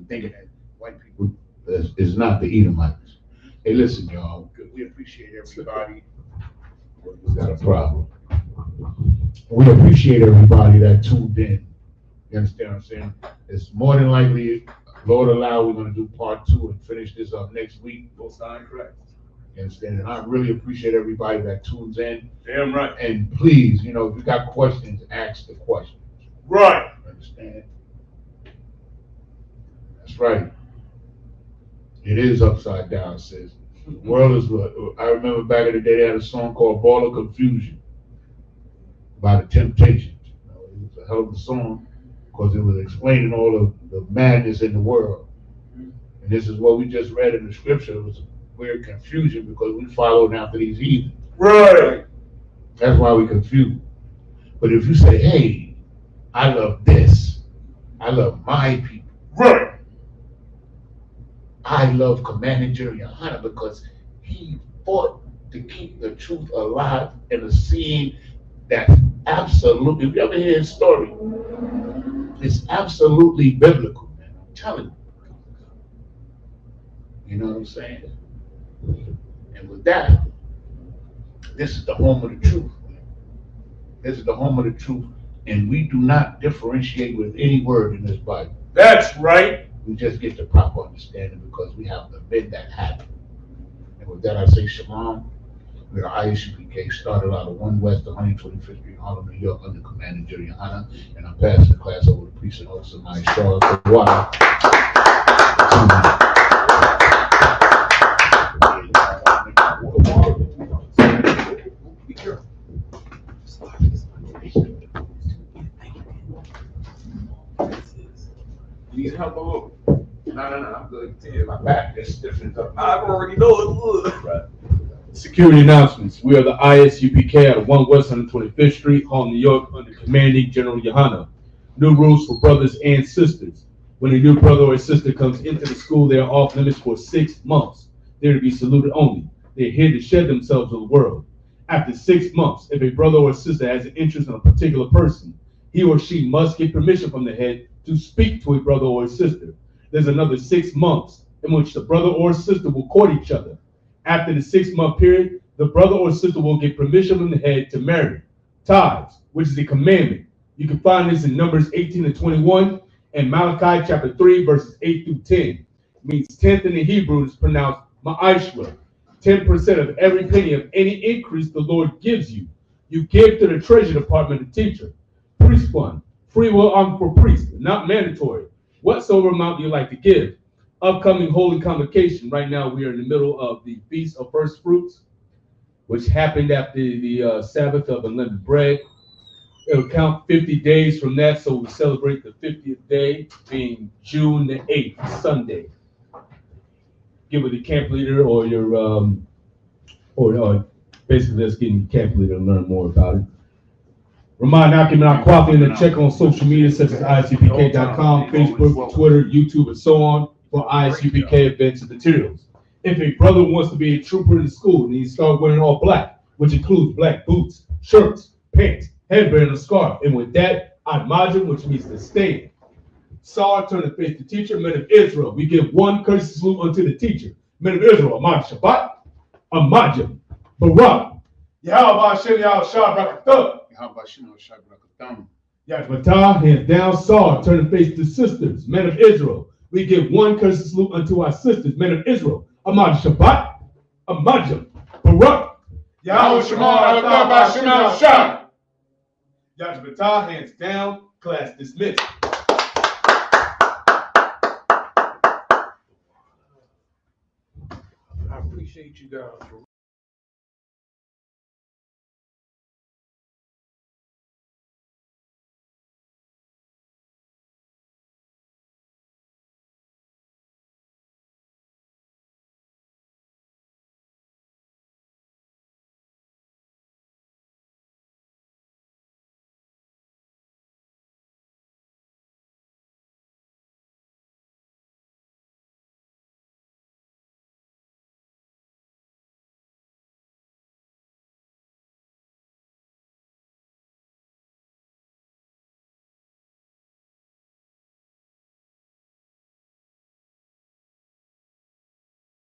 thinking that white people is not the Edomites. Hey, listen, y'all. We appreciate everybody. We got a problem. We appreciate everybody that tuned in. You understand what I'm saying? It's more than likely, Lord allow, we're going to do part 2 and finish this up next week. Both sides correct. You understand? And I really appreciate everybody that tunes in. Damn right. And please, if you got questions, ask the questions. Right. Understand? That's right. It is upside down, sis. The world is what I remember back in the day. They had a song called "Ball of Confusion" by the Temptations. It was a hell of a song because it was explaining all of the madness in the world. And this is what we just read in the scripture. It was weird confusion because we followed after these heathens. Right. That's why we confused. But if you say, "Hey, I love this. I love my people. Right. I love Commander General Yohana because he fought to keep the truth alive in a scene that's absolutely," if you ever hear his story, it's absolutely biblical, man. I'm telling you. You know what I'm saying? And with that, this is the home of the truth. Man. This is the home of the truth, and we do not differentiate with any word in this Bible. That's right. We just get the proper understanding because we have the men that have it. And with that, I say shalom. We're ISUPK, started out of 1 West 125th Street, Harlem, New York, under Commander Jerry Yohana, and I'm passing the class over to Priest and Officer Mike Charles for a while. Be careful. You need help a little? No, I'm good. My back is stiffened up. I already know it would. Right. Security announcements. We are the ISUPK out of 1 West 125th Street, Harlem, New York, under Commanding General Yohana. New rules for brothers and sisters. When a new brother or sister comes into the school, they are off limits for 6 months. They're to be saluted only. They're here to shed themselves with the world. After 6 months, if a brother or sister has an interest in a particular person, he or she must get permission from the head to speak to a brother or a sister. There's another 6 months in which the brother or sister will court each other. After the 6-month period, the brother or sister will get permission from the head to marry. Tithes, which is a commandment. You can find this in Numbers 18 and 21 and Malachi chapter 3, verses 8 through 10. It means tenth in the Hebrew is pronounced ma'ashra. 10% of every penny of any increase the Lord gives you. You give to the treasury department the teacher. Priest fund, free will for priests, not mandatory. Whatsoever amount you like to give. Upcoming Holy Convocation. Right now, we are in the middle of the Feast of First Fruits, which happened after the Sabbath of Unleavened Bread. It'll count 50 days from that, so we celebrate the 50th day, being June the 8th, Sunday. Get with the camp leader or your, or basically let's get in the camp leader and learn more about it. Remind Akiman Akwafi and check on social media such as isupk.com, Facebook, Twitter, YouTube, and so on for ISUPK events and materials. If a brother wants to be a trooper in the school, then he start wearing all black, which includes black boots, shirts, pants, headband, and scarf. And with that, Admajim, which means to stay. Sar, turn to face the teacher. Men of Israel, we give one courtesy salute unto the teacher. Men of Israel, Amad Shabbat, Amajim, Barak, Yahweh Hashem, Yahweh Shah, Brakatah. Yashmatah, hands down. Sar, turn to face the sisters. Men of Israel, we give one courtesy salute unto our sisters. Men of Israel, Amad Shabbat, Amajim, Barak, Yahweh Shema, Hashem, Yahweh Shah. Yashmatah, hands down. Class dismissed. I appreciate you guys.